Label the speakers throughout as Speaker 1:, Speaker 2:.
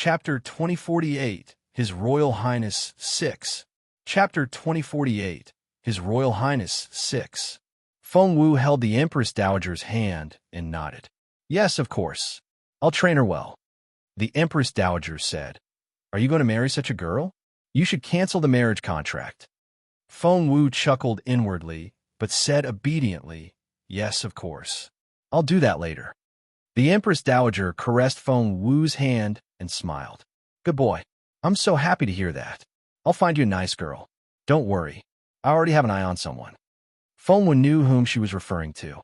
Speaker 1: Chapter 2048, His Royal Highness 6. Chapter 2048, His Royal Highness 6. Feng Wu held the Empress Dowager's hand and nodded. Yes, of course. I'll train her well. The Empress Dowager said, Are you going to marry such a girl? You should cancel the marriage contract. Feng Wu chuckled inwardly, but said obediently, Yes, of course. I'll do that later. The Empress Dowager caressed Feng Wu's hand and smiled. Good boy. I'm so happy to hear that. I'll find you a nice girl. Don't worry. I already have an eye on someone. Feng Wu knew whom she was referring to.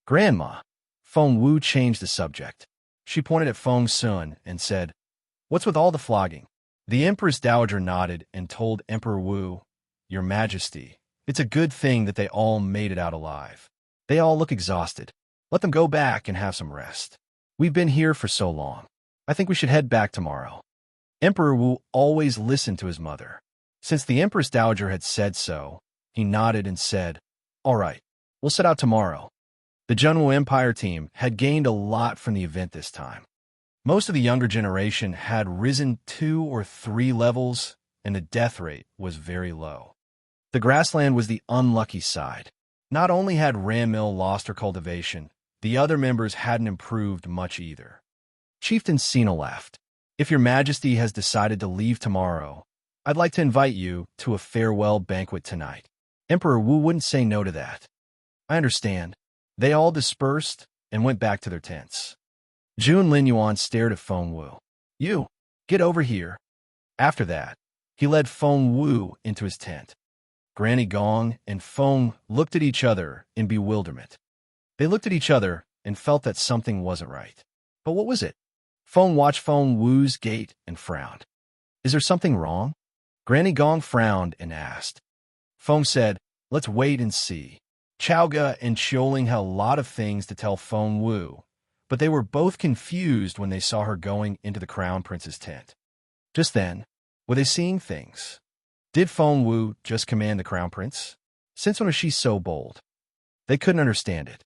Speaker 1: Grandma. Feng Wu changed the subject. She pointed at Feng Sun and said, What's with all the flogging? The Empress Dowager nodded and told Emperor Wu, Your Majesty, it's a good thing that they all made it out alive. They all look exhausted. Let them go back and have some rest. We've been here for so long. I think we should head back tomorrow. Emperor Wu always listened to his mother. Since the Empress Dowager had said so, he nodded and said, All right, we'll set out tomorrow. The Junwu Empire team had gained a lot from the event this time. Most of the younger generation had risen 2 or 3 levels, and the death rate was very low. The grassland was the unlucky side. Not only had Ramil lost her cultivation, the other members hadn't improved much either. Chieftain Sina laughed. If your Majesty has decided to leave tomorrow, I'd like to invite you to a farewell banquet tonight. Emperor Wu wouldn't say no to that. I understand. They all dispersed and went back to their tents. Jun Linyuan stared at Feng Wu. You, get over here. After that, he led Feng Wu into his tent. Granny Gong and Feng looked at each other in bewilderment. They looked at each other and felt that something wasn't right. But what was it? Feng watched Feng Wu's gait and frowned. Is there something wrong? Granny Gong frowned and asked. Feng said, Let's wait and see. Chaoga and Xiaoling had a lot of things to tell Feng Wu, but they were both confused when they saw her going into the Crown Prince's tent. Just then, were they seeing things? Did Feng Wu just command the Crown Prince? Since when was she so bold? They couldn't understand it.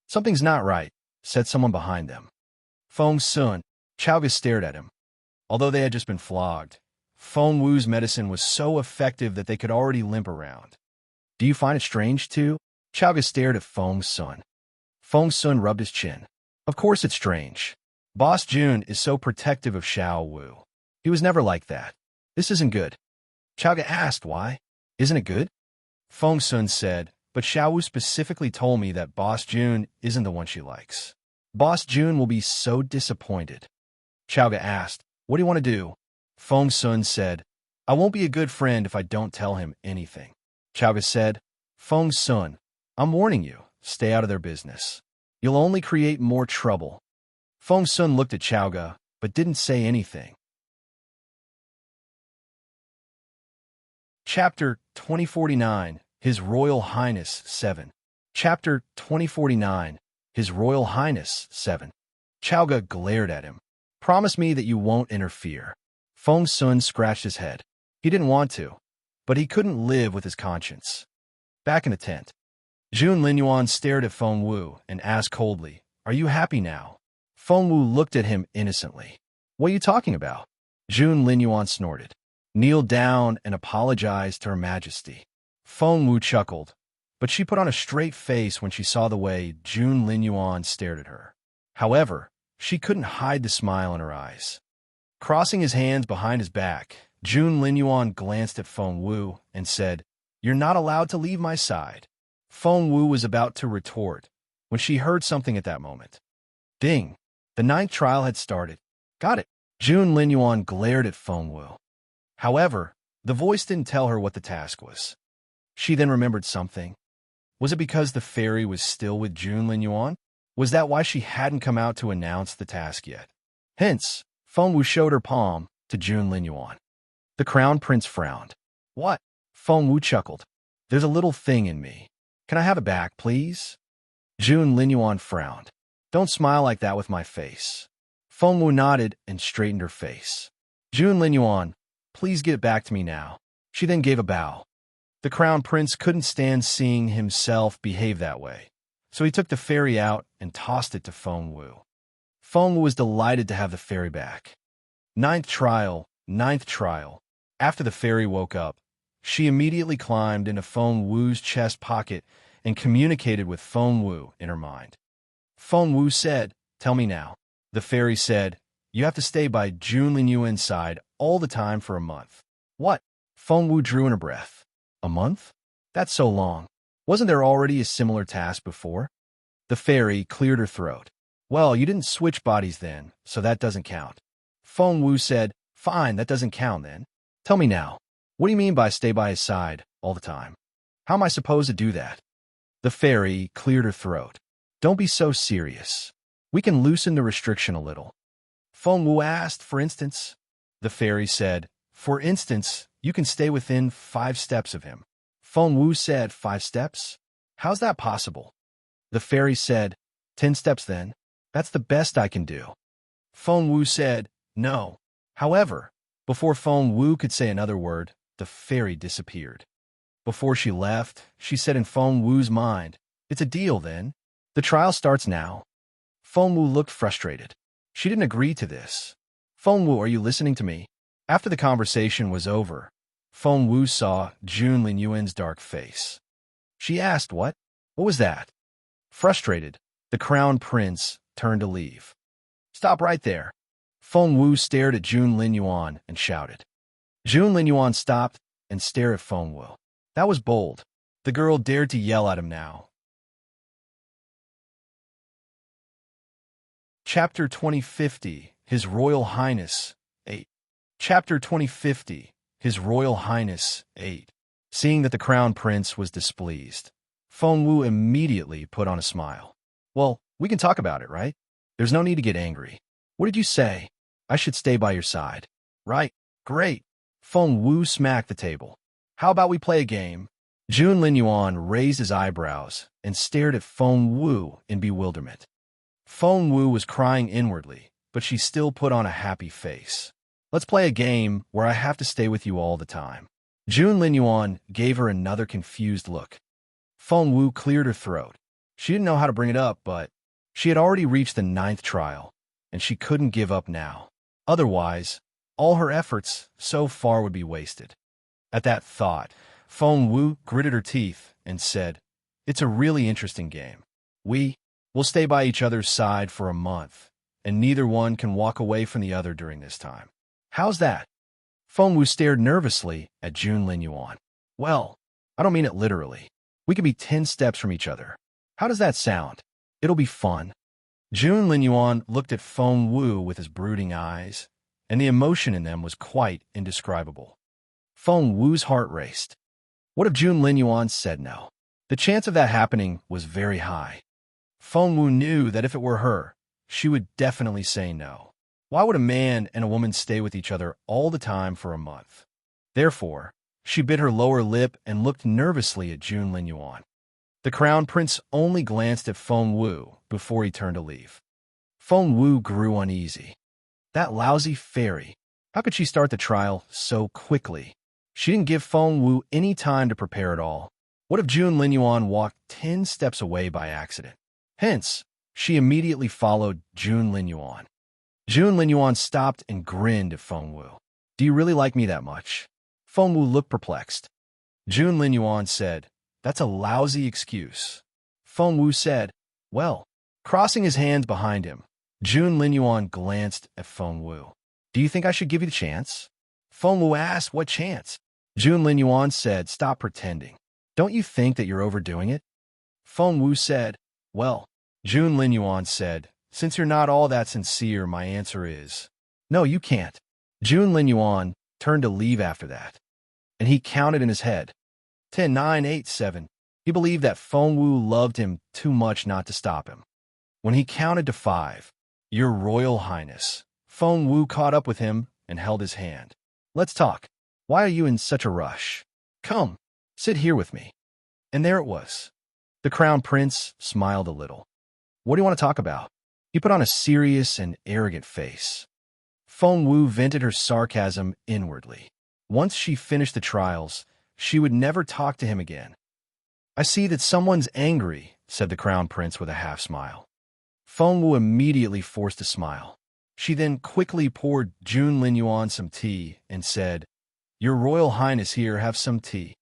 Speaker 1: Something's not right, said someone behind them. Feng Sun. Chaoga stared at him. Although they had just been flogged, Feng Wu's medicine was so effective that they could already limp around. Do you find it strange, too? Chaoga stared at Feng Sun. Feng Sun rubbed his chin. Of course it's strange. Boss Jun is so protective of Xiao Wu. He was never like that. This isn't good. Chaoga asked why. Isn't it good? Feng Sun said, but Xiao Wu specifically told me that Boss Jun isn't the one she likes. Boss Jun will be so disappointed. Chaoga asked, What do you want to do? Feng Sun said, I won't be a good friend if I don't tell him anything. Chaoga said, Feng Sun, I'm warning you, stay out of their business. You'll only create more trouble. Feng Sun looked at Chaoga, but didn't say anything. Chapter 2049, His Royal Highness 7. Chapter 2049, His Royal Highness 7. Chaoga glared at him. Promise me that you won't interfere. Feng Sun scratched his head. He didn't want to, but he couldn't live with his conscience. Back in the tent, Jun Linyuan stared at Feng Wu and asked coldly, Are you happy now? Feng Wu looked at him innocently. What are you talking about? Jun Linyuan snorted. Kneel down and apologize to Her Majesty. Feng Wu chuckled, but she put on a straight face when she saw the way Jun Linyuan stared at her. However, she couldn't hide the smile in her eyes. Crossing his hands behind his back, Jun Linyuan glanced at Feng Wu and said, You're not allowed to leave my side. Feng Wu was about to retort when she heard something at that moment. Ding! The 9th trial had started. Got it. Jun Linyuan glared at Feng Wu. However, the voice didn't tell her what the task was. She then remembered something. Was it because the fairy was still with Jun Linyuan? Was that why she hadn't come out to announce the task yet? Hence, Feng Wu showed her palm to Jun Linyuan. The Crown Prince frowned. What? Feng Wu chuckled. There's a little thing in me. Can I have it back, please? Jun Linyuan frowned. Don't smile like that with my face. Feng Wu nodded and straightened her face. Jun Linyuan, please give it back to me now. She then gave a bow. The Crown Prince couldn't stand seeing himself behave that way, so he took the fairy out and tossed it to Feng Wu. Feng Wu was delighted to have the fairy back. Ninth trial, ninth trial. After the fairy woke up, she immediately climbed into Feng Wu's chest pocket and communicated with Feng Wu in her mind. Feng Wu said, "Tell me now." The fairy said, "You have to stay by Junlin Yuan's side all the time for a month." What? Feng Wu drew in a breath. A month? That's so long. Wasn't there already a similar task before? The fairy cleared her throat. Well, you didn't switch bodies then, so that doesn't count. Feng Wu said, "Fine, that doesn't count then. Tell me now, what do you mean by stay by his side all the time? How am I supposed to do that?" The fairy cleared her throat. "Don't be so serious. We can loosen the restriction a little." Feng Wu asked, "For instance?" The fairy said, "For instance, you can stay within 5 steps of him." Feng Wu said, "5 steps? How's that possible?" The fairy said, 10 steps then. That's the best I can do." Feng Wu said, "No." However, before Feng Wu could say another word, the fairy disappeared. Before she left, she said in Feng Wu's mind, "It's a deal then. The trial starts now." Feng Wu looked frustrated. She didn't agree to this. "Feng Wu, are you listening to me?" After the conversation was over, Feng Wu saw Junlin Yuan's dark face. She asked, "What? What was that?" Frustrated, the crown prince turned to leave. "Stop right there." Feng Wu stared at Junlin Yuan and shouted. Junlin Yuan stopped and stared at Feng Wu. That was bold. The girl dared to yell at him now. Chapter 2050, His Royal Highness 8. Chapter 2050, His Royal Highness 8. Seeing that the crown prince was displeased, Feng Wu immediately put on a smile. "Well, we can talk about it, right? There's no need to get angry. What did you say? I should stay by your side. Right? Great." Feng Wu smacked the table. "How about we play a game?" Junlin Yuan raised his eyebrows and stared at Feng Wu in bewilderment. Feng Wu was crying inwardly, but she still put on a happy face. "Let's play a game where I have to stay with you all the time." Junlin Yuan gave her another confused look. Feng Wu cleared her throat. She didn't know how to bring it up, but she had already reached the 9th trial, and she couldn't give up now. Otherwise, all her efforts so far would be wasted. At that thought, Feng Wu gritted her teeth and said, "It's a really interesting game. We'll stay by each other's side for a month, and neither one can walk away from the other during this time. How's that?" Feng Wu stared nervously at Junlin Yuan. "Well, I don't mean it literally. We could be 10 steps from each other. How does that sound? It'll be fun." Junlin Yuan looked at Feng Wu with his brooding eyes, and the emotion in them was quite indescribable. Feng Wu's heart raced. What if Junlin Yuan said no? The chance of that happening was very high. Feng Wu knew that if it were her, she would definitely say no. Why would a man and a woman stay with each other all the time for a month? Therefore, she bit her lower lip and looked nervously at Junlin Yuan. The crown prince only glanced at Feng Wu before he turned to leave. Feng Wu grew uneasy. That lousy fairy. How could she start the trial so quickly? She didn't give Feng Wu any time to prepare at all. What if Junlin Yuan walked 10 steps away by accident? Hence, she immediately followed Junlin Yuan. Junlin Yuan stopped and grinned at Feng Wu. "Do you really like me that much?" Feng Wu looked perplexed. Junlin Yuan said, "That's a lousy excuse." Feng Wu said, "Well," crossing his hands behind him, Junlin Yuan glanced at Feng Wu. "Do you think I should give you the chance?" Feng Wu asked, "What chance?" Junlin Yuan said, "Stop pretending. Don't you think that you're overdoing it?" Feng Wu said, "Well," Junlin Yuan said, "since you're not all that sincere, my answer is, no, you can't." Junlin Yuan turned to leave after that, and he counted in his head, 10, 9, 8, 7. He believed that Feng Wu loved him too much not to stop him. When he counted to 5, "Your Royal Highness," Feng Wu caught up with him and held his hand. "Let's talk. Why are you in such a rush? Come, sit here with me." And there it was. The crown prince smiled a little. "What do you want to talk about?" He put on a serious and arrogant face. Feng Wu vented her sarcasm inwardly. Once she finished the trials, she would never talk to him again. "I see that someone's angry," said the crown prince with a half-smile. Feng Wu immediately forced a smile. She then quickly poured Jun Linyuan some tea and said, "Your Royal Highness, here, have some tea."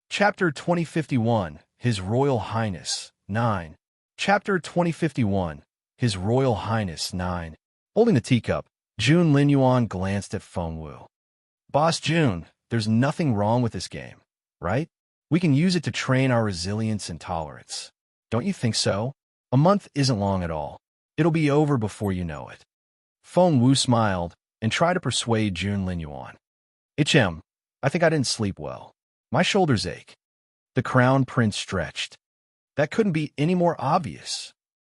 Speaker 1: Chapter 2051, His Royal Highness, 9. Chapter 2051, His Royal Highness, 9. Holding the teacup, Jun Linyuan glanced at Feng Wu. "Boss Jun, there's nothing wrong with this game, right? We can use it to train our resilience and tolerance. Don't you think so? A month isn't long at all. It'll be over before you know it." Feng Wu smiled and tried to persuade Jun Linyuan. I think I didn't sleep well. My shoulders ache." The crown prince stretched. That couldn't be any more obvious.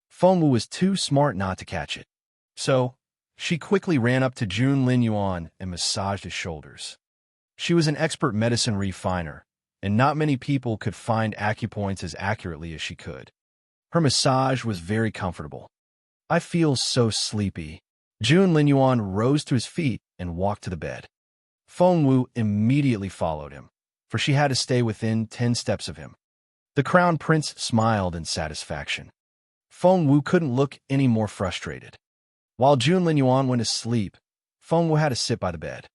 Speaker 1: Feng Wu was too smart not to catch it. So, she quickly ran up to Jun Linyuan and massaged his shoulders. She was an expert medicine refiner, and not many people could find acupoints as accurately as she could. Her massage was very comfortable. "I feel so sleepy." Jun Linyuan rose to his feet and walked to the bed. Feng Wu immediately followed him, for she had to stay within 10 steps of him. The crown prince smiled in satisfaction. Feng Wu couldn't look any more frustrated. While Jun Linyuan went to sleep, Feng Wu had to sit by the bed.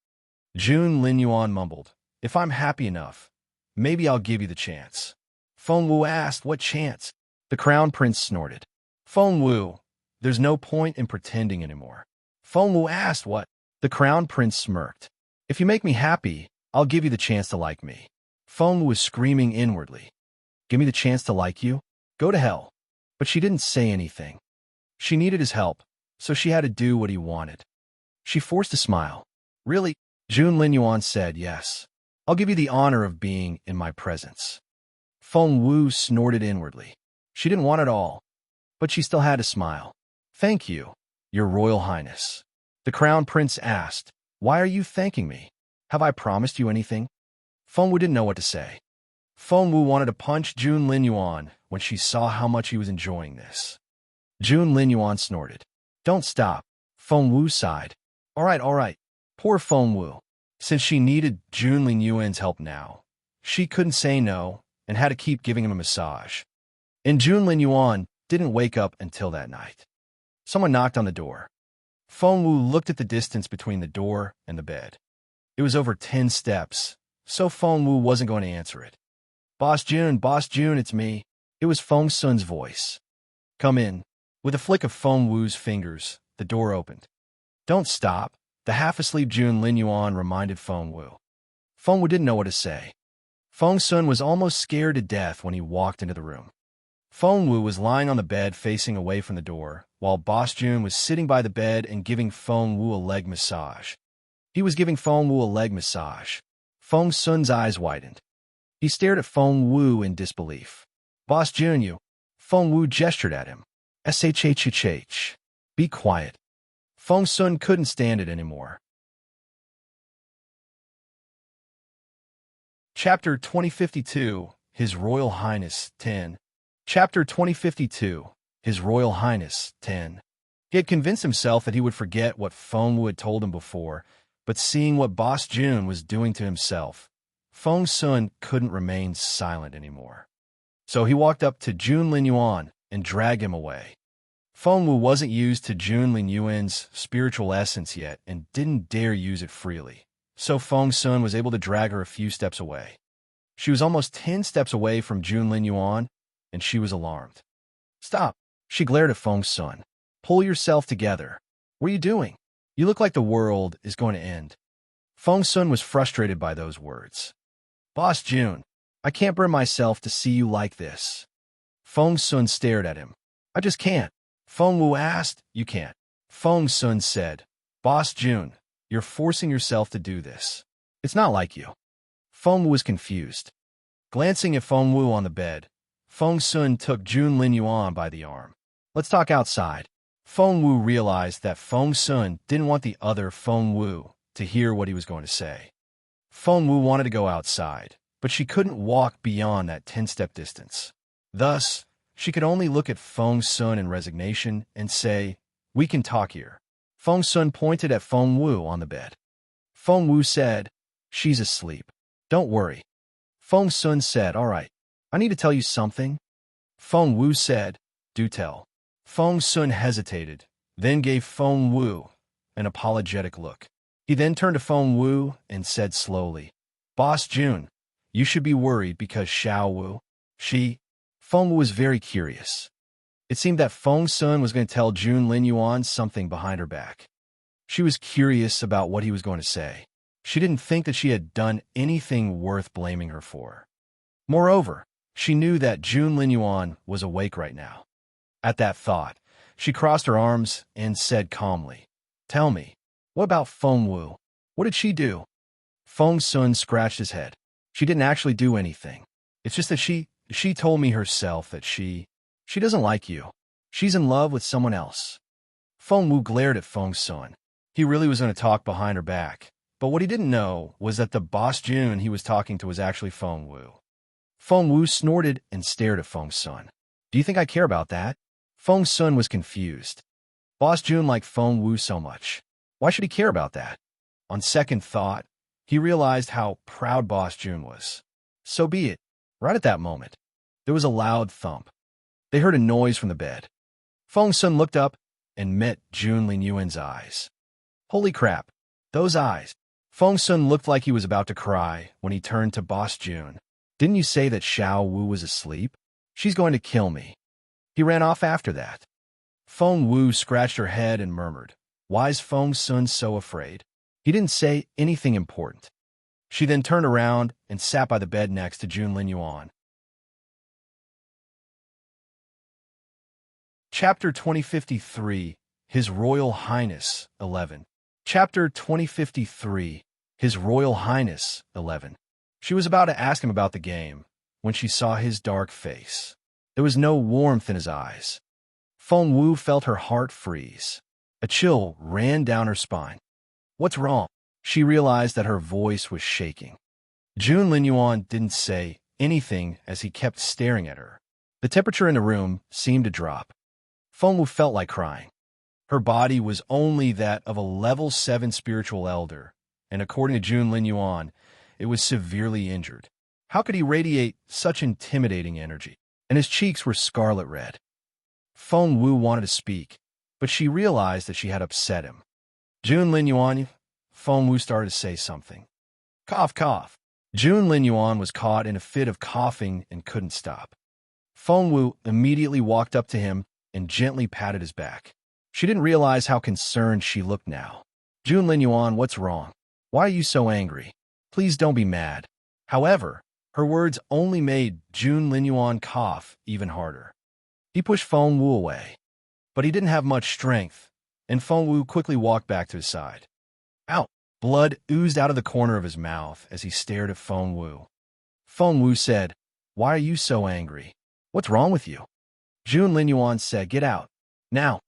Speaker 1: Jun Linyuan mumbled, "If I'm happy enough, maybe I'll give you the chance." Feng Wu asked, "What chance?" The crown prince snorted. "Feng Wu, there's no point in pretending anymore." Feng Wu asked, "What?" The crown prince smirked. "If you make me happy, I'll give you the chance to like me." Feng Wu was screaming inwardly. "Give me the chance to like you? Go to hell." But she didn't say anything. She needed his help, so she had to do what he wanted. She forced a smile. "Really?" Jun Linyuan said, "Yes. I'll give you the honor of being in my presence." Feng Wu snorted inwardly. She didn't want it all, but she still had to smile. "Thank you, Your Royal Highness." The crown prince asked, "Why are you thanking me? Have I promised you anything?" Feng Wu didn't know what to say. Feng Wu wanted to punch Jun Linyuan when she saw how much he was enjoying this. Jun Linyuan snorted. "Don't stop." Feng Wu sighed. All right. Poor Feng Wu. Since she needed Jun Linyuan's help now, she couldn't say no and had to keep giving him a massage. And Jun Linyuan didn't wake up until that night. Someone knocked on the door. Feng Wu looked at the distance between the door and the bed. It was over 10 steps, so Feng Wu wasn't going to answer it. Boss Jun, it's me." It was Feng Sun's voice. "Come in." With a flick of Feng Wu's fingers, the door opened. "Don't stop," the half-asleep Jun Linyuan reminded Feng Wu. Feng Wu didn't know what to say. Feng Sun was almost scared to death when he walked into the room. Feng Wu was lying on the bed facing away from the door, while Boss Jun was sitting by the bed and giving Feng Wu a leg massage. He was giving Feng Wu a leg massage. Feng Sun's eyes widened. He stared at Feng Wu in disbelief. "Boss Jun, you." Feng Wu gestured at him. "Shh. Be quiet." Feng Sun couldn't stand it anymore. Chapter 2052, His Royal Highness, 10. Chapter 2052, His Royal Highness, 10. He had convinced himself that he would forget what Feng Wu had told him before, but seeing what Boss Jun was doing to himself, Feng Sun couldn't remain silent anymore. So he walked up to Jun Linyuan and dragged him away. Feng Wu wasn't used to Jun Linyuan's spiritual essence yet and didn't dare use it freely, so Feng Sun was able to drag her a few steps away. She was almost 10 steps away from Jun Linyuan, and she was alarmed. "Stop!" She glared at Feng Sun. "Pull yourself together. What are you doing? You look like the world is going to end." Feng Sun was frustrated by those words. "Boss Jun, I can't bring myself to see you like this." Feng Sun stared at him. "I just can't." Feng Wu asked. "You can't." Feng Sun said, "Boss Jun, you're forcing yourself to do this. It's not like you." Feng Wu was confused. Glancing at Feng Wu on the bed, Feng Sun took Jun Linyuan by the arm. "Let's talk outside." Feng Wu realized that Feng Sun didn't want the other Feng Wu to hear what he was going to say. Feng Wu wanted to go outside, but she couldn't walk beyond that 10-step distance. Thus, she could only look at Feng Sun in resignation and say, "We can talk here." Feng Sun pointed at Feng Wu on the bed. Feng Wu said, "She's asleep. Don't worry." Feng Sun said, "All right, I need to tell you something." Feng Wu said, "Do tell." Feng Sun hesitated, then gave Feng Wu an apologetic look. He then turned to Feng Wu and said slowly, "Boss Jun, you should be worried because Xiao Wu, Feng Wu was very curious. It seemed that Feng Sun was going to tell Jun Linyuan something behind her back. She was curious about what he was going to say. She didn't think that she had done anything worth blaming her for. Moreover, she knew that Jun Linyuan was awake right now. At that thought, she crossed her arms and said calmly, "Tell me, what about Feng Wu? What did she do?" Feng Sun scratched his head. "She didn't actually do anything. It's just that she told me herself that she doesn't like you. She's in love with someone else." Feng Wu glared at Feng Sun. He really was going to talk behind her back, but what he didn't know was that the boss Jun he was talking to was actually Feng Wu. Feng Wu snorted and stared at Feng Sun. "Do you think I care about that?" Feng Sun was confused. Boss Jun liked Feng Wu so much. Why should he care about that? On second thought, he realized how proud Boss Jun was. So be it. Right at that moment, there was a loud thump. They heard a noise from the bed. Feng Sun looked up and met Jun Linyuan's eyes. Holy crap, those eyes. Feng Sun looked like he was about to cry when he turned to Boss Jun. "Didn't you say that Xiao Wu was asleep? She's going to kill me." He ran off after that. Feng Wu scratched her head and murmured, "Why is Feng Sun so afraid?" He didn't say anything important. She then turned around and sat by the bed next to Jun Linyuan. Chapter 2053, His Royal Highness 11. Chapter 2053, His Royal Highness 11. She was about to ask him about the game when she saw his dark face. There was no warmth in his eyes. Feng Wu felt her heart freeze. A chill ran down her spine. "What's wrong?" She realized that her voice was shaking. Jun Linyuan didn't say anything as he kept staring at her. The temperature in the room seemed to drop. Feng Wu felt like crying. Her body was only that of a level 7 spiritual elder, and according to Jun Linyuan, it was severely injured. How could he radiate such intimidating energy? And his cheeks were scarlet red. Feng Wu wanted to speak, but she realized that she had upset him. "Jun Linyuan," Feng Wu started to say something. Cough, cough. Jun Linyuan was caught in a fit of coughing and couldn't stop. Feng Wu immediately walked up to him and gently patted his back. She didn't realize how concerned she looked now. "Jun Linyuan, what's wrong? Why are you so angry? Please don't be mad." However, her words only made Jun Linyuan cough even harder. He pushed Feng Wu away, but he didn't have much strength, and Feng Wu quickly walked back to his side. Ow! Blood oozed out of the corner of his mouth as he stared at Feng Wu. Feng Wu said, "Why are you so angry? What's wrong with you?" Jun Linyuan said, "Get out. Now."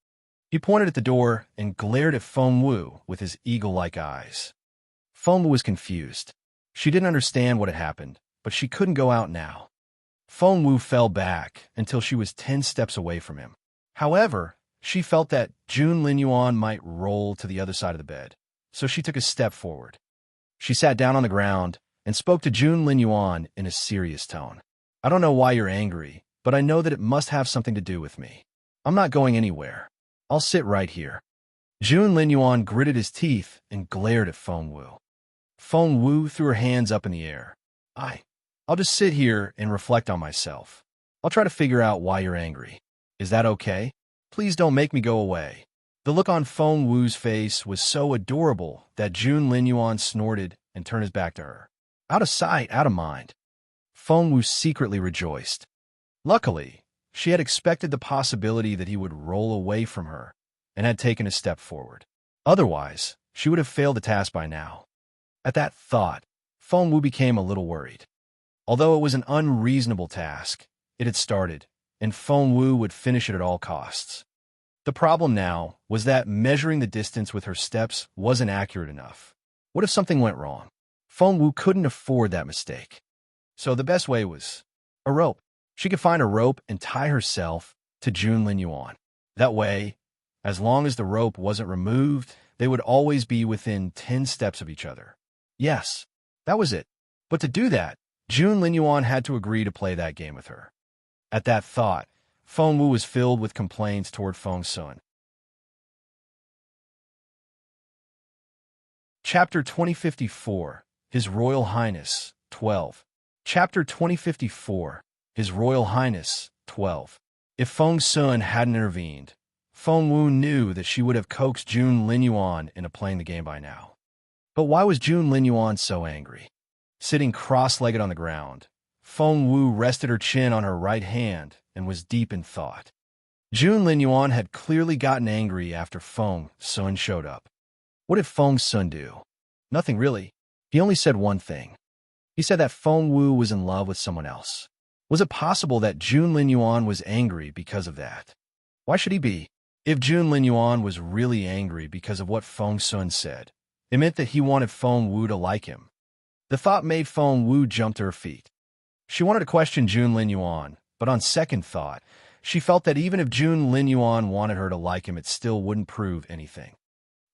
Speaker 1: He pointed at the door and glared at Feng Wu with his eagle-like eyes. Feng Wu was confused. She didn't understand what had happened, but she couldn't go out now. Feng Wu fell back until she was 10 steps away from him. However, she felt that Jun Linyuan might roll to the other side of the bed, so she took a step forward. She sat down on the ground and spoke to Jun Linyuan in a serious tone. "I don't know why you're angry, but I know that it must have something to do with me. I'm not going anywhere. I'll sit right here." Jun Linyuan gritted his teeth and glared at Feng Wu. Feng Wu threw her hands up in the air. I'll just sit here and reflect on myself. I'll try to figure out why you're angry. Is that okay? Please don't make me go away." The look on Feng Wu's face was so adorable that Jun Linyuan snorted and turned his back to her. Out of sight, out of mind. Feng Wu secretly rejoiced. Luckily, she had expected the possibility that he would roll away from her and had taken a step forward. Otherwise, she would have failed the task by now. At that thought, Feng Wu became a little worried. Although it was an unreasonable task, it had started, and Feng Wu would finish it at all costs. The problem now was that measuring the distance with her steps wasn't accurate enough. What if something went wrong? Feng Wu couldn't afford that mistake. So the best way was a rope. She could find a rope and tie herself to Jun Linyuan. That way, as long as the rope wasn't removed, they would always be within 10 steps of each other. Yes, that was it. But to do that, Jun Linyuan had to agree to play that game with her. At that thought, Feng Wu was filled with complaints toward Feng Sun. Chapter 2054, His Royal Highness, 12. Chapter 2054, His Royal Highness, 12. If Feng Sun hadn't intervened, Feng Wu knew that she would have coaxed Jun Linyuan into playing the game by now. But why was Jun Linyuan so angry? Sitting cross-legged on the ground, Feng Wu rested her chin on her right hand and was deep in thought. Jun Linyuan had clearly gotten angry after Feng Sun showed up. What did Feng Sun do? Nothing really. He only said one thing. He said that Feng Wu was in love with someone else. Was it possible that Jun Linyuan was angry because of that? Why should he be? If Jun Linyuan was really angry because of what Feng Sun said, it meant that he wanted Feng Wu to like him. The thought made Feng Wu jump to her feet. She wanted to question Jun Linyuan, but on second thought, she felt that even if Jun Linyuan wanted her to like him, it still wouldn't prove anything.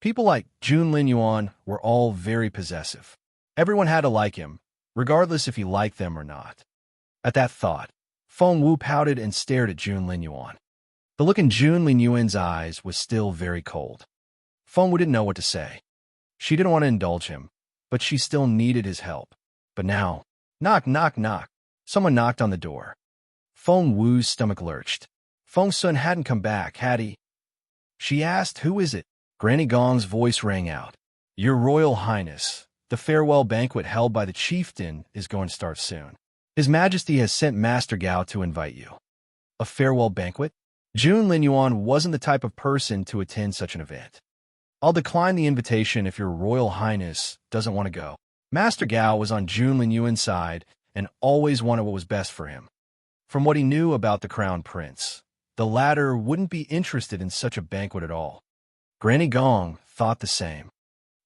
Speaker 1: People like Jun Linyuan were all very possessive. Everyone had to like him, regardless if he liked them or not. At that thought, Feng Wu pouted and stared at Jun Linyuan. The look in Jun Linyuan's eyes was still very cold. Feng Wu didn't know what to say. She didn't want to indulge him, but she still needed his help. But now, knock, knock, knock. Someone knocked on the door. Feng Wu's stomach lurched. Feng Sun hadn't come back, had he? She asked, "Who is it?" Granny Gong's voice rang out. "Your Royal Highness, the farewell banquet held by the chieftain is going to start soon. His Majesty has sent Master Gao to invite you." A farewell banquet? Jun Linyuan wasn't the type of person to attend such an event. "I'll decline the invitation if your Royal Highness doesn't want to go." Master Gao was on Jun Linyuan's side and always wanted what was best for him. From what he knew about the Crown Prince, the latter wouldn't be interested in such a banquet at all. Granny Gong thought the same.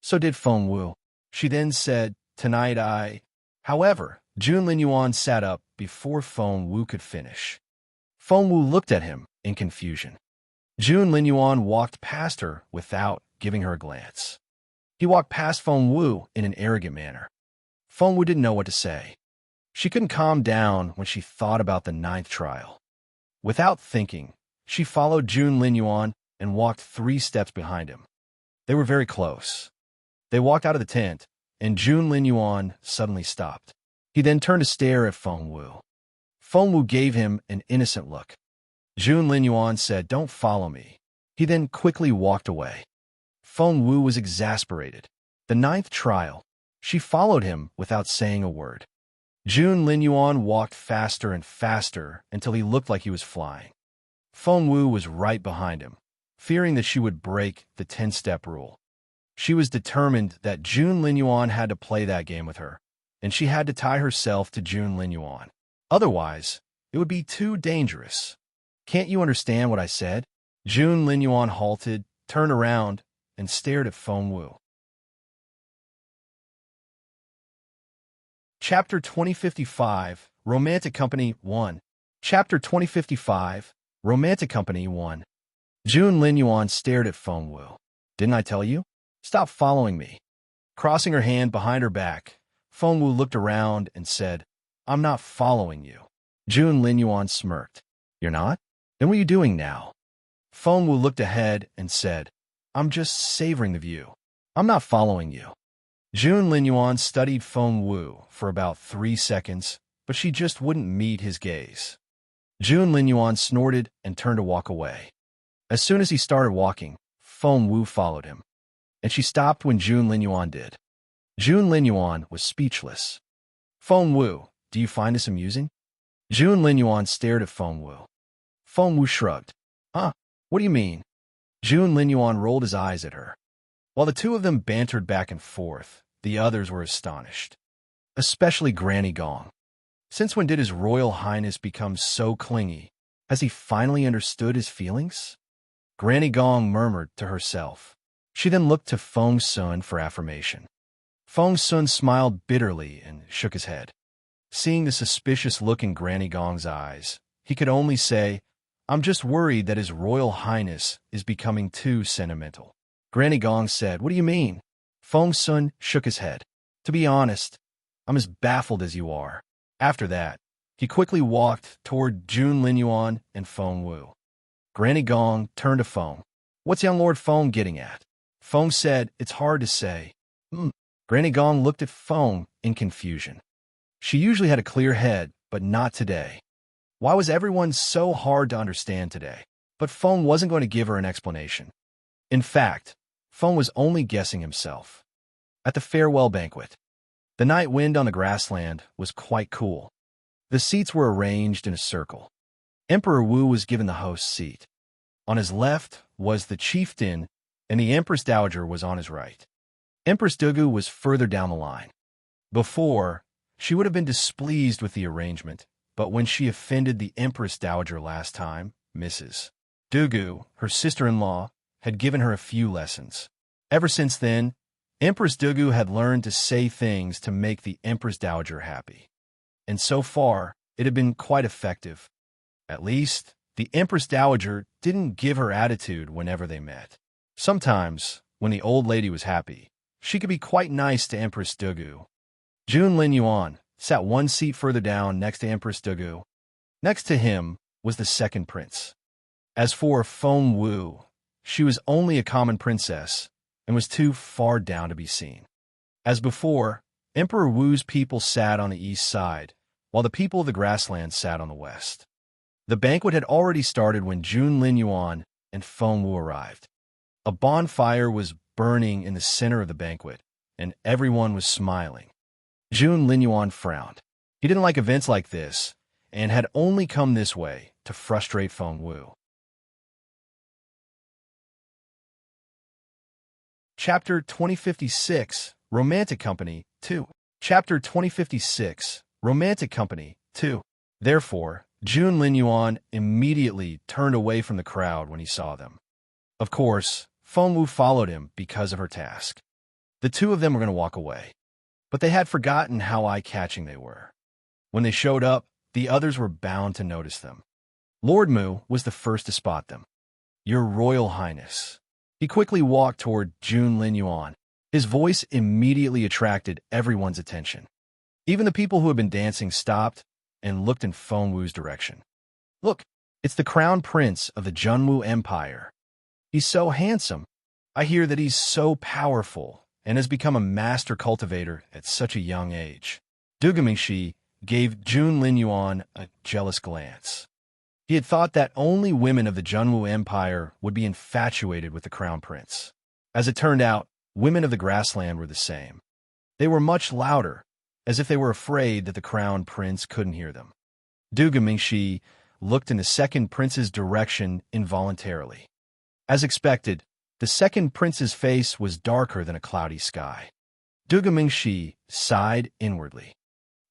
Speaker 1: So did Feng Wu. She then said, "Tonight I—" However, Jun Linyuan sat up before Feng Wu could finish. Feng Wu looked at him in confusion. Jun Linyuan walked past her without giving her a glance. He walked past Feng Wu in an arrogant manner. Feng Wu didn't know what to say. She couldn't calm down when she thought about the 9th trial. Without thinking, she followed Jun Linyuan and walked 3 steps behind him. They were very close. They walked out of the tent, and Jun Linyuan suddenly stopped. He then turned to stare at Feng Wu. Feng Wu gave him an innocent look. Jun Linyuan said, "Don't follow me." He then quickly walked away. Feng Wu was exasperated. The 9th trial. She followed him without saying a word. Jun Linyuan walked faster and faster until he looked like he was flying. Feng Wu was right behind him, fearing that she would break the 10-step rule. She was determined that Jun Linyuan had to play that game with her, and she had to tie herself to Jun Linyuan. Otherwise, it would be too dangerous. "Can't you understand what I said?" Jun Linyuan halted, turned around, and stared at Feng Wu. Chapter 2055, Romantic Company 1. Chapter 2055, Romantic Company 1. Jun Linyuan stared at Feng Wu. "Didn't I tell you? Stop following me." Crossing her hand behind her back, Feng Wu looked around and said, "I'm not following you." Jun Linyuan smirked. "You're not? Then what are you doing now?" Feng Wu looked ahead and said, "I'm just savoring the view. I'm not following you." Jun Linyuan studied Feng Wu for about 3 seconds, but she just wouldn't meet his gaze. Jun Linyuan snorted and turned to walk away. As soon as he started walking, Feng Wu followed him, and she stopped when Jun Linyuan did. Jun Linyuan was speechless. "Feng Wu, do you find this amusing?" Jun Linyuan stared at Feng Wu. Feng Wu shrugged. "Huh? What do you mean?" Jun Linyuan rolled his eyes at her. While the two of them bantered back and forth, the others were astonished. Especially Granny Gong. Since when did His Royal Highness become so clingy? Has he finally understood his feelings? Granny Gong murmured to herself. She then looked to Feng Sun for affirmation. Feng Sun smiled bitterly and shook his head. Seeing the suspicious look in Granny Gong's eyes, he could only say, "I'm just worried that His Royal Highness is becoming too sentimental." Granny Gong said, "What do you mean?" Feng Sun shook his head. "To be honest, I'm as baffled as you are." After that, He quickly walked toward Jun Linyuan and Feng Wu. Granny Gong turned to Feng. "What's young Lord Feng getting at?" Feng said, "It's hard to say." Granny Gong looked at Feng in confusion. She usually had a clear head, but not today. Why was everyone so hard to understand today? But Feng wasn't going to give her an explanation. In fact, Feng was only guessing himself. At the farewell banquet, the night wind on the grassland was quite cool. The seats were arranged in a circle. Emperor Wu was given the host's seat. On his left was the chieftain, and the Empress Dowager was on his right. Empress Dugu was further down the line. Before, she would have been displeased with the arrangement, but when she offended the Empress Dowager last time, Mrs. Dugu, her sister-in-law, had given her a few lessons. Ever since then, Empress Dugu had learned to say things to make the Empress Dowager happy. And so far, it had been quite effective. At least, the Empress Dowager didn't give her attitude whenever they met. Sometimes, when the old lady was happy, she could be quite nice to Empress Dugu. Jun Linyuan sat one seat further down next to Empress Dugu. Next to him was the second prince. As for Feng Wu, she was only a common princess and was too far down to be seen. As before, Emperor Wu's people sat on the east side, while the people of the grassland sat on the west. The banquet had already started when Jun Linyuan and Feng Wu arrived. A bonfire was burning in the center of the banquet, and everyone was smiling. Jun Linyuan frowned. He didn't like events like this, and had only come this way to frustrate Feng Wu. Chapter 2056, Romantic Company 2. Chapter 2056, Romantic Company 2. Therefore, Jun Linyuan immediately turned away from the crowd when he saw them. Of course, Feng Wu followed him because of her task. The two of them were going to walk away, but they had forgotten how eye-catching they were. When they showed up, the others were bound to notice them. Lord Mu was the first to spot them. "Your Royal Highness." He quickly walked toward Jun Linyuan. His voice immediately attracted everyone's attention. Even the people who had been dancing stopped and looked in Feng Wu's direction. "Look, it's the Crown Prince of the Junwu Empire. He's so handsome. I hear that he's so powerful and has become a master cultivator at such a young age." Dugamingshi gave Jun Linyuan a jealous glance. He had thought that only women of the Junwu Empire would be infatuated with the Crown Prince. As it turned out, women of the grassland were the same. They were much louder, as if they were afraid that the Crown Prince couldn't hear them. Dugamingshi looked in the second prince's direction involuntarily. As expected, the second prince's face was darker than a cloudy sky. Dugamingshi sighed inwardly.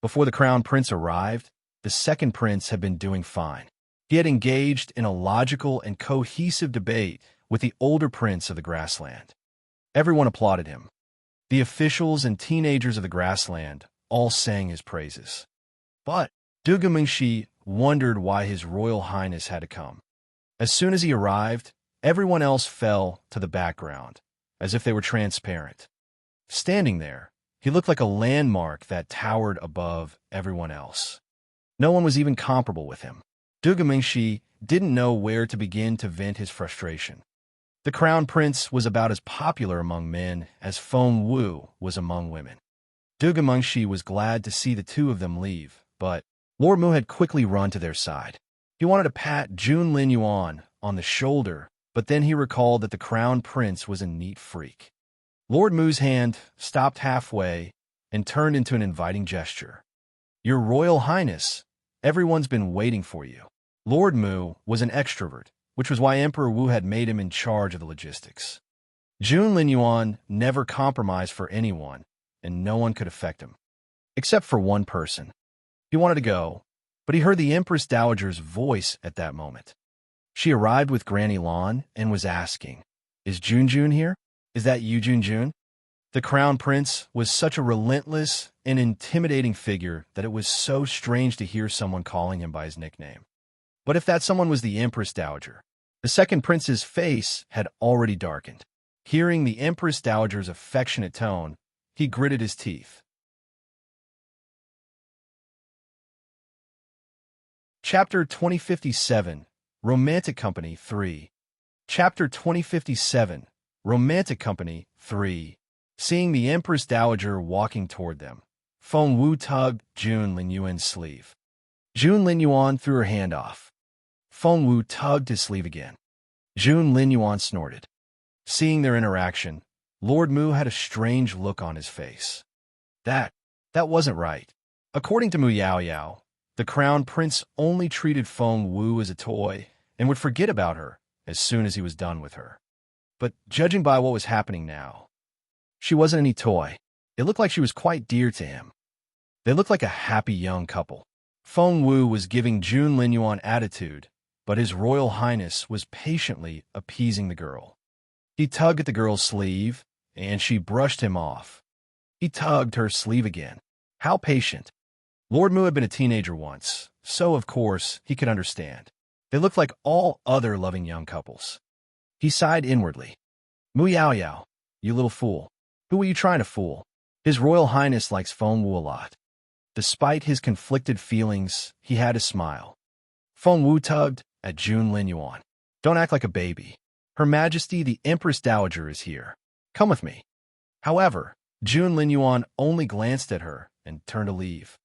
Speaker 1: Before the Crown Prince arrived, the second prince had been doing fine. He had engaged in a logical and cohesive debate with the older prince of the grassland. Everyone applauded him. The officials and teenagers of the grassland all sang his praises. But Dugamingshi wondered why His Royal Highness had to come. As soon as he arrived, everyone else fell to the background, as if they were transparent. Standing there, he looked like a landmark that towered above everyone else. No one was even comparable with him. Dugamingshi didn't know where to begin to vent his frustration. The Crown Prince was about as popular among men as Feng Wu was among women. Dugamingshi was glad to see the two of them leave, but Lord Mu had quickly run to their side. He wanted to pat Jun Linyuan on the shoulder, but then he recalled that the Crown Prince was a neat freak. Lord Mu's hand stopped halfway and turned into an inviting gesture. "Your Royal Highness, everyone's been waiting for you." Lord Mu was an extrovert, which was why Emperor Wu had made him in charge of the logistics. Jun Linyuan never compromised for anyone, and no one could affect him. Except for one person. He wanted to go, but he heard the Empress Dowager's voice at that moment. She arrived with Granny Lan and was asking, "Is Junjun here? Is that you, Junjun?" The Crown Prince was such a relentless and intimidating figure that it was so strange to hear someone calling him by his nickname. But if that someone was the Empress Dowager, the second prince's face had already darkened. Hearing the Empress Dowager's affectionate tone, he gritted his teeth. Chapter 2057, Romantic Company 3. Chapter 2057, Romantic Company 3. Seeing the Empress Dowager walking toward them, Feng Wu tugged Jun Linyuan's sleeve. Jun Linyuan threw her hand off. Feng Wu tugged his sleeve again. Jun Linyuan snorted. Seeing their interaction, Lord Mu had a strange look on his face. That wasn't right. According to Mu Yaoyao, the Crown Prince only treated Feng Wu as a toy and would forget about her as soon as he was done with her. But judging by what was happening now, she wasn't any toy. It looked like she was quite dear to him. They looked like a happy young couple. Feng Wu was giving Jun Linyuan attitude, but His Royal Highness was patiently appeasing the girl. He tugged at the girl's sleeve, and she brushed him off. He tugged her sleeve again. How patient. Lord Mu had been a teenager once, so of course he could understand. They looked like all other loving young couples. He sighed inwardly. Mu Yaoyao, you little fool. Who were you trying to fool? His Royal Highness likes Feng Wu a lot. Despite his conflicted feelings, he had a smile. Feng Wu tugged at Jun Linyuan. Don't act like a baby. Her Majesty the Empress Dowager is here. Come with me. However, Jun Linyuan only glanced at her and turned to leave.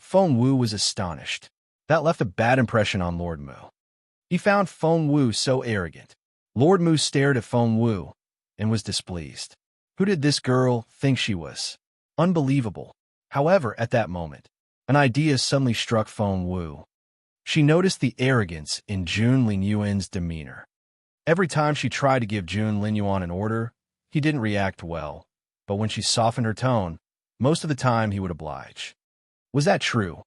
Speaker 1: Feng Wu was astonished. That left a bad impression on Lord Mu. He found Feng Wu so arrogant. Lord Mu stared at Feng Wu and was displeased. Who did this girl think she was? Unbelievable. However, at that moment, an idea suddenly struck Feng Wu. She noticed the arrogance in Jun Linyuan's demeanor. Every time she tried to give Jun Linyuan an order, he didn't react well, but when she softened her tone, most of the time he would oblige. Was that true?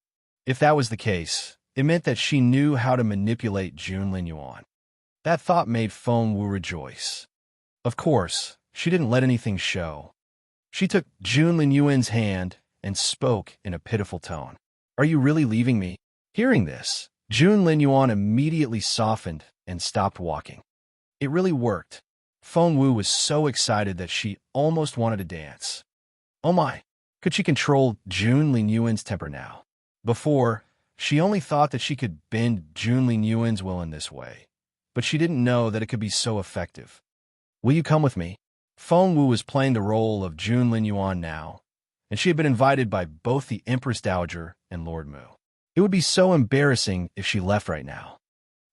Speaker 1: If that was the case, it meant that she knew how to manipulate Jun Linyuan. That thought made Feng Wu rejoice. Of course, she didn't let anything show. She took Jun Linyuan's hand and spoke in a pitiful tone. Are you really leaving me? Hearing this, Jun Linyuan immediately softened and stopped walking. It really worked. Feng Wu was so excited that she almost wanted to dance. Oh my! Could she control Jun Linyuan's temper now? Before, she only thought that she could bend Jun Linyuan's will in this way, but she didn't know that it could be so effective. Will you come with me? Feng Wu was playing the role of Jun Linyuan now, and she had been invited by both the Empress Dowager and Lord Mu. It would be so embarrassing if she left right now.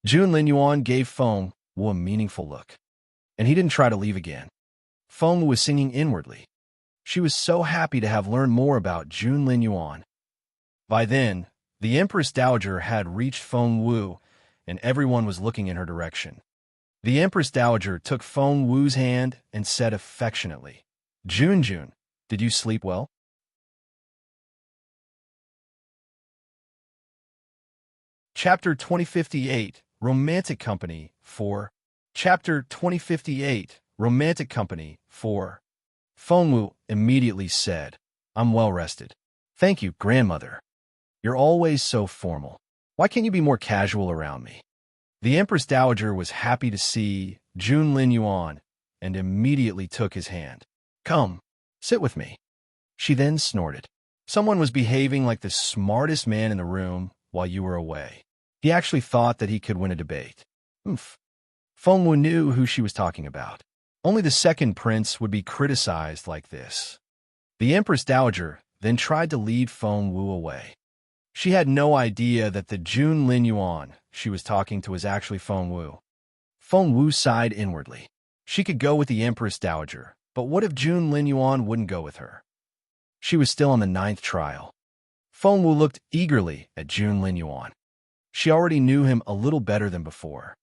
Speaker 1: Jun Linyuan gave Feng Wu a meaningful look, and he didn't try to leave again. Feng Wu was singing inwardly. She was so happy to have learned more about Jun Linyuan. By then, the Empress Dowager had reached Feng Wu, and everyone was looking in her direction. The Empress Dowager took Feng Wu's hand and said affectionately, Jun, did you sleep well? Chapter 2058, Romantic Company 4. Chapter 2058, Romantic Company 4. Feng Wu immediately said, I'm well rested. Thank you, grandmother. You're always so formal. Why can't you be more casual around me? The Empress Dowager was happy to see Jun Linyuan and immediately took his hand. Come, sit with me. She then snorted. Someone was behaving like the smartest man in the room while you were away. He actually thought that he could win a debate. Oomph. Feng Wu knew who she was talking about. Only the second prince would be criticized like this. The Empress Dowager then tried to lead Feng Wu away. She had no idea that the Jun Linyuan she was talking to was actually Feng Wu. Feng Wu sighed inwardly. She could go with the Empress Dowager, but what if Jun Linyuan wouldn't go with her? She was still on the 9th trial. Feng Wu looked eagerly at Jun Linyuan. She already knew him a little better than before.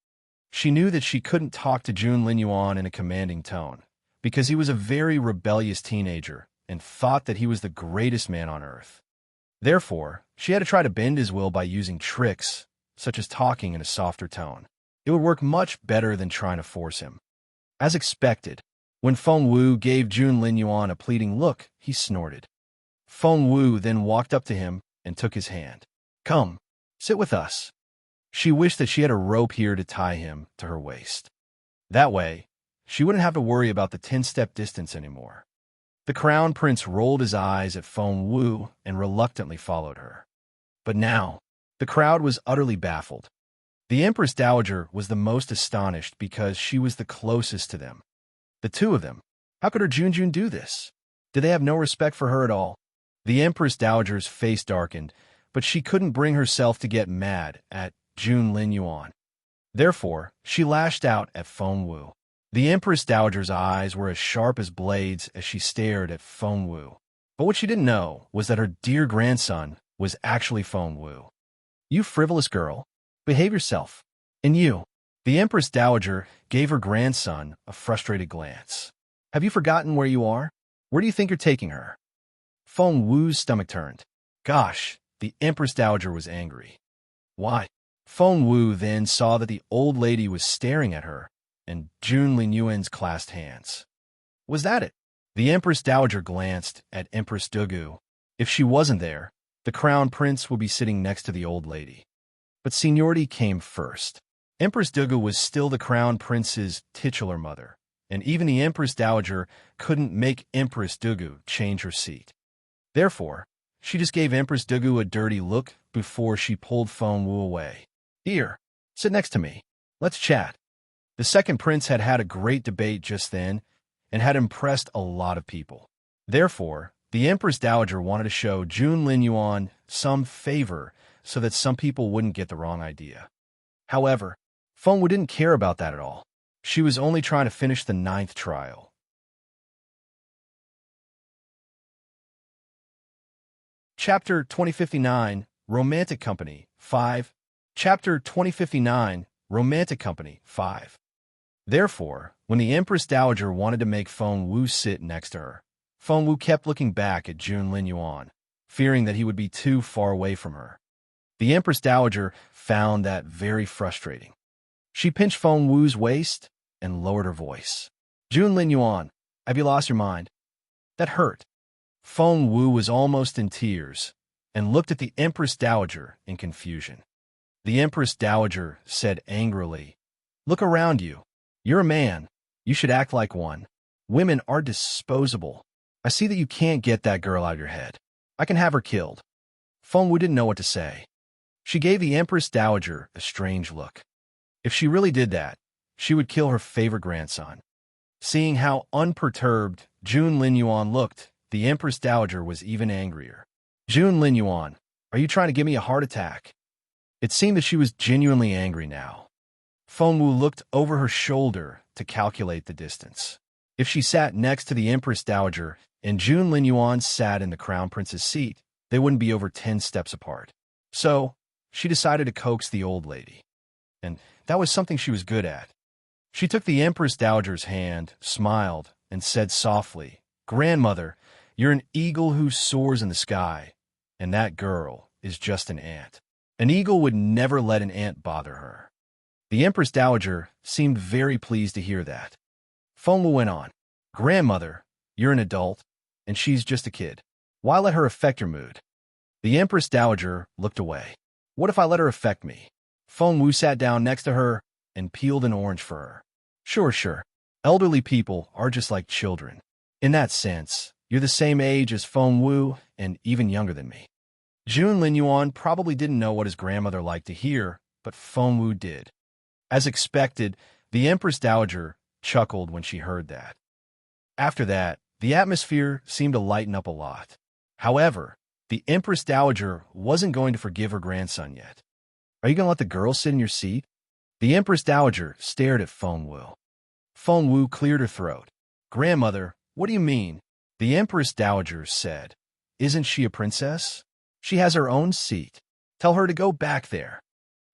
Speaker 1: She knew that she couldn't talk to Jun Linyuan in a commanding tone, because he was a very rebellious teenager and thought that he was the greatest man on earth. Therefore, she had to try to bend his will by using tricks, such as talking in a softer tone. It would work much better than trying to force him. As expected, when Feng Wu gave Jun Linyuan a pleading look, he snorted. Feng Wu then walked up to him and took his hand. Come, sit with us. She wished that she had a rope here to tie him to her waist. That way, she wouldn't have to worry about the 10-step distance anymore. The Crown Prince rolled his eyes at Feng Wu and reluctantly followed her. But now, The crowd was utterly baffled. The Empress Dowager was the most astonished because she was the closest to them. The two of them. How could her Junjun do this? Did they have no respect for her at all? The Empress Dowager's face darkened, but she couldn't bring herself to get mad at Jun Lin Yuan. Therefore, she lashed out at Feng Wu. The Empress Dowager's eyes were as sharp as blades as she stared at Feng Wu. But what she didn't know was that her dear grandson was actually Feng Wu. You frivolous girl, behave yourself. And you. The Empress Dowager gave her grandson a frustrated glance. Have you forgotten where you are? Where do you think you're taking her? Feng Wu's stomach turned. Gosh, the Empress Dowager was angry. Why? Feng Wu then saw that the old lady was staring at her, and Jun Lin Yuan's clasped hands. Was that it? The Empress Dowager glanced at Empress Dugu. If she wasn't there, the crown prince would be sitting next to the old lady. But seniority came first. Empress Dugu was still the crown prince's titular mother, and even the Empress Dowager couldn't make Empress Dugu change her seat. Therefore, she just gave Empress Dugu a dirty look before she pulled Feng Wu away. Here, sit next to me. Let's chat. The second prince had had a great debate just then and had impressed a lot of people. Therefore, the Empress Dowager wanted to show Jun Lin Yuan some favor so that some people wouldn't get the wrong idea. However, Feng Wu didn't care about that at all. She was only trying to finish the 9th trial. Chapter 2059, Romantic Company, 5. Chapter 2059, Romantic Company, 5. Therefore, when the Empress Dowager wanted to make Feng Wu sit next to her, Feng Wu kept looking back at Jun Lin Yuan, fearing that he would be too far away from her. The Empress Dowager found that very frustrating. She pinched Feng Wu's waist and lowered her voice. Jun Lin Yuan, have you lost your mind? That hurt. Feng Wu was almost in tears and looked at the Empress Dowager in confusion. The Empress Dowager said angrily, Look around you. You're a man. You should act like one. Women are disposable. I see that you can't get that girl out of your head. I can have her killed. Feng Wu didn't know what to say. She gave the Empress Dowager a strange look. If she really did that, she would kill her favorite grandson. Seeing how unperturbed Jun Lin Yuan looked, the Empress Dowager was even angrier. Jun Lin Yuan, are you trying to give me a heart attack? It seemed that she was genuinely angry now. Feng Wu looked over her shoulder to calculate the distance. If she sat next to the Empress Dowager and Jun Lin Yuan sat in the Crown Prince's seat, they wouldn't be over 10 steps apart. So, she decided to coax the old lady. And that was something she was good at. She took the Empress Dowager's hand, smiled, and said softly, Grandmother, you're an eagle who soars in the sky, and that girl is just an ant. An eagle would never let an ant bother her. The Empress Dowager seemed very pleased to hear that. Feng Wu went on, Grandmother, you're an adult, and she's just a kid. Why let her affect your mood? The Empress Dowager looked away. What if I let her affect me? Feng Wu sat down next to her and peeled an orange for her. Sure. Elderly people are just like children. In that sense, you're the same age as Feng Wu and even younger than me. Jun Lin Yuan probably didn't know what his grandmother liked to hear, but Feng Wu did. As expected, the Empress Dowager chuckled when she heard that. After that, the atmosphere seemed to lighten up a lot. However, the Empress Dowager wasn't going to forgive her grandson yet. Are you going to let the girl sit in your seat? The Empress Dowager stared at Feng Wu. Feng Wu cleared her throat. Grandmother, what do you mean? The Empress Dowager said, Isn't she a princess? She has her own seat. Tell her to go back there.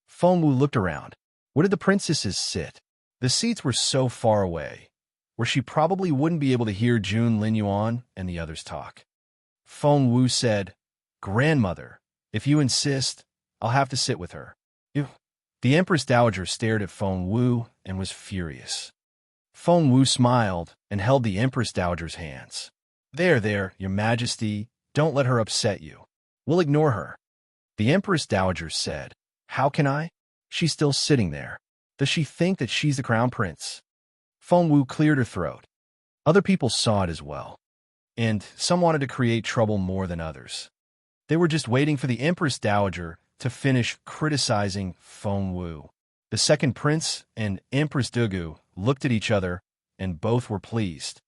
Speaker 1: Feng Wu looked around. Where did the princesses sit? The seats were so far away, where she probably wouldn't be able to hear Jun Lin Yuan and the others talk. Feng Wu said, Grandmother, if you insist, I'll have to sit with her. The Empress Dowager stared at Feng Wu and was furious. Feng Wu smiled and held the Empress Dowager's hands. There, Your Majesty, don't let her upset you. We'll ignore her. The Empress Dowager said, How can I? She's still sitting there. Does she think that she's the crown prince? Feng Wu cleared her throat. Other people saw it as well. And some wanted to create trouble more than others. They were just waiting for the Empress Dowager to finish criticizing Feng Wu. The second prince and Empress Dugu looked at each other, and both were pleased.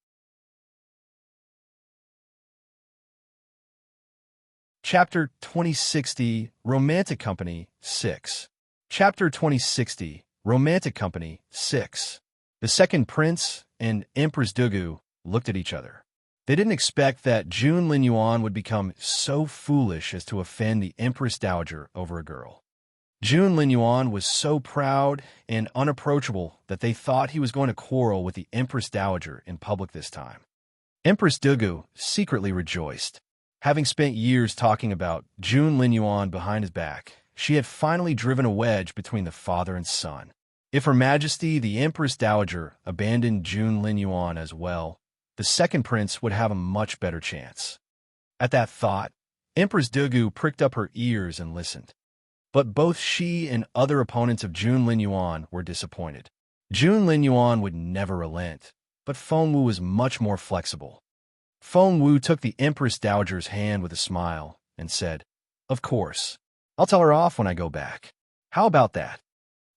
Speaker 1: Chapter 2060, Romantic Company 6. Chapter 2060, Romantic Company 6. The second prince and Empress Dugu looked at each other. They didn't expect that Jun Linyuan would become so foolish as to offend the Empress Dowager over a girl. Jun Linyuan was so proud and unapproachable that they thought he was going to quarrel with the Empress Dowager in public this time. Empress Dugu secretly rejoiced. Having spent years talking about Jun Linyuan behind his back, she had finally driven a wedge between the father and son. If Her Majesty the Empress Dowager abandoned Jun Linyuan as well, the second prince would have a much better chance. At that thought, Empress Dugu pricked up her ears and listened. But both she and other opponents of Jun Linyuan were disappointed. Jun Linyuan would never relent, but Feng Wu was much more flexible. Feng Wu took the Empress Dowager's hand with a smile and said, "Of course. I'll tell her off when I go back. How about that?"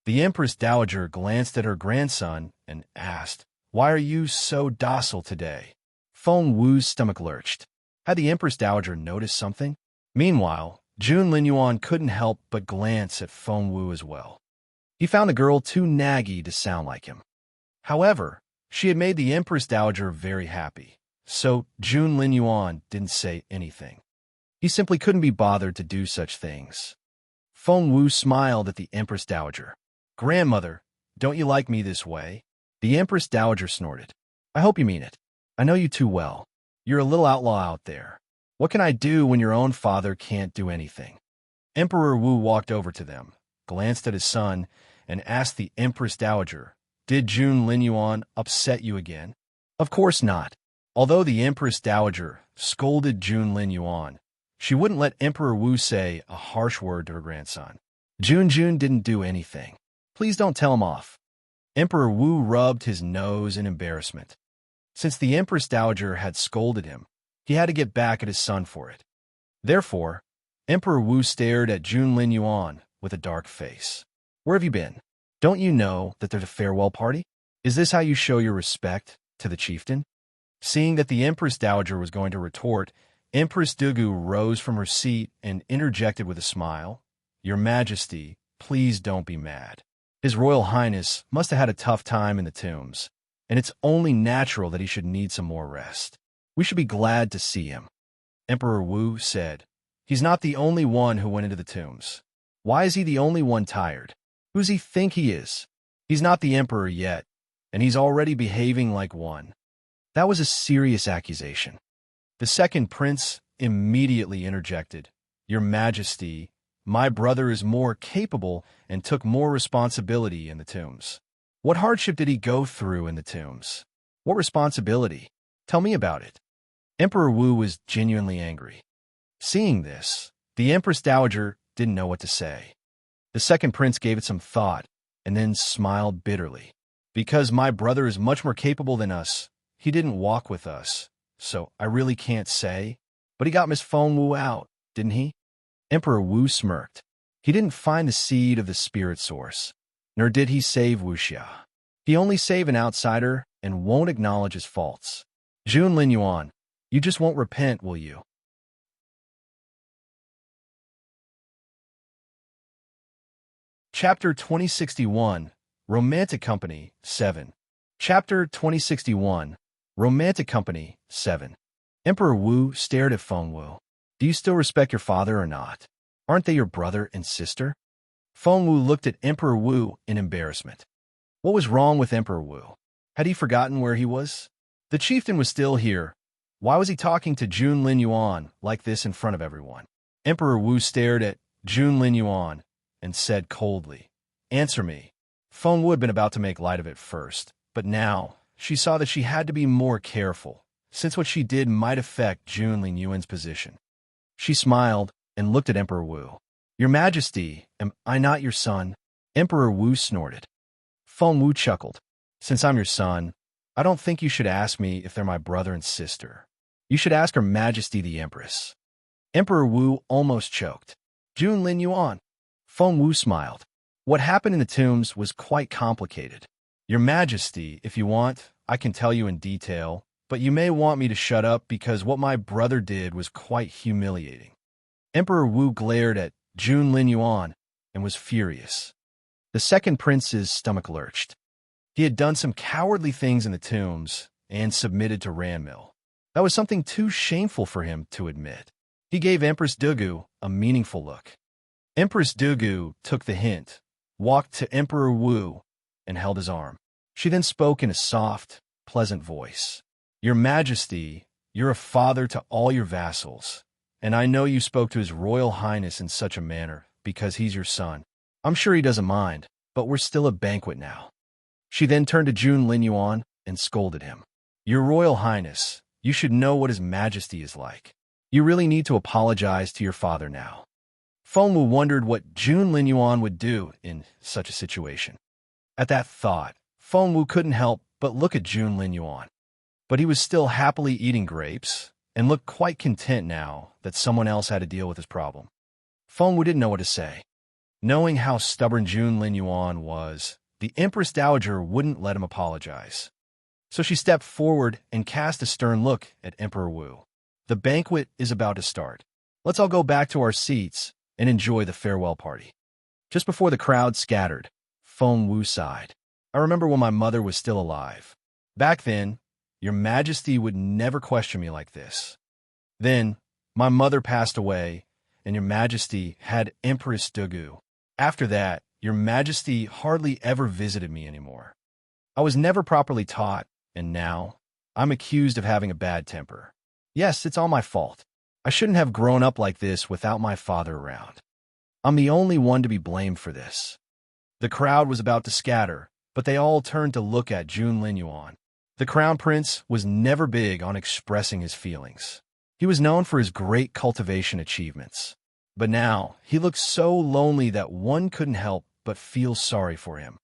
Speaker 1: The Empress Dowager glanced at her grandson and asked, "Why are you so docile today?" Feng Wu's stomach lurched. Had the Empress Dowager noticed something? Meanwhile, Jun Linyuan couldn't help but glance at Feng Wu as well. He found the girl too naggy to sound like him. However, she had made the Empress Dowager very happy, so Jun Linyuan didn't say anything. He simply couldn't be bothered to do such things. Feng Wu smiled at the Empress Dowager. "Grandmother, don't you like me this way?" The Empress Dowager snorted. "I hope you mean it. I know you too well. You're a little outlaw out there. What can I do when your own father can't do anything?" Emperor Wu walked over to them, glanced at his son, and asked the Empress Dowager, "Did Jun Linyuan upset you again?" Of course not. Although the Empress Dowager scolded Jun Linyuan, she wouldn't let Emperor Wu say a harsh word to her grandson. Jun didn't do anything. Please don't tell him off. Emperor Wu rubbed his nose in embarrassment. Since the Empress Dowager had scolded him, he had to get back at his son for it. Therefore, Emperor Wu stared at Jun Linyuan with a dark face. "Where have you been? Don't you know that there's a farewell party? Is this how you show your respect to the chieftain?" Seeing that the Empress Dowager was going to retort, Empress Dugu rose from her seat and interjected with a smile, "Your Majesty, please don't be mad. His Royal Highness must have had a tough time in the tombs, and it's only natural that he should need some more rest. We should be glad to see him." Emperor Wu said, "He's not the only one who went into the tombs. Why is he the only one tired? Who's he think he is? He's not the emperor yet, and he's already behaving like one." That was a serious accusation. The second prince immediately interjected, "Your Majesty, my brother is more capable and took more responsibility in the tombs." What hardship did he go through in the tombs? What responsibility? Tell me about it. Emperor Wu was genuinely angry. Seeing this, the Empress Dowager didn't know what to say. The second prince gave it some thought and then smiled bitterly. "Because my brother is much more capable than us, he didn't walk with us, so I really can't say. But he got Miss Feng Wu out, didn't he?" Emperor Wu smirked. He didn't find the seed of the spirit source, nor did he save Wuxia. He only saved an outsider and won't acknowledge his faults. Jun Linyuan, you just won't repent, will you? Chapter 2061, Romantic Company 7. Chapter 2061, Romantic Company 7. Emperor Wu stared at Feng Wu. "Do you still respect your father or not? Aren't they your brother and sister?" Feng Wu looked at Emperor Wu in embarrassment. What was wrong with Emperor Wu? Had he forgotten where he was? The chieftain was still here. Why was he talking to Jun Linyuan like this in front of everyone? Emperor Wu stared at Jun Linyuan and said coldly, "Answer me." Feng Wu had been about to make light of it first, but now she saw that she had to be more careful, since what she did might affect Jun Linyuan's position. She smiled and looked at Emperor Wu. "Your Majesty, am I not your son?" Emperor Wu snorted. Feng Wu chuckled. "Since I'm your son, I don't think you should ask me if they're my brother and sister. You should ask Her Majesty the Empress." Emperor Wu almost choked. "Jun Linyuan, Feng Wu smiled. What happened in the tombs was quite complicated. Your Majesty, if you want, I can tell you in detail, but you may want me to shut up because what my brother did was quite humiliating. Emperor Wu glared at Jun Lin Yuan and was furious. The second prince's stomach lurched. He had done some cowardly things in the tombs and submitted to Ranmil. That was something too shameful for him to admit. He gave Empress Dugu a meaningful look. Empress Dugu took the hint, walked to Emperor Wu, and held his arm. She then spoke in a soft, pleasant voice. Your Majesty, you're a father to all your vassals, and I know you spoke to His Royal Highness in such a manner because he's your son. I'm sure he doesn't mind, but we're still at banquet now. She then turned to Jun Lin Yuan and scolded him. Your Royal Highness, you should know what His Majesty is like. You really need to apologize to your father now. Feng Wu wondered what Jun Lin Yuan would do in such a situation. At that thought, Feng Wu couldn't help but look at Jun Lin Yuan. But he was still happily eating grapes and looked quite content now that someone else had to deal with his problem. Feng Wu didn't know what to say. Knowing how stubborn Jun Lin Yuan was, the Empress Dowager wouldn't let him apologize. So she stepped forward and cast a stern look at Emperor Wu. The banquet is about to start. Let's all go back to our seats and enjoy the farewell party. Just before the crowd scattered, Feng Wu sighed. I remember when my mother was still alive. Back then, Your Majesty would never question me like this. Then, my mother passed away, and Your Majesty had Empress Dugu. After that, Your Majesty hardly ever visited me anymore. I was never properly taught, and now, I'm accused of having a bad temper. Yes, it's all my fault. I shouldn't have grown up like this without my father around. I'm the only one to be blamed for this. The crowd was about to scatter, but they all turned to look at Jun Lin Yuan. The Crown Prince was never big on expressing his feelings. He was known for his great cultivation achievements. But now, he looked so lonely that one couldn't help but feel sorry for him.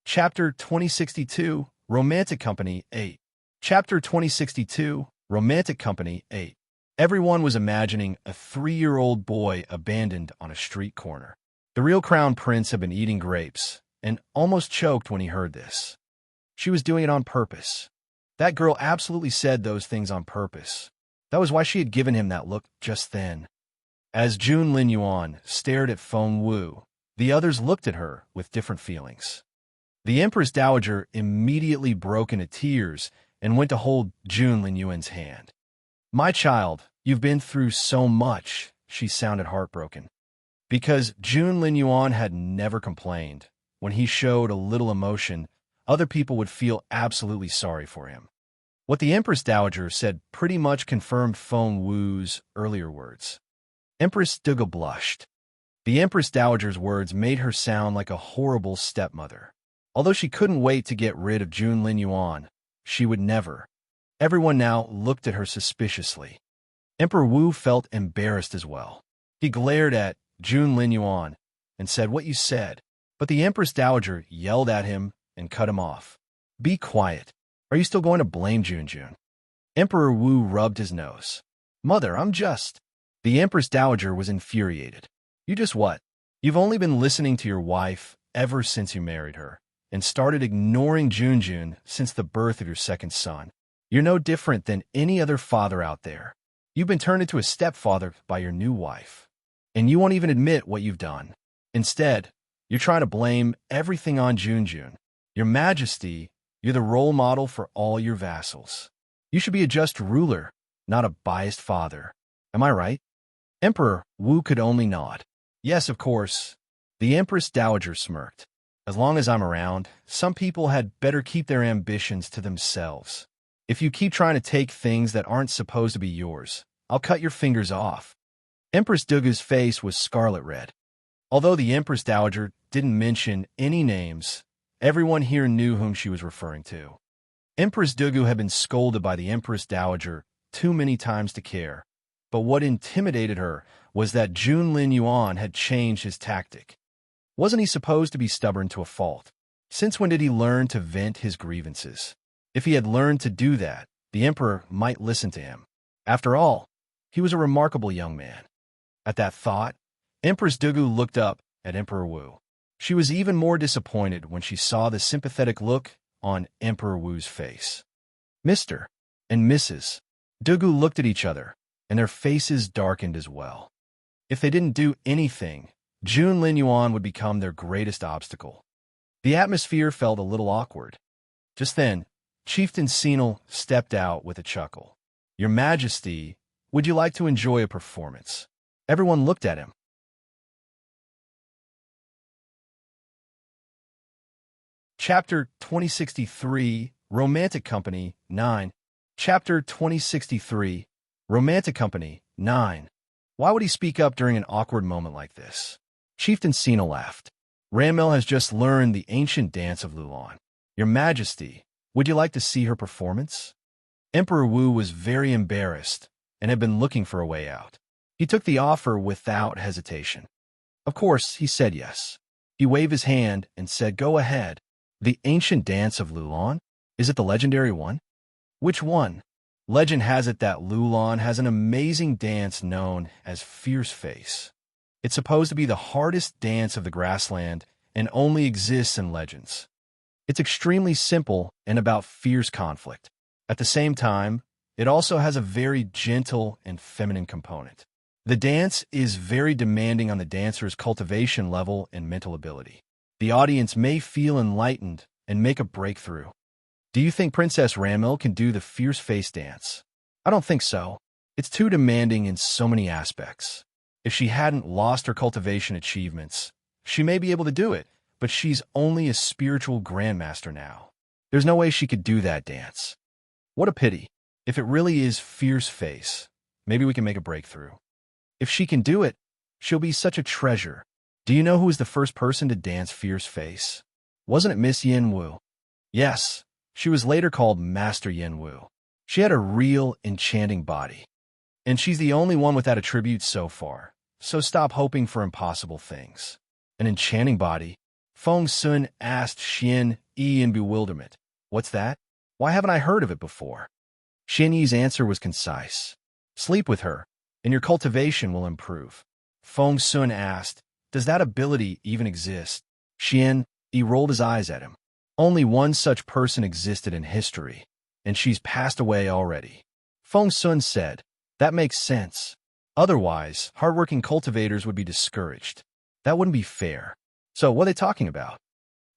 Speaker 1: Chapter 2062, Romantic Company 8. Chapter 2062, Romantic Company 8. Everyone was imagining a 3-year-old boy abandoned on a street corner. The real Crown Prince had been eating grapes and almost choked when he heard this. She was doing it on purpose. That girl absolutely said those things on purpose. That was why she had given him that look just then. As Jun Lin Yuan stared at Feng Wu, the others looked at her with different feelings. The Empress Dowager immediately broke into tears and went to hold Jun Lin Yuan's hand. My child, you've been through so much, she sounded heartbroken. Because Jun Lin Yuan had never complained. When he showed a little emotion, other people would feel absolutely sorry for him. What the Empress Dowager said pretty much confirmed Feng Wu's earlier words. Empress Dugu blushed. The Empress Dowager's words made her sound like a horrible stepmother. Although she couldn't wait to get rid of Jun Lin Yuan, she would never. Everyone now looked at her suspiciously. Emperor Wu felt embarrassed as well. He glared at Jun Lin Yuan and said what you said, but the Empress Dowager yelled at him and cut him off. Be quiet. Are you still going to blame Jun? Emperor Wu rubbed his nose. Mother, I'm just... The Empress Dowager was infuriated. You just what? You've only been listening to your wife ever since you married her, and started ignoring Jun since the birth of your second son. You're no different than any other father out there. You've been turned into a stepfather by your new wife, and you won't even admit what you've done. Instead, you're trying to blame everything on Jun. Your Majesty, you're the role model for all your vassals. You should be a just ruler, not a biased father. Am I right? Emperor Wu could only nod. Yes, of course. The Empress Dowager smirked. As long as I'm around, some people had better keep their ambitions to themselves. If you keep trying to take things that aren't supposed to be yours, I'll cut your fingers off. Empress Dugu's face was scarlet red. Although the Empress Dowager didn't mention any names, everyone here knew whom she was referring to. Empress Dugu had been scolded by the Empress Dowager too many times to care, but what intimidated her was that Jun Lin Yuan had changed his tactic. Wasn't he supposed to be stubborn to a fault? Since when did he learn to vent his grievances? If he had learned to do that, the emperor might listen to him. After all, He was a remarkable young man. At that thought, Empress Dugu looked up at Emperor Wu. She was even more disappointed when she saw the sympathetic look on Emperor Wu's face. Mr. and Mrs. Dugu looked at each other, and their faces darkened as well. If they didn't do anything, Jun Linyuan would become their greatest obstacle. The atmosphere felt a little awkward. Just then, Chieftain Senil stepped out with a chuckle. "Your Majesty, would you like to enjoy a performance?" Everyone looked at him. Chapter 2063, Romantic Company 9. Chapter 2063, Romantic Company 9. Why would he speak up during an awkward moment like this? Chieftain Senil laughed. "Ranmil has just learned the ancient dance of Lulan. Your Majesty, would you like to see her performance?" Emperor Wu was very embarrassed and had been looking for a way out. He took the offer without hesitation. Of course, he said yes. He waved his hand and said, "Go ahead." "The ancient dance of Lulan? Is it the legendary one?" "Which one?" "Legend has it that Lulan has an amazing dance known as Fierce Face. It's supposed to be the hardest dance of the grassland and only exists in legends. It's extremely simple and about fierce conflict. At the same time, it also has a very gentle and feminine component. The dance is very demanding on the dancer's cultivation level and mental ability. The audience may feel enlightened and make a breakthrough. Do you think Princess Ranmil can do the Fierce Face dance?" "I don't think so. It's too demanding in so many aspects. If she hadn't lost her cultivation achievements, she may be able to do it, but she's only a spiritual grandmaster now. There's no way she could do that dance." "What a pity. If it really is Fierce Face, maybe we can make a breakthrough. If she can do it, she'll be such a treasure. Do you know who was the first person to dance Fierce Face? Wasn't it Miss Yen Wu?" "Yes. She was later called Master Yen Wu. She had a real enchanting body. And she's the only one with that attribute so far. So stop hoping for impossible things." "An enchanting body?" Feng Sun asked Xian Yi in bewilderment. "What's that? Why haven't I heard of it before?" Xian Yi's answer was concise. "Sleep with her, and your cultivation will improve." Feng Sun asked, "Does that ability even exist?" Xian Yi rolled his eyes at him. "Only one such person existed in history, and she's passed away already." Feng Sun said, "That makes sense. Otherwise, hardworking cultivators would be discouraged. That wouldn't be fair. So what are they talking about?"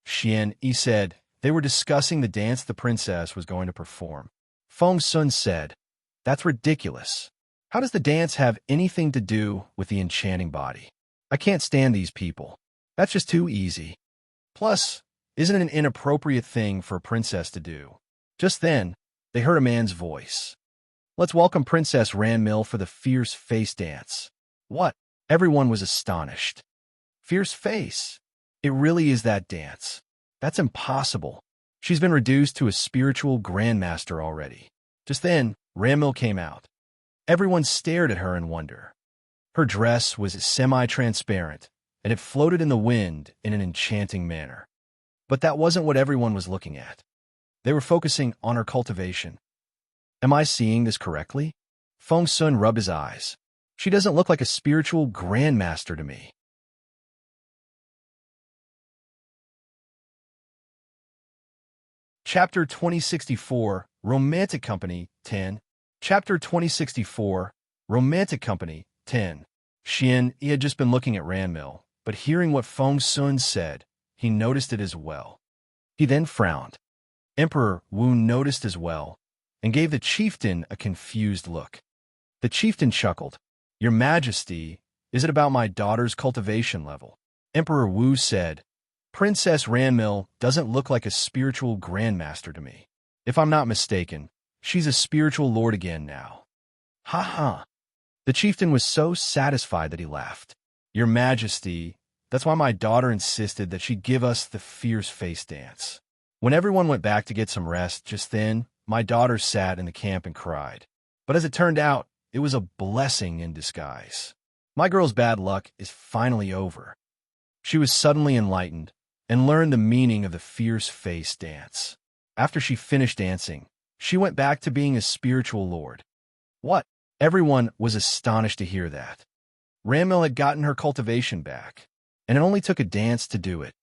Speaker 1: Xian Yi said, "They were discussing the dance the princess was going to perform." Feng Sun said, "That's ridiculous. How does the dance have anything to do with the enchanting body? I can't stand these people. That's just too easy. Plus, isn't it an inappropriate thing for a princess to do?" Just then, they heard a man's voice. "Let's welcome Princess Ranmil for the Fierce Face dance." "What?" Everyone was astonished. "Fierce Face? It really is that dance? That's impossible. She's been reduced to a spiritual grandmaster already." Just then, Ranmil came out. Everyone stared at her in wonder. Her dress was semi-transparent, and it floated in the wind in an enchanting manner. But that wasn't what everyone was looking at. They were focusing on her cultivation. "Am I seeing this correctly?" Feng Sun rubbed his eyes. "She doesn't look like a spiritual grandmaster to me." Chapter 2064, Romantic Company 10. Chapter 2064, Romantic Company 10. Xian Yi had just been looking at Ranmil, but hearing what Feng Sun said, he noticed it as well. He then frowned. Emperor Wu noticed as well, and gave the chieftain a confused look. The chieftain chuckled. "Your Majesty, is it about my daughter's cultivation level?" Emperor Wu said, "Princess Ranmil doesn't look like a spiritual grandmaster to me. If I'm not mistaken, she's a spiritual lord again now." "Ha ha." The chieftain was so satisfied that he laughed. "Your Majesty, that's why my daughter insisted that she give us the Fierce Face dance. When everyone went back to get some rest just then, my daughter sat in the camp and cried. But as it turned out, it was a blessing in disguise. My girl's bad luck is finally over." She was suddenly enlightened and learned the meaning of the Fierce Face dance. After she finished dancing, she went back to being a spiritual lord. "What? Everyone was astonished to hear that. Ranmil had gotten her cultivation back, and it only took a dance to do it.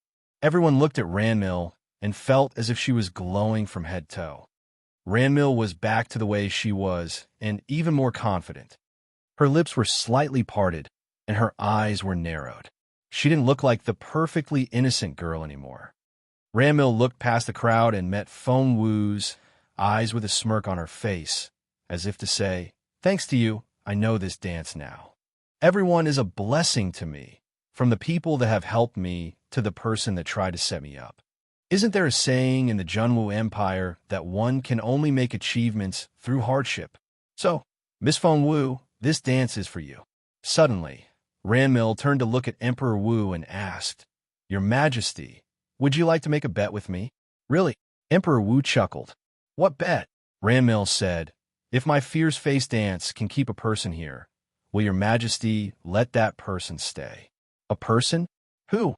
Speaker 1: Everyone looked at Ranmil and felt as if she was glowing from head to toe. Ranmil was back to the way she was, and even more confident. Her lips were slightly parted, and her eyes were narrowed. She didn't look like the perfectly innocent girl anymore. Ranmil looked past the crowd and met Feng Wu's eyes with a smirk on her face, as if to say, "Thanks to you, I know this dance now. Everyone is a blessing to me, from the people that have helped me to the person that tried to set me up. Isn't there a saying in the Junwu Empire that one can only make achievements through hardship? So, Miss Feng Wu, this dance is for you." Suddenly, Ranmil turned to look at Emperor Wu and asked, "Your Majesty, would you like to make a bet with me?" "Really?" Emperor Wu chuckled. "What bet?" Ranmil said, "If my fierce face dance can keep a person here, will your Majesty let that person stay?" "A person? Who?"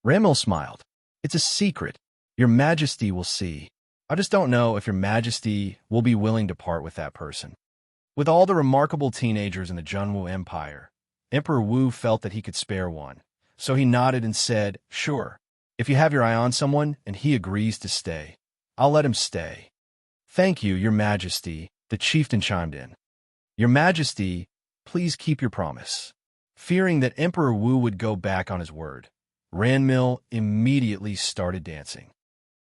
Speaker 1: Ranmil smiled. "It's a secret. Your Majesty will see. I just don't know if your Majesty will be willing to part with that person." With all the remarkable teenagers in the Junwu Empire, Emperor Wu felt that he could spare one, so he nodded and said, "Sure. If you have your eye on someone and he agrees to stay, I'll let him stay." "Thank you, your Majesty," the chieftain chimed in. "Your Majesty, please keep your promise." Fearing that Emperor Wu would go back on his word, Ranmil immediately started dancing.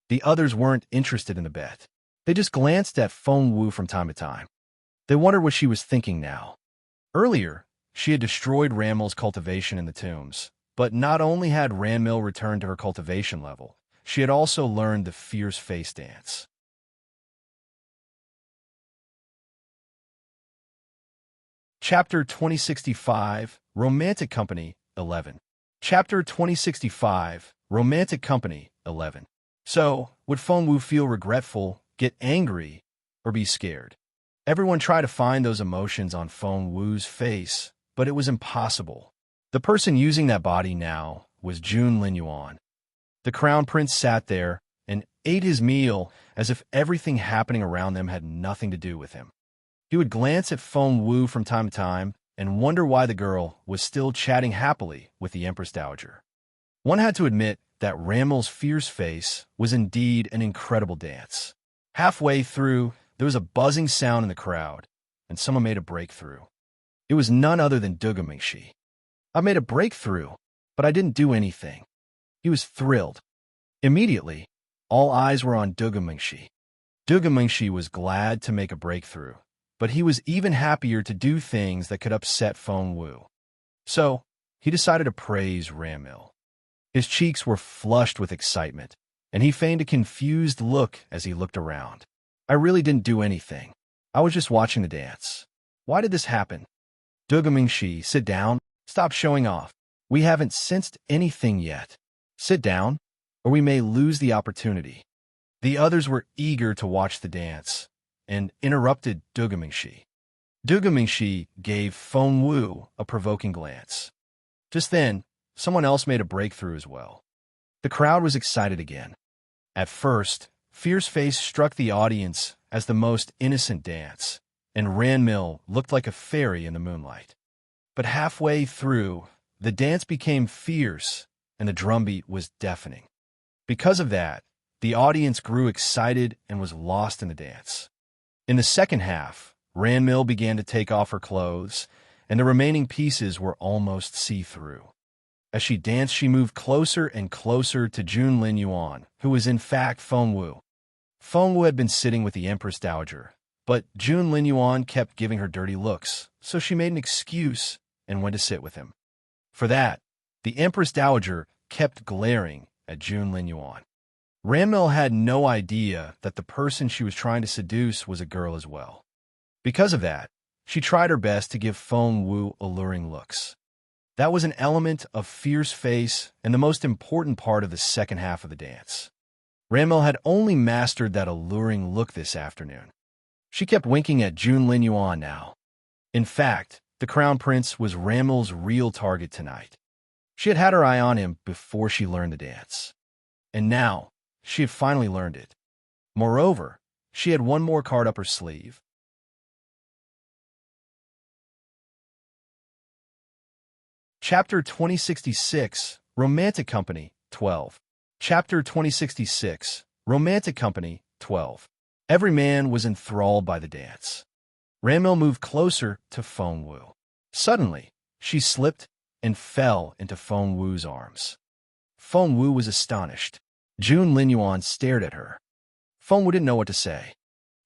Speaker 1: The others weren't interested in the bet. They just glanced at Feng Wu from time to time. They wondered what she was thinking now. Earlier, she had destroyed Ranmil's cultivation in the tombs, but not only had Ranmil returned to her cultivation level, she had also learned the fierce face dance. Chapter 2065, Romantic Company, 11. Chapter 2065, Romantic Company, 11. So, would Feng Wu feel regretful, get angry, or be scared? Everyone tried to find those emotions on Feng Wu's face, but it was impossible. The person using that body now was Jun Linyuan. The crown prince sat there and ate his meal as if everything happening around them had nothing to do with him. He would glance at Feng Wu from time to time and wonder why the girl was still chatting happily with the Empress Dowager. One had to admit that Ranmil's fierce face was indeed an incredible dance. Halfway through, there was a buzzing sound in the crowd, and someone made a breakthrough. It was none other than Dugamingshi. "I made a breakthrough, but I didn't do anything." He was thrilled. Immediately, all eyes were on Dugamingshi. Dugamingshi was glad to make a breakthrough, but he was even happier to do things that could upset Feng Wu. So, he decided to praise Ranmil. His cheeks were flushed with excitement, and he feigned a confused look as he looked around. "I really didn't do anything. I was just watching the dance. Why did this happen?" "Dugamingshi, sit down. Stop showing off. We haven't sensed anything yet. Sit down, or we may lose the opportunity." The others were eager to watch the dance, and interrupted Dugamingshi. Dugamingshi gave Feng Wu a provoking glance. Just then, someone else made a breakthrough as well. The crowd was excited again. At first, Fierce Face struck the audience as the most innocent dance, and Ranmil looked like a fairy in the moonlight. But halfway through, the dance became fierce, and the drumbeat was deafening. Because of that, the audience grew excited and was lost in the dance. In the second half, Ranmil began to take off her clothes, and the remaining pieces were almost see-through. As she danced, she moved closer and closer to Jun Linyuan, who was in fact Feng Wu. Feng Wu had been sitting with the Empress Dowager, but Jun Linyuan kept giving her dirty looks, so she made an excuse and went to sit with him. For that, the Empress Dowager kept glaring at Jun Linyuan. Ranmil had no idea that the person she was trying to seduce was a girl as well. Because of that, she tried her best to give Feng Wu alluring looks. That was an element of Fierce Face and the most important part of the second half of the dance. Ranmil had only mastered that alluring look this afternoon. She kept winking at Jun Linyuan now. In fact, the Crown Prince was Ranmil's real target tonight. She had had her eye on him before she learned the dance. And now, she had finally learned it. Moreover, she had one more card up her sleeve. Chapter 2066, Romantic Company, 12. Chapter 2066, Romantic Company, 12. Every man was enthralled by the dance. Ranmil moved closer to Feng Wu. Suddenly, she slipped and fell into Feng Wu's arms. Feng Wu was astonished. Jun Linyuan stared at her. Feng Wu didn't know what to say.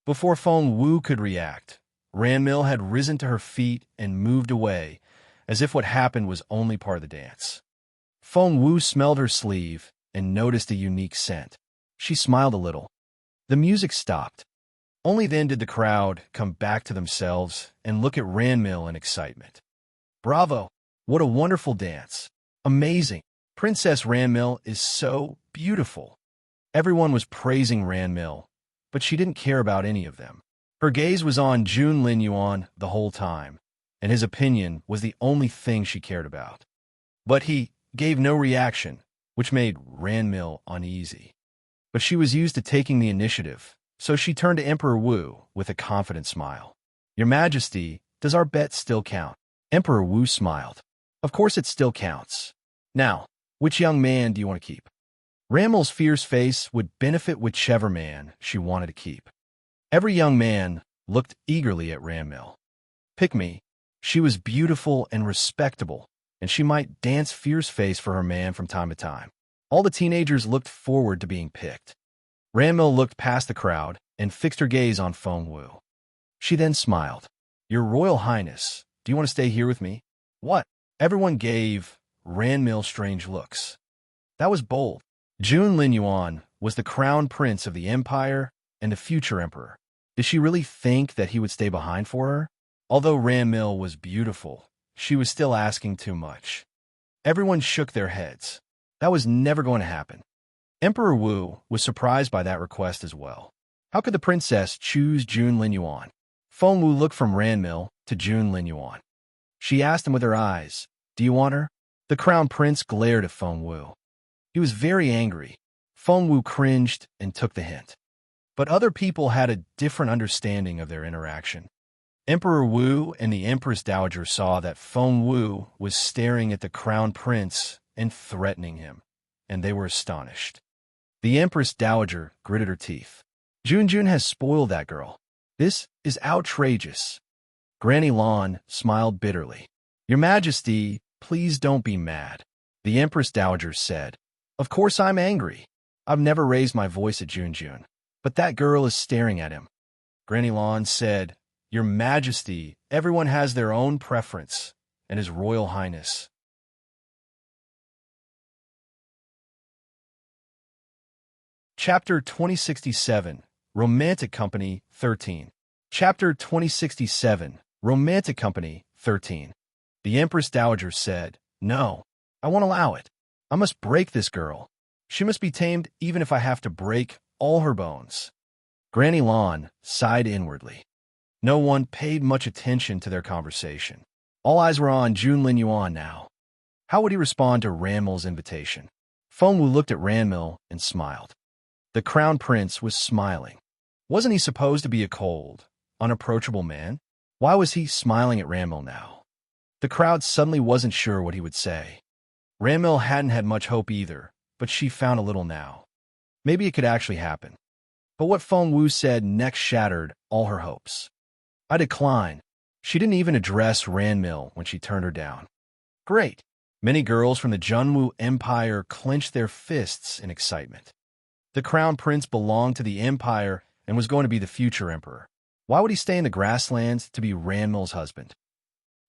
Speaker 1: Before Feng Wu could react, Ranmil had risen to her feet and moved away, as if what happened was only part of the dance. Feng Wu smelled her sleeve and noticed a unique scent. She smiled a little. The music stopped. Only then did the crowd come back to themselves and look at Ranmil in excitement. Bravo! What a wonderful dance! Amazing! Princess Ranmil is so beautiful. Everyone was praising Ranmil, but she didn't care about any of them. Her gaze was on Jun Linyuan the whole time, and his opinion was the only thing she cared about. But he gave no reaction, which made Ranmil uneasy. But she was used to taking the initiative, so she turned to Emperor Wu with a confident smile. Your Majesty, does our bet still count? Emperor Wu smiled. Of course it still counts. Now, which young man do you want to keep? Ranmil's fierce face would benefit whichever man she wanted to keep. Every young man looked eagerly at Ranmil. Pick me. She was beautiful and respectable, and she might dance fierce face for her man from time to time. All the teenagers looked forward to being picked. Ranmil looked past the crowd and fixed her gaze on Feng Wu. She then smiled. Your Royal Highness, do you want to stay here with me? What? Everyone gave Ranmil strange looks. That was bold. Jun Linyuan was the crown prince of the empire and the future emperor. Did she really think that he would stay behind for her? Although Ranmil was beautiful, she was still asking too much. Everyone shook their heads. That was never going to happen. Emperor Wu was surprised by that request as well. How could the princess choose Jun Linyuan? Feng Wu looked from Ranmil to Jun Linyuan. She asked him with her eyes, do you want her? The crown prince glared at Feng Wu. He was very angry. Feng Wu cringed and took the hint. But other people had a different understanding of their interaction. Emperor Wu and the Empress Dowager saw that Feng Wu was staring at the crown prince and threatening him, and they were astonished. The Empress Dowager gritted her teeth. Jun has spoiled that girl. This is outrageous. Granny Lan smiled bitterly. Your Majesty, please don't be mad. The Empress Dowager said. Of course I'm angry. I've never raised my voice at Jun, but that girl is staring at him. Granny Lan said, Your Majesty, everyone has their own preference, and His Royal Highness. Chapter 2067, Romantic Company, 13. Chapter 2067, Romantic Company, 13. The Empress Dowager said, No, I won't allow it. I must break this girl. She must be tamed even if I have to break all her bones. Granny Lan sighed inwardly. No one paid much attention to their conversation. All eyes were on Jun Linyuan now. How would he respond to Ranmil's invitation? Feng Wu looked at Ranmil and smiled. The crown prince was smiling. Wasn't he supposed to be a cold, unapproachable man? Why was he smiling at Ranmil now? The crowd suddenly wasn't sure what he would say. Ranmil hadn't had much hope either, but she found a little now. Maybe it could actually happen. But what Feng Wu said next shattered all her hopes. I decline. She didn't even address Ranmil when she turned her down. Great. Many girls from the Junwu Empire clenched their fists in excitement. The crown prince belonged to the empire and was going to be the future emperor. Why would he stay in the grasslands to be Ranmil's husband?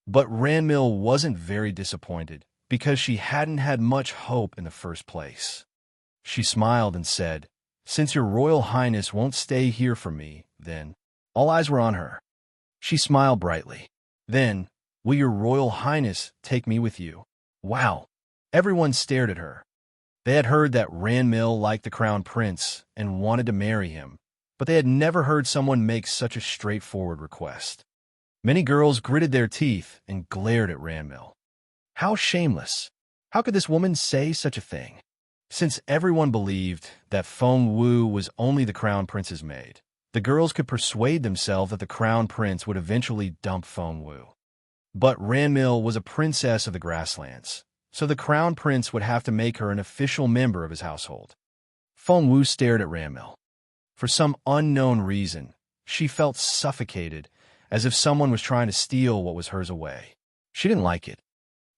Speaker 1: But Ranmil wasn't very disappointed, because she hadn't had much hope in the first place. She smiled and said, Since your Royal Highness won't stay here for me, then. All eyes were on her. She smiled brightly. Then, will your Royal Highness take me with you? Wow. Everyone stared at her. They had heard that Ranmil liked the crown prince and wanted to marry him, but they had never heard someone make such a straightforward request. Many girls gritted their teeth and glared at Ranmil. How shameless! How could this woman say such a thing? Since everyone believed that Feng Wu was only the crown prince's maid, the girls could persuade themselves that the crown prince would eventually dump Feng Wu. But Ranmil was a princess of the grasslands, so the crown prince would have to make her an official member of his household. Feng Wu stared at Ranmil. For some unknown reason, she felt suffocated, as if someone was trying to steal what was hers away. She didn't like it.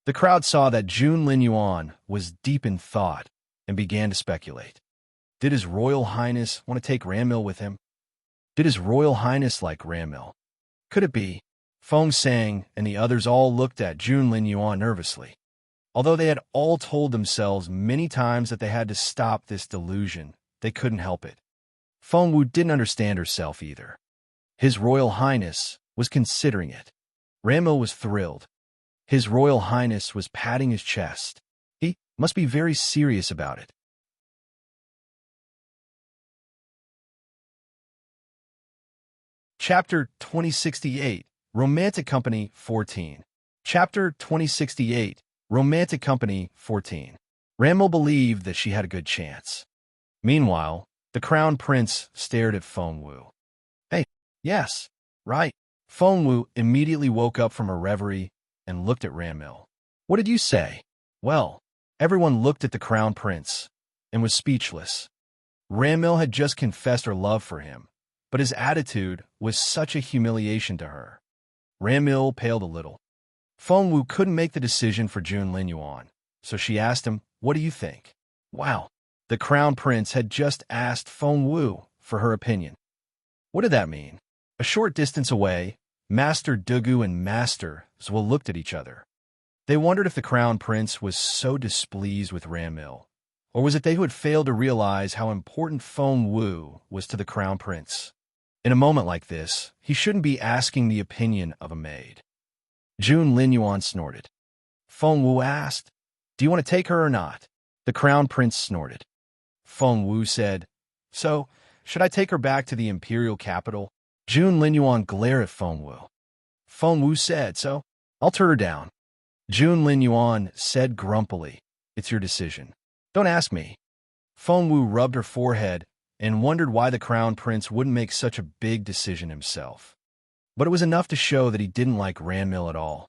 Speaker 1: The crowd saw that Jun Linyuan was deep in thought and began to speculate. Did His Royal Highness want to take Ranmil with him? Did His Royal Highness like Ranmil? Could it be? Feng Sang and the others all looked at Jun Linyuan nervously. Although they had all told themselves many times that they had to stop this delusion, they couldn't help it. Feng Wu didn't understand herself either. His Royal Highness was considering it. Ranmil was thrilled. His Royal Highness was patting his chest. He must be very serious about it. Chapter 2068, Romantic Company 14. Chapter 2068, Romantic Company 14. Ranmil believed that she had a good chance. Meanwhile, the Crown Prince stared at Feng Wu. Hey, yes, right. Feng Wu immediately woke up from her reverie and looked at Ranmil. What did you say? Well, everyone looked at the Crown Prince and was speechless. Ranmil had just confessed her love for him, but his attitude was such a humiliation to her. Ranmil paled a little. Feng Wu couldn't make the decision for Jun Linyuan, so she asked him, "What do you think?" Wow, the Crown Prince had just asked Feng Wu for her opinion. What did that mean? A short distance away, Master Dugu and Master Zhuo looked at each other. They wondered if the Crown Prince was so displeased with Ranmil, or was it they who had failed to realize how important Feng Wu was to the Crown Prince? In a moment like this, he shouldn't be asking the opinion of a maid. Jun Linyuan snorted. Feng Wu asked, "Do you want to take her or not?" The Crown Prince snorted. Feng Wu said, "So, should I take her back to the Imperial capital?" Jun Linyuan glared at Feng Wu. Feng Wu said, "So, I'll turn her down." Jun Linyuan said grumpily, "It's your decision. Don't ask me." Feng Wu rubbed her forehead and wondered why the Crown Prince wouldn't make such a big decision himself. But it was enough to show that he didn't like Ranmil at all.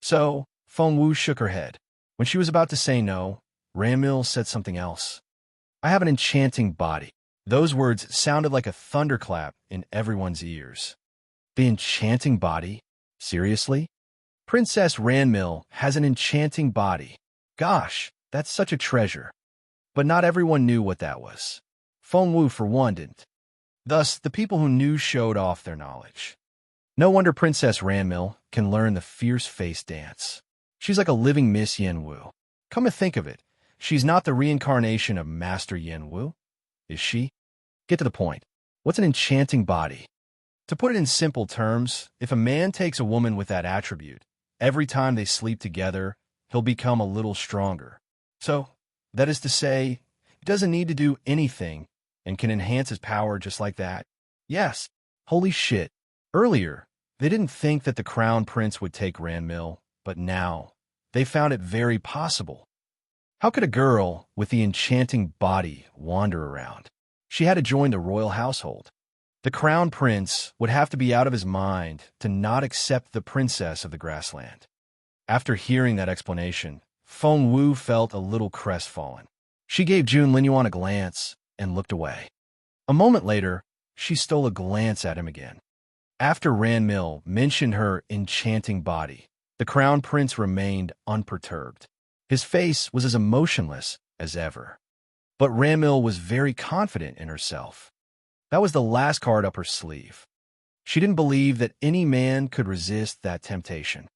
Speaker 1: So, Feng Wu shook her head. When she was about to say no, Ranmil said something else. "I have an enchanting body." Those words sounded like a thunderclap in everyone's ears. The enchanting body? Seriously? Princess Ranmil has an enchanting body. Gosh, that's such a treasure. But not everyone knew what that was. Feng Wu, for one, didn't. Thus, the people who knew showed off their knowledge. No wonder Princess Ranmil can learn the fierce face dance. She's like a living Miss Yen Wu. Come to think of it, she's not the reincarnation of Master Yen Wu, is she? Get to the point. What's an enchanting body? To put it in simple terms, if a man takes a woman with that attribute, every time they sleep together, he'll become a little stronger. So, that is to say, he doesn't need to do anything and can enhance his power just like that. Yes, holy shit. Earlier, they didn't think that the Crown Prince would take Ranmil, but now, they found it very possible. How could a girl with the enchanting body wander around? She had to join the royal household. The Crown Prince would have to be out of his mind to not accept the princess of the grassland. After hearing that explanation, Feng Wu felt a little crestfallen. She gave Jun Linyuan a glance and looked away. A moment later, she stole a glance at him again. After Ranmil mentioned her enchanting body, the Crown Prince remained unperturbed. His face was as emotionless as ever. But Ranmil was very confident in herself. That was the last card up her sleeve. She didn't believe that any man could resist that temptation.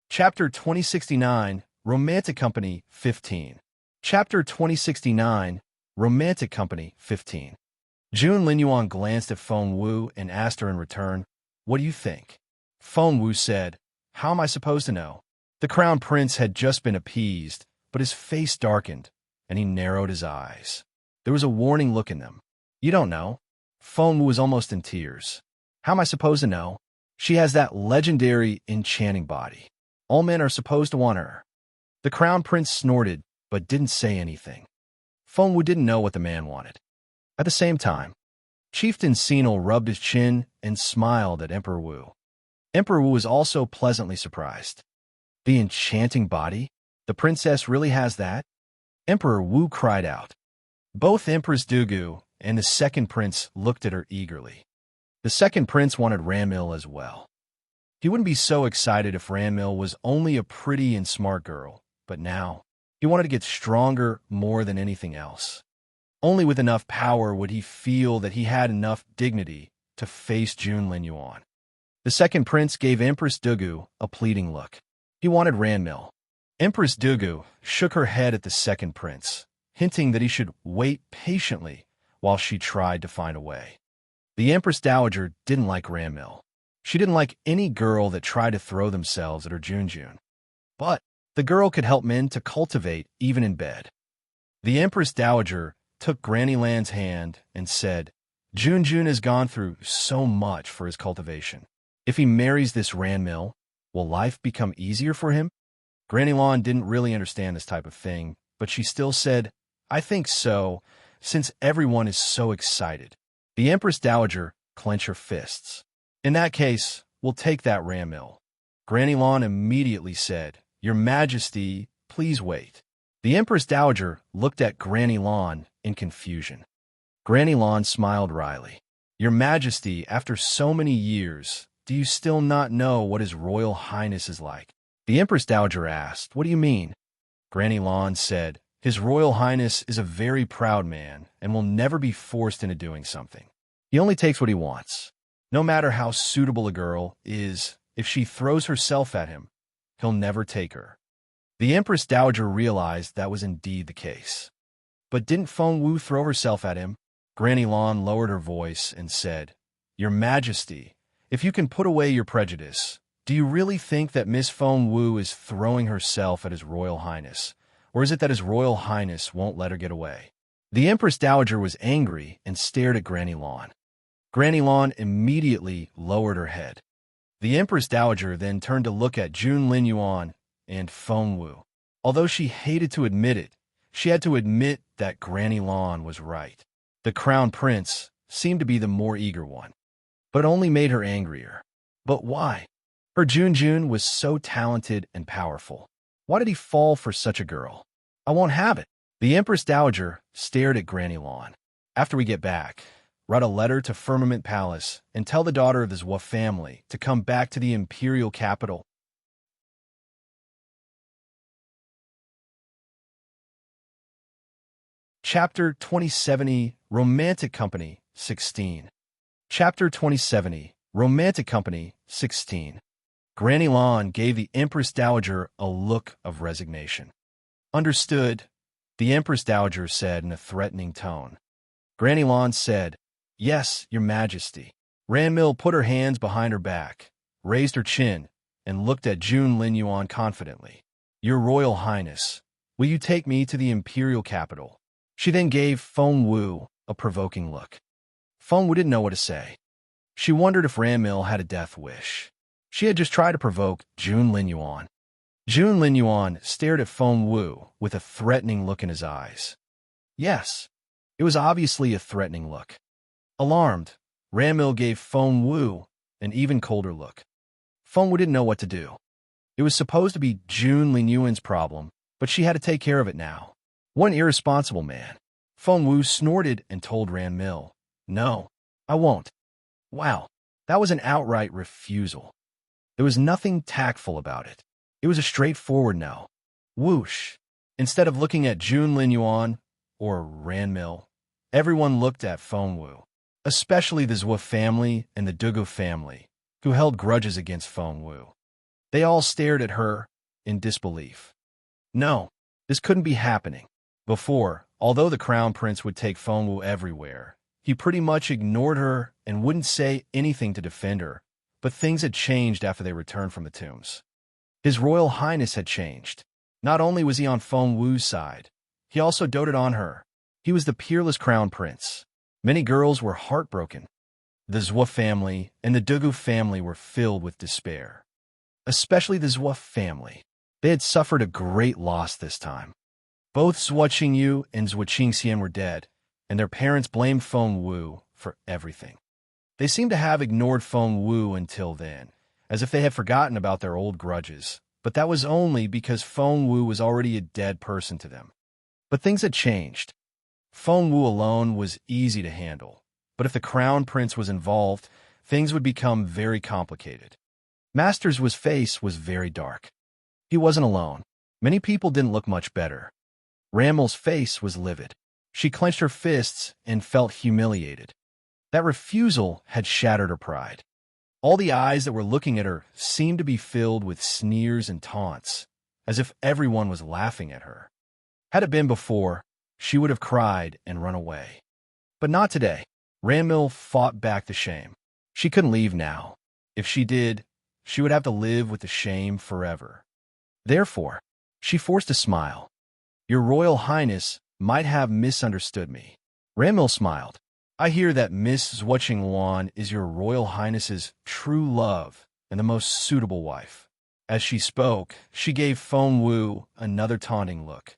Speaker 1: Chapter 2069, Romantic Company 15. Chapter 2069, Romantic Company 15. Jun Linyuan glanced at Feng Wu and asked her in return, "What do you think?" Feng Wu said, "How am I supposed to know?" The Crown Prince had just been appeased, but his face darkened, and he narrowed his eyes. There was a warning look in them. "You don't know." Feng Wu was almost in tears. "How am I supposed to know? She has that legendary enchanting body. All men are supposed to want her." The Crown Prince snorted, but didn't say anything. Feng Wu didn't know what the man wanted. At the same time, Chieftain Senil rubbed his chin and smiled at Emperor Wu. Emperor Wu was also pleasantly surprised. The enchanting body? The princess really has that? Emperor Wu cried out. Both Empress Dugu and the second prince looked at her eagerly. The second prince wanted Ranmil as well. He wouldn't be so excited if Ranmil was only a pretty and smart girl, but now he wanted to get stronger more than anything else. Only with enough power would he feel that he had enough dignity to face Jun Linyuan. The second prince gave Empress Dugu a pleading look. He wanted Ranmil. Empress Dugu shook her head at the second prince, hinting that he should wait patiently while she tried to find a way. The Empress Dowager didn't like Ranmil. She didn't like any girl that tried to throw themselves at her Junjun. But the girl could help men to cultivate even in bed. The Empress Dowager took Granny Lan's hand and said, Junjun has gone through so much for his cultivation. If he marries this Ranmil, will life become easier for him? Granny Lan didn't really understand this type of thing, but she still said, I think so, since everyone is so excited. The Empress Dowager clenched her fists. In that case, we'll take that Ranmil. Granny Lan immediately said, Your Majesty, please wait. The Empress Dowager looked at Granny Lan in confusion. Granny Lan smiled wryly. Your Majesty, after so many years, do you still not know what His Royal Highness is like? The Empress Dowager asked, What do you mean? Granny Lan said, His Royal Highness is a very proud man and will never be forced into doing something. He only takes what he wants. No matter how suitable a girl is, if she throws herself at him, he'll never take her. The Empress Dowager realized that was indeed the case. But didn't Feng Wu throw herself at him? Granny Lan lowered her voice and said, Your Majesty, if you can put away your prejudice, do you really think that Miss Feng Wu is throwing herself at His Royal Highness, or is it that His Royal Highness won't let her get away? The Empress Dowager was angry and stared at Granny Lan. Granny Lan immediately lowered her head. The Empress Dowager then turned to look at Jun Linyuan and Feng Wu. Although she hated to admit it, she had to admit that Granny Lan was right. The Crown Prince seemed to be the more eager one, but it only made her angrier. But why? Her Junjun was so talented and powerful. Why did he fall for such a girl? I won't have it. The Empress Dowager stared at Granny Lan. After we get back, write a letter to Firmament Palace and tell the daughter of the Zhua family to come back to the Imperial capital. Chapter 2070, Romantic Company, 16. Chapter 2070, Romantic Company, 16. Granny Lan gave the Empress Dowager a look of resignation. Understood, the Empress Dowager said in a threatening tone. Granny Lan said, Yes, Your Majesty. Ranmil put her hands behind her back, raised her chin, and looked at Jun Linyuan confidently. Your Royal Highness, will you take me to the Imperial capital? She then gave Feng Wu a provoking look. Feng Wu didn't know what to say. She wondered if Ranmil had a death wish. She had just tried to provoke Jun Linyuan. Jun Linyuan stared at Feng Wu with a threatening look in his eyes. Yes, it was obviously a threatening look. Alarmed, Ranmil gave Feng Wu an even colder look. Feng Wu didn't know what to do. It was supposed to be Jun Linyuan's problem, but she had to take care of it now. One irresponsible man. Feng Wu snorted and told Ranmil, No, I won't. Wow, that was an outright refusal. There was nothing tactful about it. It was a straightforward no. Whoosh. Instead of looking at Jun Linyuan or Ranmil, everyone looked at Feng Wu, especially the Zhua family and the Dugu family, who held grudges against Feng Wu. They all stared at her in disbelief. No, this couldn't be happening. Before, although the Crown Prince would take Feng Wu everywhere, he pretty much ignored her and wouldn't say anything to defend her. But things had changed after they returned from the tombs. His Royal Highness had changed. Not only was he on Feng Wu's side, he also doted on her. He was the peerless Crown Prince. Many girls were heartbroken. The Zhua family and the Dugu family were filled with despair. Especially the Zhua family. They had suffered a great loss this time. Both Zhua Qingyu and Zhua Qingxian were dead, and their parents blamed Feng Wu for everything. They seemed to have ignored Feng Wu until then, as if they had forgotten about their old grudges, but that was only because Feng Wu was already a dead person to them. But things had changed. Feng Wu alone was easy to handle, but if the crown prince was involved, things would become very complicated. Master's face was very dark. He wasn't alone. Many people didn't look much better. Rammel's face was livid. She clenched her fists and felt humiliated. That refusal had shattered her pride. All the eyes that were looking at her seemed to be filled with sneers and taunts, as if everyone was laughing at her. Had it been before, she would have cried and run away. But not today. Rammel fought back the shame. She couldn't leave now. If she did, she would have to live with the shame forever. Therefore, she forced a smile. Your Royal Highness might have misunderstood me. Rammel smiled. I hear that Miss Zhuqingwan is your Royal Highness's true love and the most suitable wife. As she spoke, she gave Feng Wu another taunting look.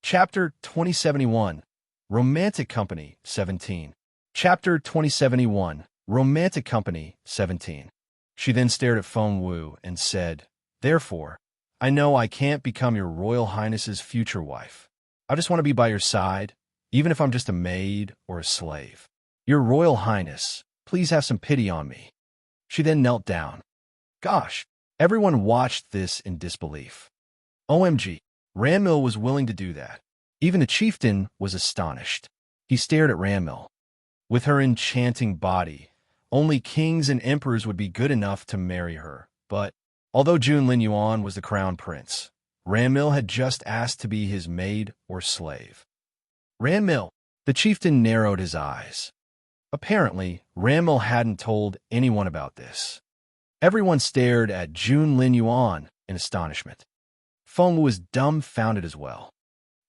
Speaker 1: Chapter 2071, Romantic Company 17. Chapter 2071, Romantic Company 17. She then stared at Feng Wu and said, Therefore, I know I can't become your Royal Highness's future wife. I just want to be by your side, even if I'm just a maid or a slave. Your Royal Highness, please have some pity on me. She then knelt down. Gosh, everyone watched this in disbelief. OMG, Rammel was willing to do that. Even the chieftain was astonished. He stared at Rammel. With her enchanting body, only kings and emperors would be good enough to marry her. But although Jun Linyuan was the crown prince, Rammel had just asked to be his maid or slave. Rammel, the chieftain narrowed his eyes. Apparently, Rammel hadn't told anyone about this. Everyone stared at Jun Linyuan in astonishment. Feng was dumbfounded as well.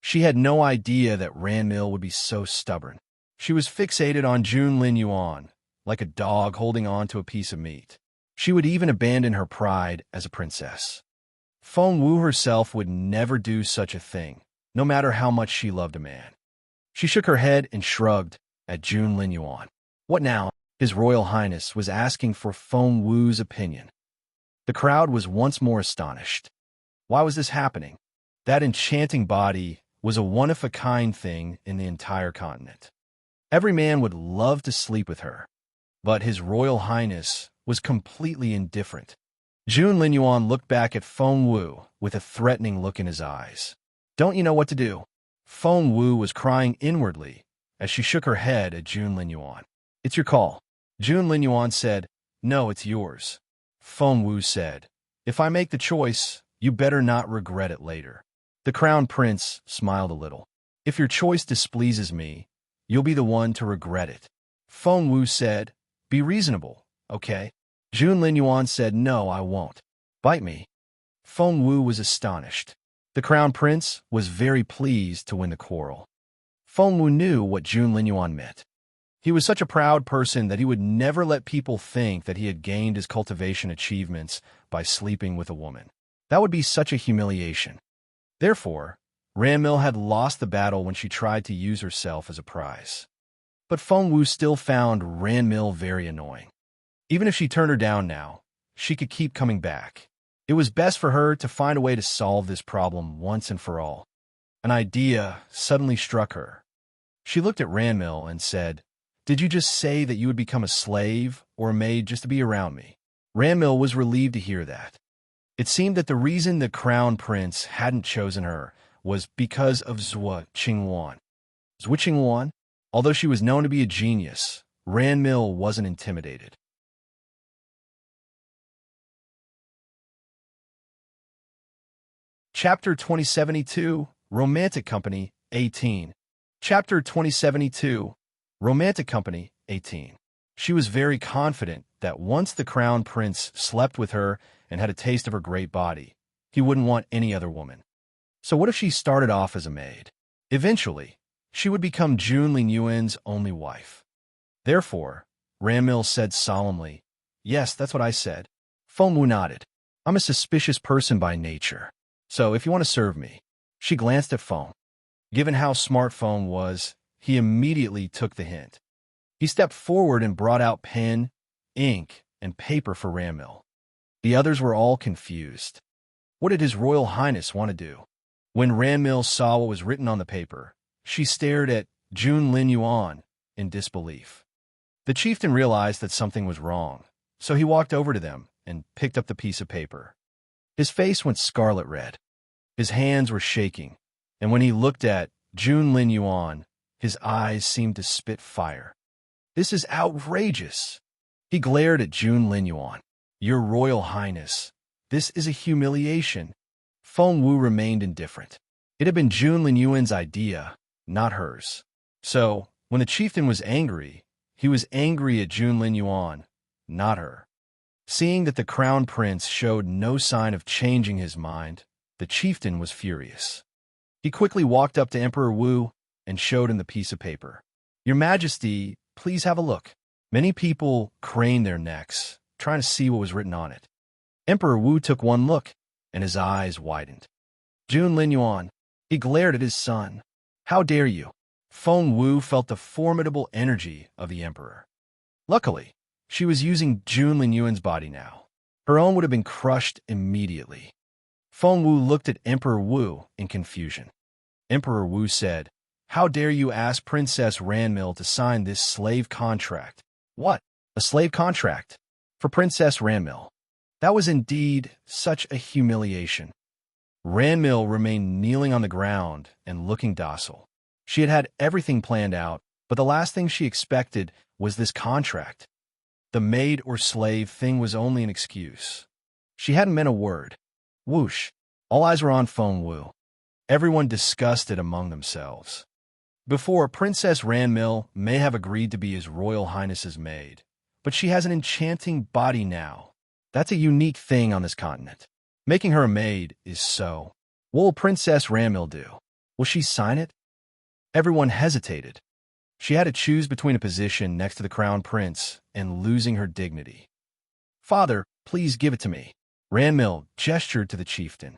Speaker 1: She had no idea that Rammel would be so stubborn. She was fixated on Jun Linyuan, like a dog holding on to a piece of meat. She would even abandon her pride as a princess. Feng Wu herself would never do such a thing, no matter how much she loved a man. She shook her head and shrugged at Jun Linyuan. What now? His Royal Highness was asking for Feng Wu's opinion. The crowd was once more astonished. Why was this happening? That enchanting body was a one-of-a-kind thing in the entire continent. Every man would love to sleep with her, but His Royal Highness was completely indifferent. Jun Linyuan looked back at Feng Wu with a threatening look in his eyes. Don't you know what to do? Feng Wu was crying inwardly as she shook her head at Jun Linyuan. It's your call. Jun Linyuan said, No, it's yours. Feng Wu said, If I make the choice, you better not regret it later. The crown prince smiled a little. If your choice displeases me, you'll be the one to regret it. Feng Wu said, Be reasonable, okay? Jun Linyuan said, No, I won't. Bite me. Feng Wu was astonished. The crown prince was very pleased to win the quarrel. Feng Wu knew what Jun Linyuan meant. He was such a proud person that he would never let people think that he had gained his cultivation achievements by sleeping with a woman. That would be such a humiliation. Therefore, Rammel had lost the battle when she tried to use herself as a prize. But Feng Wu still found Rammel very annoying. Even if she turned her down now, she could keep coming back. It was best for her to find a way to solve this problem once and for all. An idea suddenly struck her. She looked at Rammel and said, Did you just say that you would become a slave or a maid just to be around me? Rammel was relieved to hear that. It seemed that the reason the crown prince hadn't chosen her was because of Zhuqingwan. Zhuqingwan, although she was known to be a genius, Rammel wasn't intimidated. Chapter 2072, Romantic Company 18. Chapter 2072, Romantic Company 18. She was very confident that once the crown prince slept with her and had a taste of her great body, he wouldn't want any other woman. So what if she started off as a maid? Eventually, she would become Jun Linyuan's only wife. Therefore, Rammel said solemnly, Yes, that's what I said. Feng Wu nodded. I'm a suspicious person by nature. So if you want to serve me. She glanced at Feng. Given how smart Feng was, he immediately took the hint. He stepped forward and brought out pen, ink, and paper for Ranmil. The others were all confused. What did His Royal Highness want to do? When Ranmil saw what was written on the paper, she stared at Jun Lin Yuan in disbelief. The chieftain realized that something was wrong, so he walked over to them and picked up the piece of paper. His face went scarlet red. His hands were shaking, and when he looked at Jun Lin Yuan, his eyes seemed to spit fire. This is outrageous. He glared at Jun Lin Yuan. Your Royal Highness, this is a humiliation. Feng Wu remained indifferent. It had been Jun Lin Yuan's idea, not hers. So, when the chieftain was angry, he was angry at Jun Lin Yuan, not her. Seeing that the crown prince showed no sign of changing his mind, the chieftain was furious. He quickly walked up to Emperor Wu and showed him the piece of paper. Your Majesty, please have a look. Many people craned their necks, trying to see what was written on it. Emperor Wu took one look, and his eyes widened. Jun Lin Yuan, he glared at his son. How dare you? Feng Wu felt the formidable energy of the emperor. Luckily, she was using Jun Lin Yuan's body now. Her own would have been crushed immediately. Feng Wu looked at Emperor Wu in confusion. Emperor Wu said, How dare you ask Princess Ranmil to sign this slave contract? What? A slave contract? For Princess Ranmil? That was indeed such a humiliation. Ranmil remained kneeling on the ground and looking docile. She had had everything planned out, but the last thing she expected was this contract. The maid or slave thing was only an excuse. She hadn't meant a word. Whoosh! All eyes were on Feng Wu. Everyone discussed it among themselves. Before, Princess Ranmil may have agreed to be His Royal Highness's maid, but she has an enchanting body now. That's a unique thing on this continent. Making her a maid is so. What will Princess Ranmil do? Will she sign it? Everyone hesitated. She had to choose between a position next to the crown prince and losing her dignity. Father, please give it to me. Ranmil gestured to the chieftain.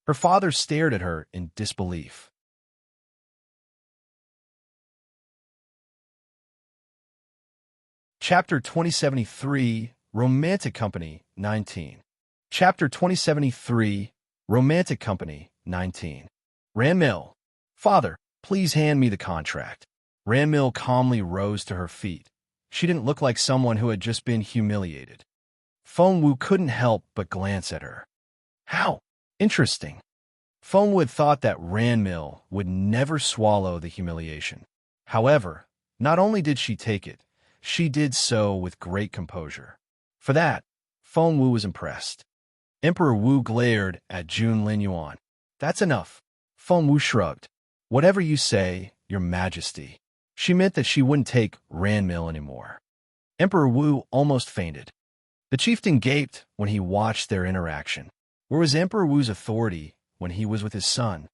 Speaker 1: Her father stared at her in disbelief. Chapter 2073, Romantic Company, 19. Chapter 2073, Romantic Company, 19. Ranmil, Father, please hand me the contract. Ranmil calmly rose to her feet. She didn't look like someone who had just been humiliated. Feng Wu couldn't help but glance at her. How? Interesting. Feng Wu had thought that Ranmil would never swallow the humiliation. However, not only did she take it, she did so with great composure. For that, Feng Wu was impressed. Emperor Wu glared at Jun Lin Yuan. That's enough. Feng Wu shrugged. Whatever you say, Your Majesty. She meant that she wouldn't take Ranmil anymore. Emperor Wu almost fainted. The chieftain gaped when he watched their interaction. Where was Emperor Wu's authority when he was with his son?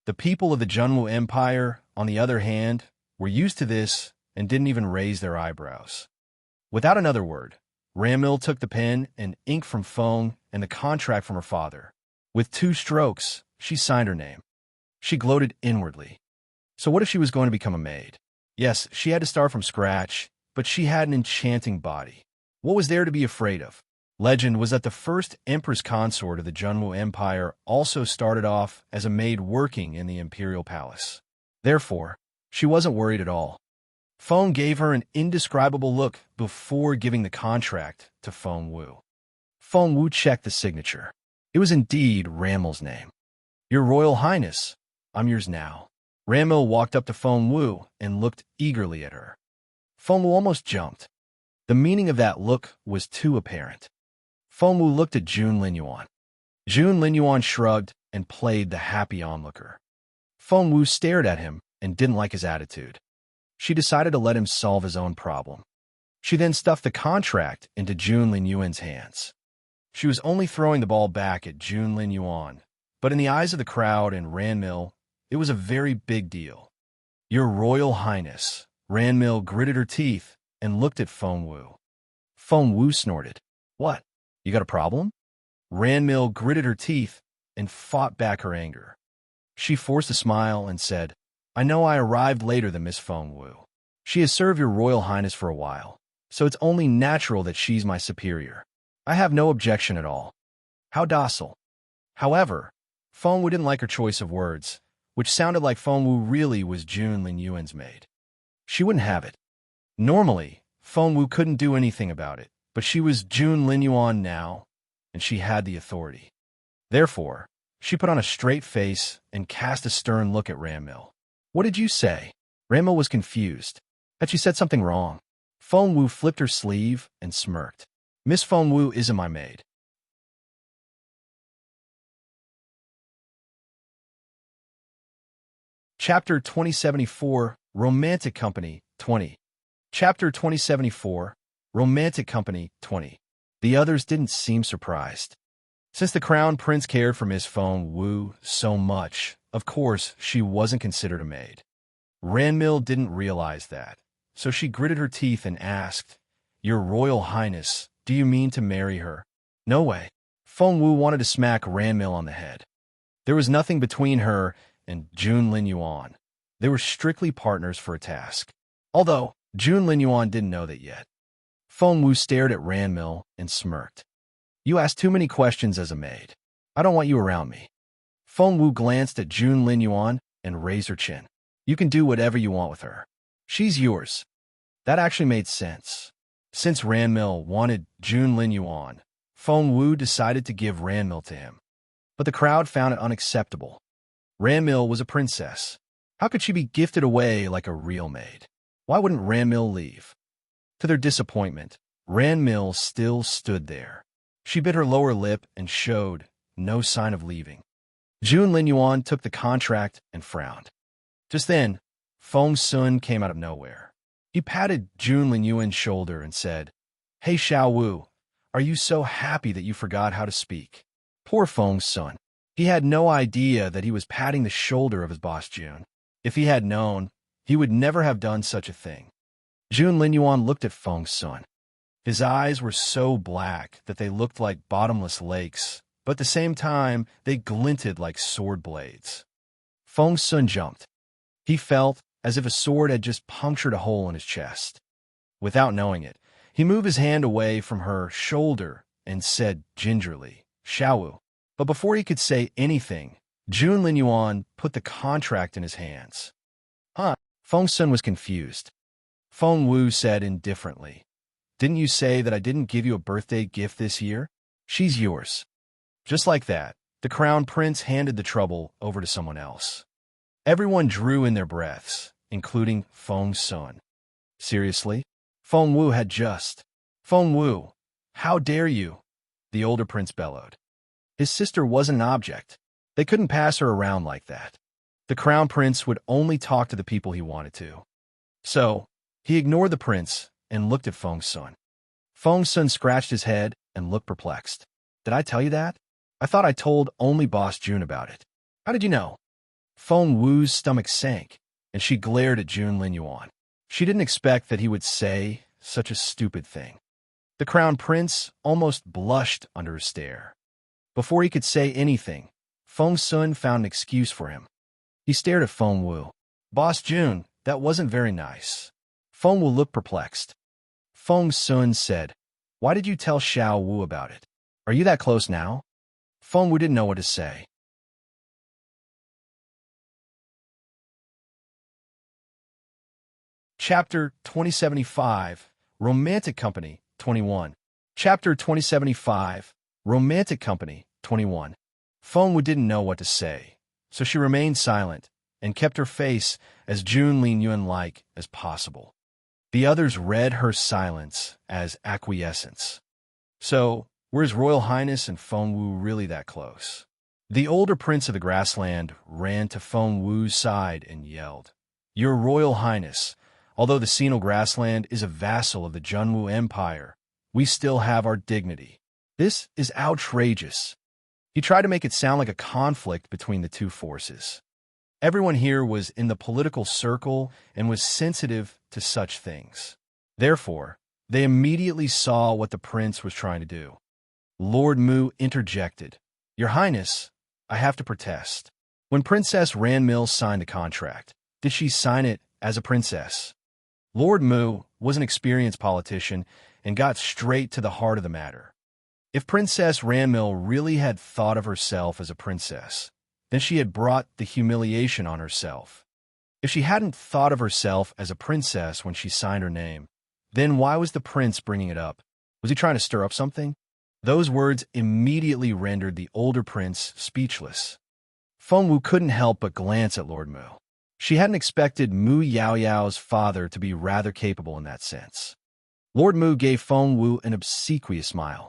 Speaker 1: The people of the Junwu Empire, on the other hand, were used to this and didn't even raise their eyebrows. Without another word, Ranmil took the pen and ink from Feng and the contract from her father. With 2 strokes, she signed her name. She gloated inwardly. So what if she was going to become a maid? Yes, she had to start from scratch, but she had an enchanting body. What was there to be afraid of? Legend was that the first Empress consort of the Junwu Empire also started off as a maid working in the Imperial Palace. Therefore, she wasn't worried at all. Feng gave her an indescribable look before giving the contract to Feng Wu. Feng Wu checked the signature. It was indeed Ranmil's name. Your Royal Highness, I'm yours now. Ranmil walked up to Feng Wu and looked eagerly at her. Feng Wu almost jumped. The meaning of that look was too apparent. Feng Wu looked at Jun Lin Yuan. Jun Lin Yuan shrugged and played the happy onlooker. Feng Wu stared at him and didn't like his attitude. She decided to let him solve his own problem. She then stuffed the contract into Jun Lin Yuan's hands. She was only throwing the ball back at Jun Lin Yuan, but in the eyes of the crowd and Ranmil, it was a very big deal. Your Royal Highness, Ranmil gritted her teeth and looked at Feng Wu. Feng Wu snorted. What? You got a problem? Ranmil gritted her teeth and fought back her anger. She forced a smile and said, I know I arrived later than Miss Feng Wu. She has served your Royal Highness for a while, so it's only natural that she's my superior. I have no objection at all. How docile. However, Feng Wu didn't like her choice of words, which sounded like Feng Wu really was Jun Lin Yuan's maid. She wouldn't have it. Normally, Feng Wu couldn't do anything about it, but she was Jun Lin Yuan now, and she had the authority. Therefore, she put on a straight face and cast a stern look at Ranmil. What did you say? Ranmil was confused. Had she said something wrong? Feng Wu flipped her sleeve and smirked. Miss Feng Wu isn't my maid. Chapter 2074, Romantic Company, 20. Chapter 2074, Romantic Company, 20. The others didn't seem surprised. Since the Crown Prince cared for Miss Feng Wu so much, of course, she wasn't considered a maid. Ranmil didn't realize that, so she gritted her teeth and asked, Your Royal Highness, do you mean to marry her? No way. Feng Wu wanted to smack Ranmil on the head. There was nothing between her and Jun Lin Yuan. They were strictly partners for a task. Although, Jun Lin Yuan didn't know that yet. Feng Wu stared at Ranmil and smirked. You ask too many questions as a maid. I don't want you around me. Feng Wu glanced at Jun Lin Yuan and raised her chin. You can do whatever you want with her. She's yours. That actually made sense. Since Ranmil wanted Jun Lin Yuan, Feng Wu decided to give Ranmil to him. But the crowd found it unacceptable. Ranmil was a princess. How could she be gifted away like a real maid? Why wouldn't Ranmil leave? To their disappointment, Ranmil still stood there. She bit her lower lip and showed no sign of leaving. Jun Lin Yuan took the contract and frowned. Just then, Feng Sun came out of nowhere. He patted Jun Lin Yuan's shoulder and said, Hey Xiao Wu, are you so happy that you forgot how to speak? Poor Feng Sun. He had no idea that he was patting the shoulder of his boss Jun. If he had known, he would never have done such a thing. Jun Lin Yuan looked at Feng Sun. His eyes were so black that they looked like bottomless lakes, but at the same time, they glinted like sword blades. Feng Sun jumped. He felt as if a sword had just punctured a hole in his chest. Without knowing it, he moved his hand away from her shoulder and said gingerly, Xiao Wu. But before he could say anything, Jun Lin Yuan put the contract in his hands. Huh? Feng Sun was confused. Feng Wu said indifferently, Didn't you say that I didn't give you a birthday gift this year? She's yours. Just like that, the Crown Prince handed the trouble over to someone else. Everyone drew in their breaths, including Feng Sun. Seriously? Feng Wu had just. Feng Wu, how dare you? The older prince bellowed. His sister wasn't an object. They couldn't pass her around like that. The Crown Prince would only talk to the people he wanted to. So, he ignored the prince and looked at Feng Sun. Feng Sun scratched his head and looked perplexed. Did I tell you that? I thought I told only Boss Jun about it. How did you know? Feng Wu's stomach sank, and she glared at Jun Lin Yuan. She didn't expect that he would say such a stupid thing. The Crown Prince almost blushed under her stare. Before he could say anything, Feng Sun found an excuse for him. He stared at Feng Wu. Boss Jun, that wasn't very nice. Feng Wu looked perplexed. Feng Sun said, Why did you tell Xiao Wu about it? Are you that close now? Feng Wu didn't know what to say. Chapter 2075, Romantic Company, 21. Chapter 2075, Romantic Company, 21. Feng Wu didn't know what to say, so she remained silent and kept her face as Jun Lin Yuan-like as possible. The others read her silence as acquiescence. So, were His Royal Highness and Feng Wu really that close? The older prince of the grassland ran to Feng Wu's side and yelled, Your Royal Highness, although the Sinal grassland is a vassal of the Junwu Empire, we still have our dignity. This is outrageous. He tried to make it sound like a conflict between the two forces. Everyone here was in the political circle and was sensitive to such things. Therefore, they immediately saw what the prince was trying to do. Lord Mu interjected, Your Highness, I have to protest. When Princess Ranmil signed the contract, did she sign it as a princess? Lord Mu was an experienced politician and got straight to the heart of the matter. If Princess Ranmil really had thought of herself as a princess, then she had brought the humiliation on herself. If she hadn't thought of herself as a princess when she signed her name, then why was the prince bringing it up? Was he trying to stir up something? Those words immediately rendered the older prince speechless. Feng Wu couldn't help but glance at Lord Mu. She hadn't expected Mu Yaoyao's father to be rather capable in that sense. Lord Mu gave Feng Wu an obsequious smile.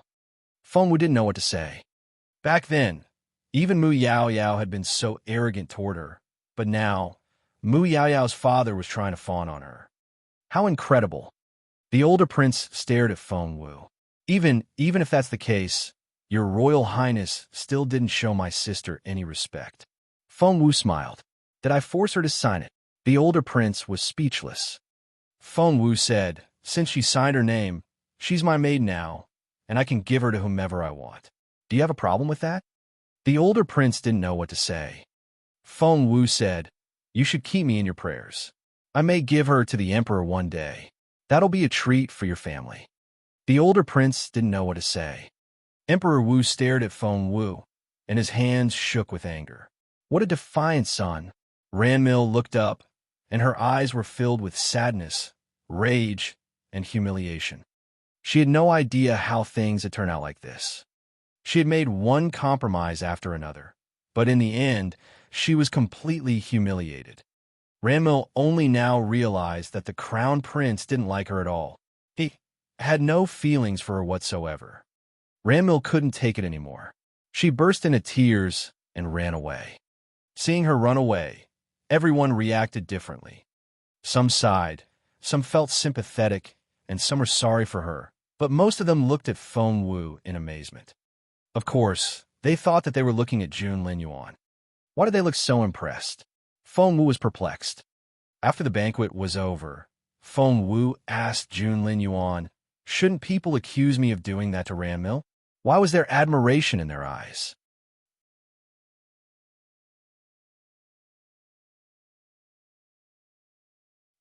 Speaker 1: Feng Wu didn't know what to say. Back then, even Mu Yaoyao had been so arrogant toward her, but now, Mu Yaoyao's father was trying to fawn on her. How incredible. The older prince stared at Feng Wu. Even if that's the case, your Royal Highness still didn't show my sister any respect. Feng Wu smiled. Did I force her to sign it? The older prince was speechless. Feng Wu said, since she signed her name, she's my maid now, and I can give her to whomever I want. Do you have a problem with that? The older prince didn't know what to say. Feng Wu said, you should keep me in your prayers. I may give her to the emperor one day. That'll be a treat for your family. The older prince didn't know what to say. Emperor Wu stared at Feng Wu, and his hands shook with anger. What a defiant son. Ranmil looked up, and her eyes were filled with sadness, rage, and humiliation. She had no idea how things had turned out like this. She had made one compromise after another, but in the end, she was completely humiliated. Ranmil only now realized that the crown prince didn't like her at all. He had no feelings for her whatsoever. Ranmil couldn't take it anymore. She burst into tears and ran away. Seeing her run away, everyone reacted differently. Some sighed, some felt sympathetic, and some were sorry for her, but most of them looked at Feng Wu in amazement. Of course, they thought that they were looking at Jun Linyuan. Why did they look so impressed? Feng Wu was perplexed. After the banquet was over, Feng Wu asked Jun Linyuan, shouldn't people accuse me of doing that to Ranmil? Why was there admiration in their eyes?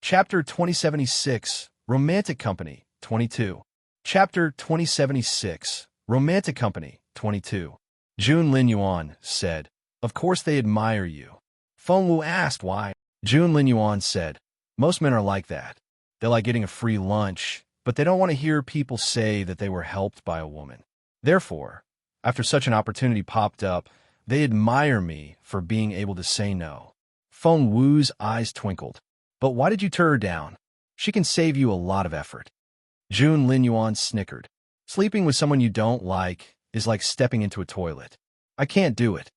Speaker 1: Chapter 2076, Romantic Company, 22. Chapter 2076, Romantic Company, 22. Jun Linyuan said, of course they admire you. Feng Wu asked why. Jun Linyuan said, most men are like that. They like getting a free lunch, but they don't want to hear people say that they were helped by a woman. Therefore, after such an opportunity popped up, they admire me for being able to say no. Feng Wu's eyes twinkled. But why did you turn her down? She can save you a lot of effort. Jun Linyuan snickered. Sleeping with someone you don't like is like stepping into a toilet. I can't do it.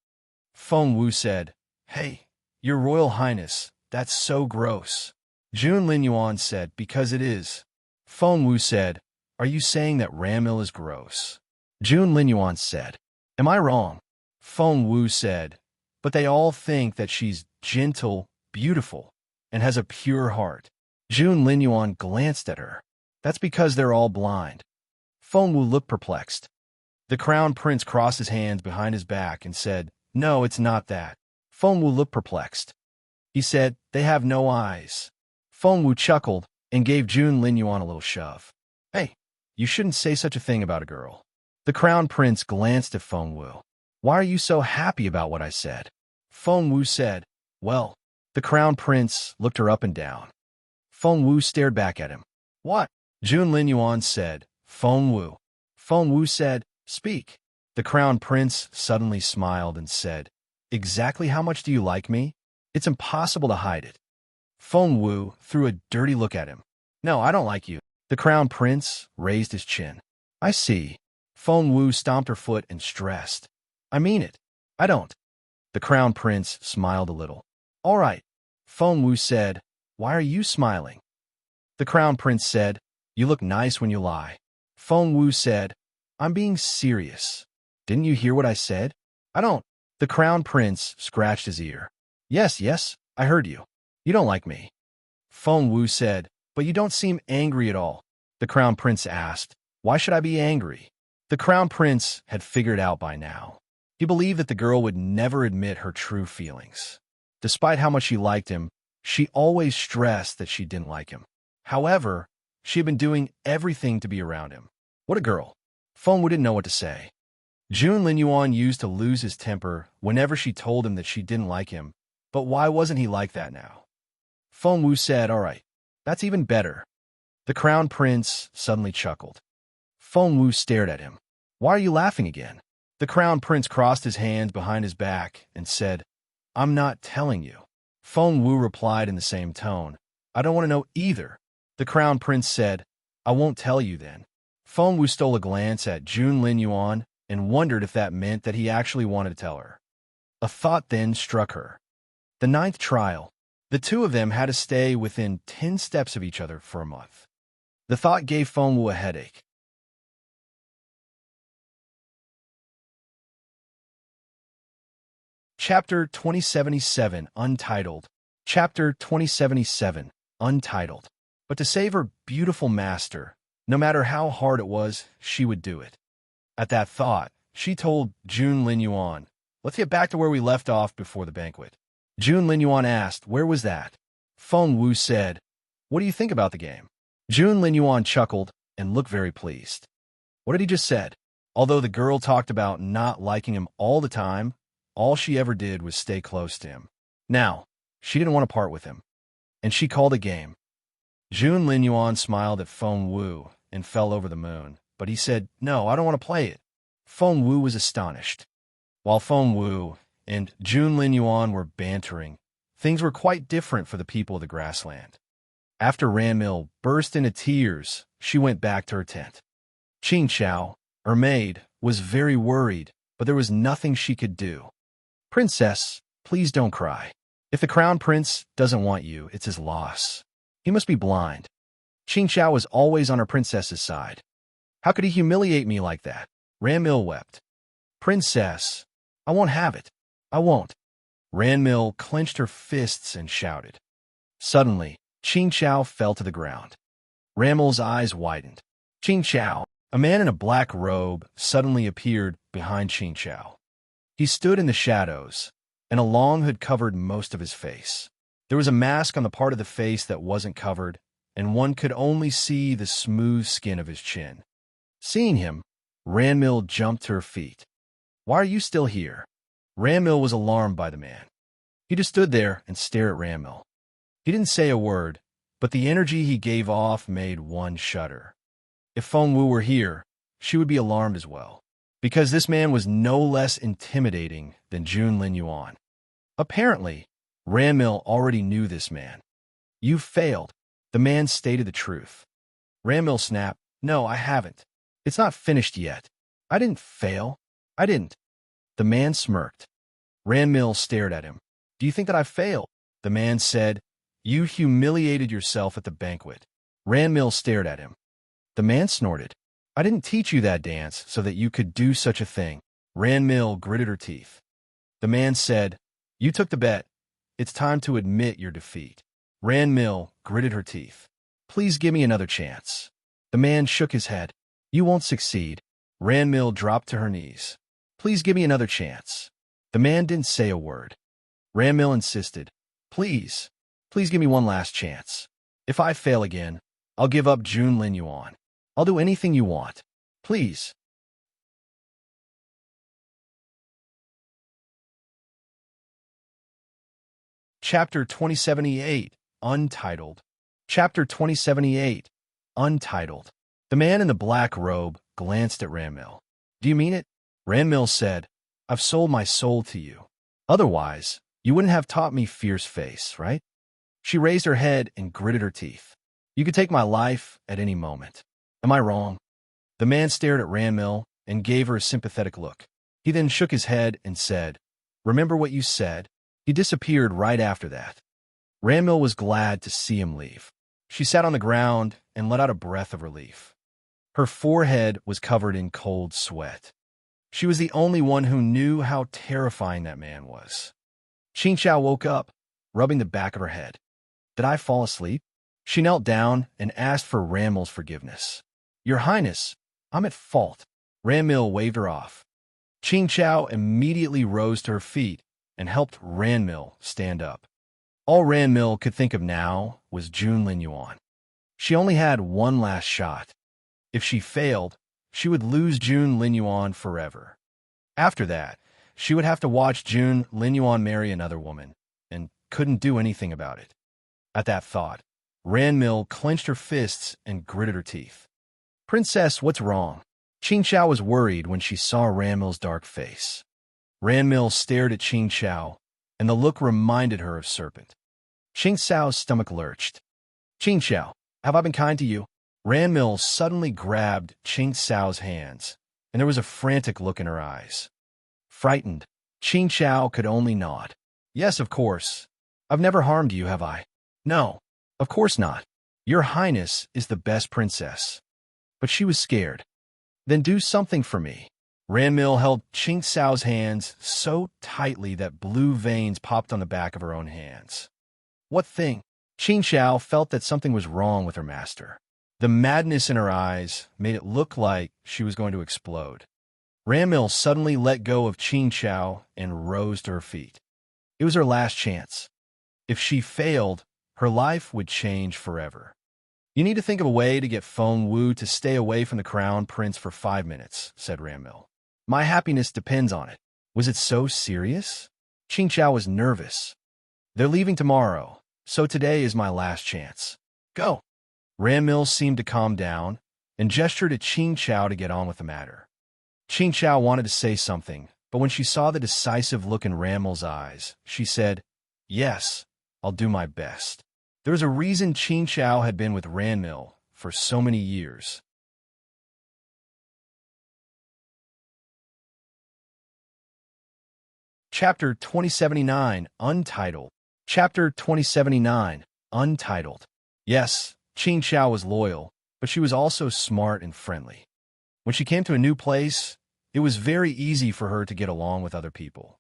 Speaker 1: Feng Wu said, hey, your Royal Highness, that's so gross. Jun Linyuan said, because it is. Feng Wu said, are you saying that Ranmil is gross? Jun Linyuan said, am I wrong? Feng Wu said, but they all think that she's gentle, beautiful, and has a pure heart. Jun Linyuan glanced at her. That's because they're all blind. Feng Wu looked perplexed. The crown prince crossed his hands behind his back and said, no, it's not that. Feng Wu looked perplexed. He said, they have no eyes. Feng Wu chuckled and gave Jun Linyuan a little shove. Hey, you shouldn't say such a thing about a girl. The crown prince glanced at Feng Wu. Why are you so happy about what I said? Feng Wu said, well, the crown prince looked her up and down. Feng Wu stared back at him. What? Jun Linyuan said, Feng Wu. Feng Wu said, speak. The crown prince suddenly smiled and said, exactly how much do you like me? It's impossible to hide it. Feng Wu threw a dirty look at him. No, I don't like you. The crown prince raised his chin. I see. Feng Wu stomped her foot and stressed. I mean it. I don't. The crown prince smiled a little. All right. Feng Wu said, why are you smiling? The crown prince said, you look nice when you lie. Feng Wu said, I'm being serious. Didn't you hear what I said? I don't. The crown prince scratched his ear. Yes, I heard you. You don't like me. Feng Wu said, but you don't seem angry at all. The crown prince asked, why should I be angry? The crown prince had figured out by now. He believed that the girl would never admit her true feelings. Despite how much she liked him, She always stressed that she didn't like him. However, she had been doing everything to be around him. What a girl. Feng Wu didn't know what to say. Jun Linyuan used to lose his temper whenever she told him that she didn't like him, but why wasn't he like that now? Feng Wu said, "All right, that's even better." The crown prince suddenly chuckled. Feng Wu stared at him. "Why are you laughing again?" The crown prince crossed his hands behind his back and said, "I'm not telling you." Feng Wu replied in the same tone, "I don't want to know either." The crown prince said, "I won't tell you then." Feng Wu stole a glance at Jun Linyuan and wondered if that meant that he actually wanted to tell her. A thought then struck her. The 9th trial. The two of them had to stay within 10 steps of each other for a month. The thought gave Feng Wu a headache. Chapter 2077, Untitled. Chapter 2077, Untitled. But to save her beautiful master, no matter how hard it was, she would do it. At that thought, she told Jun Linyuan, "Let's get back to where we left off before the banquet." Jun Linyuan asked, "Where was that?" Feng Wu said, "What do you think about the game?" Jun Linyuan chuckled and looked very pleased. What had he just said? Although the girl talked about not liking him all the time, all she ever did was stay close to him. Now, she didn't want to part with him, and she called a game. Jun Linyuan smiled at Feng Wu and fell over the moon, but he said, "No, I don't want to play it." Feng Wu was astonished. While Feng Wu and Jun Linyuan were bantering, things were quite different for the people of the grassland. After Ranmil burst into tears, she went back to her tent. Qing Xiao, her maid, was very worried, but there was nothing she could do. "Princess, please don't cry. If the crown prince doesn't want you, it's his loss. He must be blind." Qing Xiao was always on her princess's side. "How could he humiliate me like that?" Ranmil wept. "Princess, I won't have it. I won't." Ranmil clenched her fists and shouted. Suddenly, Qing Xiao fell to the ground. Ranmil's eyes widened. Qing Xiao, a man in a black robe, suddenly appeared behind Qing Xiao. He stood in the shadows, and a long hood covered most of his face. There was a mask on the part of the face that wasn't covered, and one could only see the smooth skin of his chin. Seeing him, Ranmil jumped to her feet. "Why are you still here?" Ranmil was alarmed by the man. He just stood there and stared at Ranmil. He didn't say a word, but the energy he gave off made one shudder. If Feng Wu were here, she would be alarmed as well, because this man was no less intimidating than Jun Linyuan. Apparently, Ranmil already knew this man. "You failed." The man stated the truth. Ranmil snapped, "No, I haven't. It's not finished yet. I didn't fail. I didn't." The man smirked. Ranmil stared at him. "Do you think that I failed?" The man said, "You humiliated yourself at the banquet." Ranmil stared at him. The man snorted. "I didn't teach you that dance so that you could do such a thing." Ranmil gritted her teeth. The man said, "You took the bet. It's time to admit your defeat." Ranmil gritted her teeth. "Please give me another chance." The man shook his head. "You won't succeed." Ranmil dropped to her knees. "Please give me another chance." The man didn't say a word. Ranmil insisted, Please give me one last chance. If I fail again, I'll give up Jun Linyuan. I'll do anything you want. Please." Chapter 2078, Untitled. Chapter 2078, Untitled. The man in the black robe glanced at Ranmil. "Do you mean it?" Ranmil said, "I've sold my soul to you. Otherwise, you wouldn't have taught me fierce face, right?" She raised her head and gritted her teeth. "You could take my life at any moment. Am I wrong?" The man stared at Ranmil and gave her a sympathetic look. He then shook his head and said, "Remember what you said?" He disappeared right after that. Ranmil was glad to see him leave. She sat on the ground and let out a breath of relief. Her forehead was covered in cold sweat. She was the only one who knew how terrifying that man was. Qing Xiao woke up, rubbing the back of her head. "Did I fall asleep?" She knelt down and asked for Ranmil's forgiveness. "Your Highness, I'm at fault." Ranmil waved her off. Qing Xiao immediately rose to her feet and helped Ranmil stand up. All Ranmil could think of now was June Lin Yuan. She only had one last shot. If she failed, she would lose June Lin Yuan forever. After that, she would have to watch June Lin Yuan marry another woman, and couldn't do anything about it. At that thought, Ranmil clenched her fists and gritted her teeth. Princess, what's wrong? Qing Xiao was worried when she saw Ranmil's dark face. Ranmil stared at Qing Xiao, and the look reminded her of Serpent. Qing Xiao's stomach lurched. Qing Xiao, have I been kind to you? Ranmil suddenly grabbed Qing Xiao's hands, and there was a frantic look in her eyes. Frightened, Qing Xiao could only nod. Yes, of course. I've never harmed you, have I? No, of course not. Your Highness is the best princess. But she was scared. Then do something for me. Ranmil held Qing Xiao's hands so tightly that blue veins popped on the back of her own hands. What thing? Qing Xiao felt that something was wrong with her master. The madness in her eyes made it look like she was going to explode. Ranmil suddenly let go of Qing Xiao and rose to her feet. It was her last chance. If she failed, her life would change forever. You need to think of a way to get Feng Wu to stay away from the crown prince for 5 minutes, said Ranmil. My happiness depends on it. Was it so serious? Qing Xiao was nervous. They're leaving tomorrow, so today is my last chance. Go. Ranmil seemed to calm down and gestured at Qing Xiao to get on with the matter. Qing Xiao wanted to say something, but when she saw the decisive look in Ranmil's eyes, she said, Yes, I'll do my best. There was a reason Qing Xiao had been with Ranmil for so many years. Chapter 2079, Untitled. Chapter 2079, Untitled. Yes, Qing Xiao was loyal, but she was also smart and friendly. When she came to a new place, it was very easy for her to get along with other people.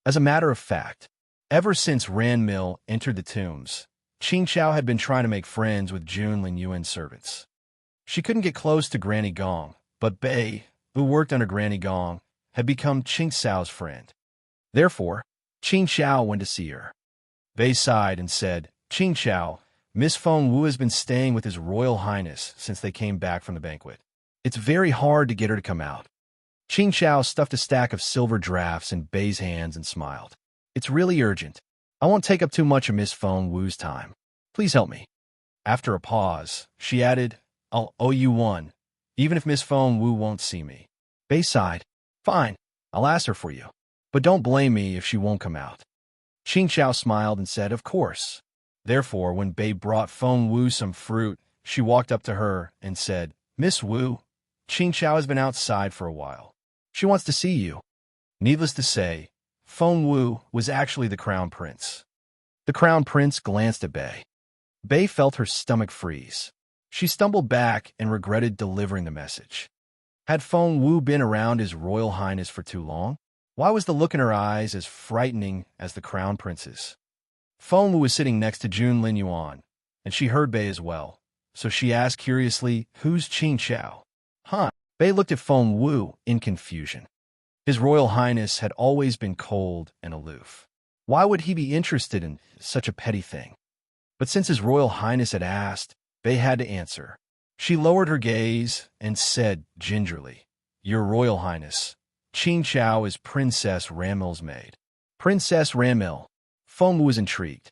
Speaker 1: As a matter of fact, ever since Ranmil entered the tombs, Qing Xiao had been trying to make friends with June Lin Yuan's servants. She couldn't get close to Granny Gong, but Bei, who worked under Granny Gong, had become Qing Xiao's friend. Therefore, Qing Xiao went to see her. Bei sighed and said, Qing Xiao, Miss Feng Wu has been staying with His Royal Highness since they came back from the banquet. It's very hard to get her to come out. Qing Xiao stuffed a stack of silver drafts in Bei's hands and smiled. It's really urgent. I won't take up too much of Miss Feng Wu's time. Please help me. After a pause, she added, I'll owe you one, even if Miss Feng Wu won't see me. Bei sighed. Fine, I'll ask her for you. But don't blame me if she won't come out. Qing Xiao smiled and said, Of course. Therefore, when Bei brought Feng Wu some fruit, she walked up to her and said, Miss Wu, Qing Xiao has been outside for a while. She wants to see you. Needless to say, Feng Wu was actually the crown prince. The crown prince glanced at Bei. Bei felt her stomach freeze. She stumbled back and regretted delivering the message. Had Feng Wu been around His Royal Highness for too long? Why was the look in her eyes as frightening as the crown prince's? Feng Wu was sitting next to June Lin Yuan, and she heard Bei as well, so she asked curiously, Who's Qing Xiao? Huh? Bei looked at Feng Wu in confusion. His Royal Highness had always been cold and aloof. Why would he be interested in such a petty thing? But since His Royal Highness had asked, Bei had to answer. She lowered her gaze and said gingerly, Your Royal Highness, Qing Xiao is Princess Ranmil's maid. Princess Ranmil. Feng Wu was intrigued.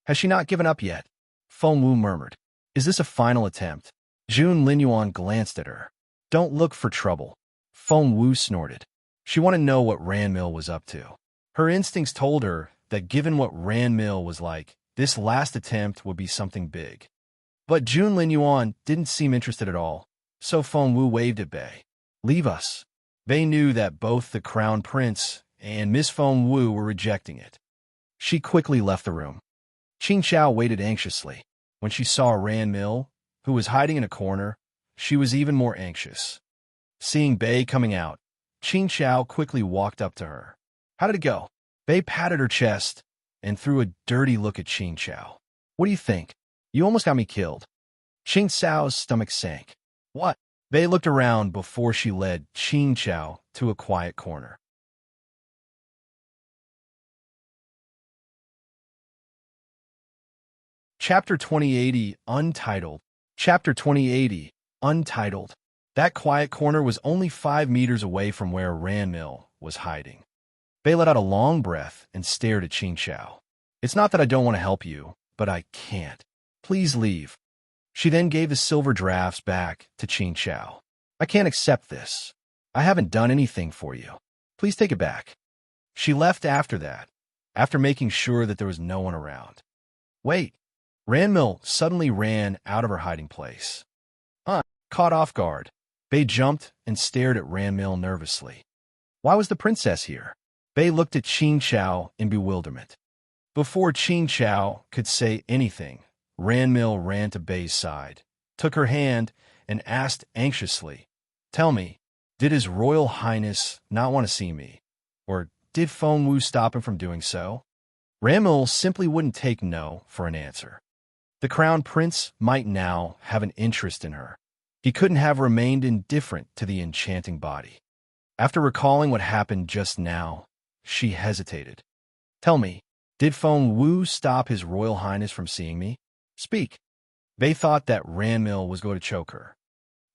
Speaker 1: Has she not given up yet? Feng Wu murmured. Is this a final attempt? June Lin Yuan glanced at her. Don't look for trouble. Feng Wu snorted. She wanted to know what Ranmil was up to. Her instincts told her that given what Ranmil was like, this last attempt would be something big. But June Lin Yuan didn't seem interested at all, so Feng Wu waved at Bei. Leave us. Bei knew that both the crown prince and Miss Feng Wu were rejecting it. She quickly left the room. Qing Xiao waited anxiously. When she saw Ranmil, who was hiding in a corner, she was even more anxious. Seeing Bei coming out, Qing Xiao quickly walked up to her. How did it go? Bei patted her chest and threw a dirty look at Qing Xiao. What do you think? You almost got me killed. Qing Xiao's stomach sank. What? Bei looked around before she led Qing Xiao to a quiet corner. Chapter 2080, Untitled. Chapter 2080, Untitled. That quiet corner was only 5 meters away from where Ranmil was hiding. Bei let out a long breath and stared at Qing Chao. It's not that I don't want to help you, but I can't. Please leave. She then gave the silver drafts back to Qing Chao. I can't accept this. I haven't done anything for you. Please take it back. She left after that, after making sure that there was no one around. Wait. Ranmil suddenly ran out of her hiding place. Caught off guard, Bei jumped and stared at Ranmil nervously. Why was the princess here? Bei looked at Qing Chao in bewilderment. Before Qing Chao could say anything, Ranmil ran to Bei's side, took her hand, and asked anxiously, Tell me, did His Royal Highness not want to see me? Or did Feng Wu stop him from doing so? Ranmil simply wouldn't take no for an answer. The crown prince might now have an interest in her. He couldn't have remained indifferent to the enchanting body. After recalling what happened just now, she hesitated. Tell me, did Feng Wu stop His Royal Highness from seeing me? Speak. Bei thought that Ranmil was going to choke her.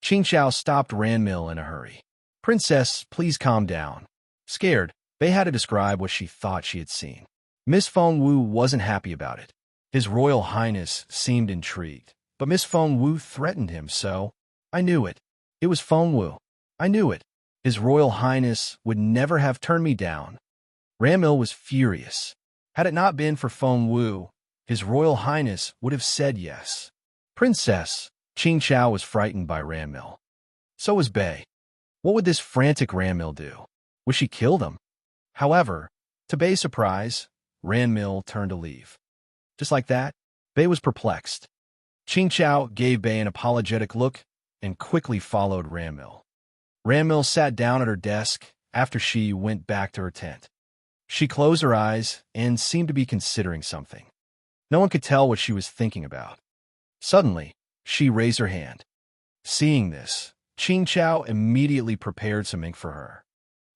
Speaker 1: Qing Chao stopped Ranmil in a hurry. Princess, please calm down. Scared, Bei had to describe what she thought she had seen. Miss Feng Wu wasn't happy about it. His Royal Highness seemed intrigued, but Miss Feng Wu threatened him, so I knew it. It was Feng Wu. I knew it. His Royal Highness would never have turned me down. Ranmil was furious. Had it not been for Feng Wu, His Royal Highness would have said yes. Princess, Qing Chao was frightened by Ranmil. So was Bei. What would this frantic Ranmil do? Would she kill them? However, to Bei's surprise, Ranmil turned to leave. Just like that, Bei was perplexed. Qing Chao gave Bei an apologetic look and quickly followed Ranmil. Ranmil sat down at her desk after she went back to her tent. She closed her eyes and seemed to be considering something. No one could tell what she was thinking about. Suddenly, she raised her hand. Seeing this, Qing Chao immediately prepared some ink for her.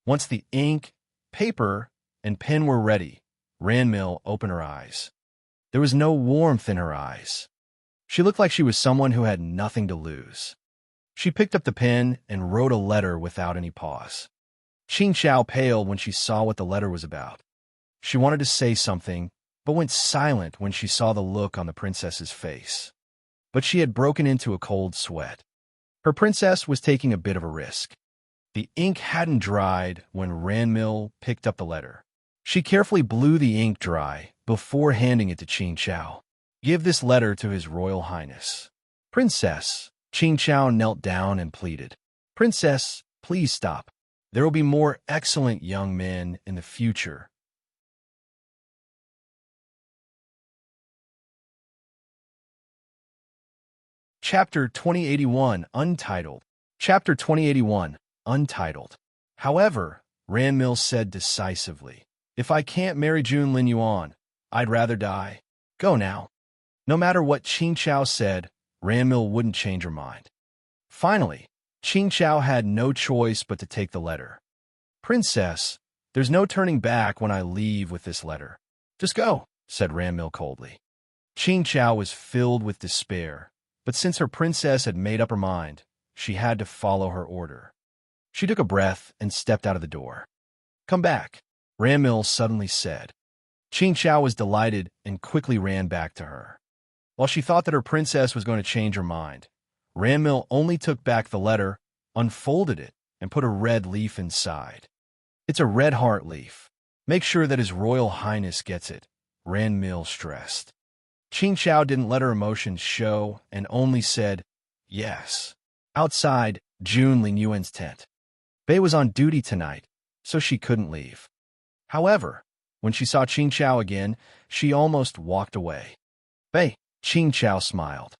Speaker 1: Once the ink, paper, and pen were ready, Ranmil opened her eyes. There was no warmth in her eyes. She looked like she was someone who had nothing to lose. She picked up the pen and wrote a letter without any pause. Qing Chao paled when she saw what the letter was about. She wanted to say something, but went silent when she saw the look on the princess's face. But she had broken into a cold sweat. Her princess was taking a bit of a risk. The ink hadn't dried when Ranmil picked up the letter. She carefully blew the ink dry before handing it to Qing Chao. Give this letter to His Royal Highness. Princess, Qing Chao knelt down and pleaded. Princess, please stop. There will be more excellent young men in the future. Chapter 2081, Untitled. Chapter 2081, Untitled. However, Ranmil said decisively, If I can't marry Jun Lin Yuan, I'd rather die. Go now. No matter what Qing Chao said, Ranmil wouldn't change her mind. Finally, Qing Chao had no choice but to take the letter. Princess, there's no turning back when I leave with this letter. Just go, said Ranmil coldly. Qing Chao was filled with despair, but since her princess had made up her mind, she had to follow her order. She took a breath and stepped out of the door. Come back, Ranmil suddenly said. Qing Chao was delighted and quickly ran back to her. While she thought that her princess was going to change her mind, Ranmil only took back the letter, unfolded it, and put a red leaf inside. It's a red heart leaf. Make sure that His Royal Highness gets it, Ranmil stressed. Qing Chao didn't let her emotions show and only said, yes. Outside Jun Lin Yuan's tent. Bei was on duty tonight, so she couldn't leave. However, when she saw Qing Chao again, she almost walked away. Bei, Qing Chao smiled.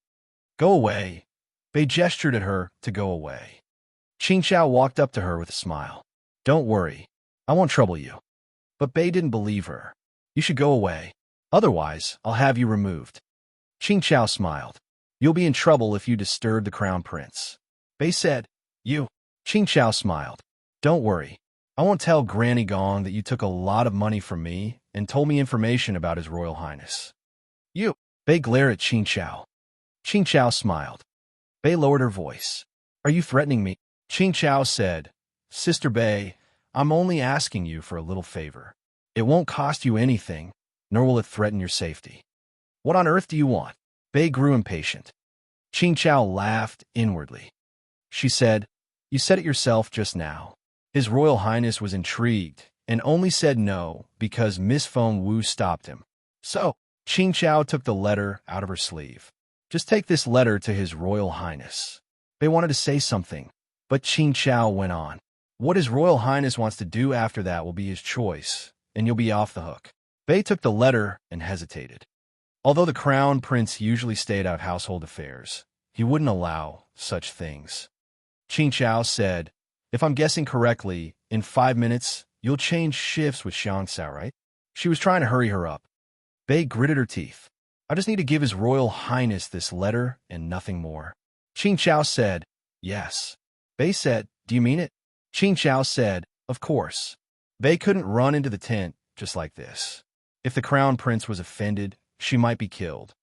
Speaker 1: Go away. Bei gestured at her to go away. Qing Chao walked up to her with a smile. Don't worry, I won't trouble you. But Bei didn't believe her. You should go away. Otherwise, I'll have you removed. Qing Chao smiled. You'll be in trouble if you disturb the crown prince. Bei said, You. Qing Chao smiled. Don't worry. I won't tell Granny Gong that you took a lot of money from me and told me information about His Royal Highness. You. Bei glared at Qing Chao. Qing Chao smiled. Bei lowered her voice. Are you threatening me? Qing Chao said, Sister Bei, I'm only asking you for a little favor. It won't cost you anything, nor will it threaten your safety. What on earth do you want? Bei grew impatient. Qing Chao laughed inwardly. She said, You said it yourself just now. His Royal Highness was intrigued and only said no because Miss Feng Wu stopped him. So, Qing Chao took the letter out of her sleeve. Just take this letter to His Royal Highness. Bei wanted to say something, but Qing Chao went on. What His Royal Highness wants to do after that will be his choice, and you'll be off the hook. Bei took the letter and hesitated. Although the Crown Prince usually stayed out of household affairs, he wouldn't allow such things. Qing Chao said, If I'm guessing correctly, in 5 minutes, you'll change shifts with Xiang Sao, right? She was trying to hurry her up. Bei gritted her teeth. I just need to give His Royal Highness this letter and nothing more. Qing Chao said, Yes. Bei said, Do you mean it? Qing Chao said, Of course. Bei couldn't run into the tent just like this. If the Crown Prince was offended, she might be killed.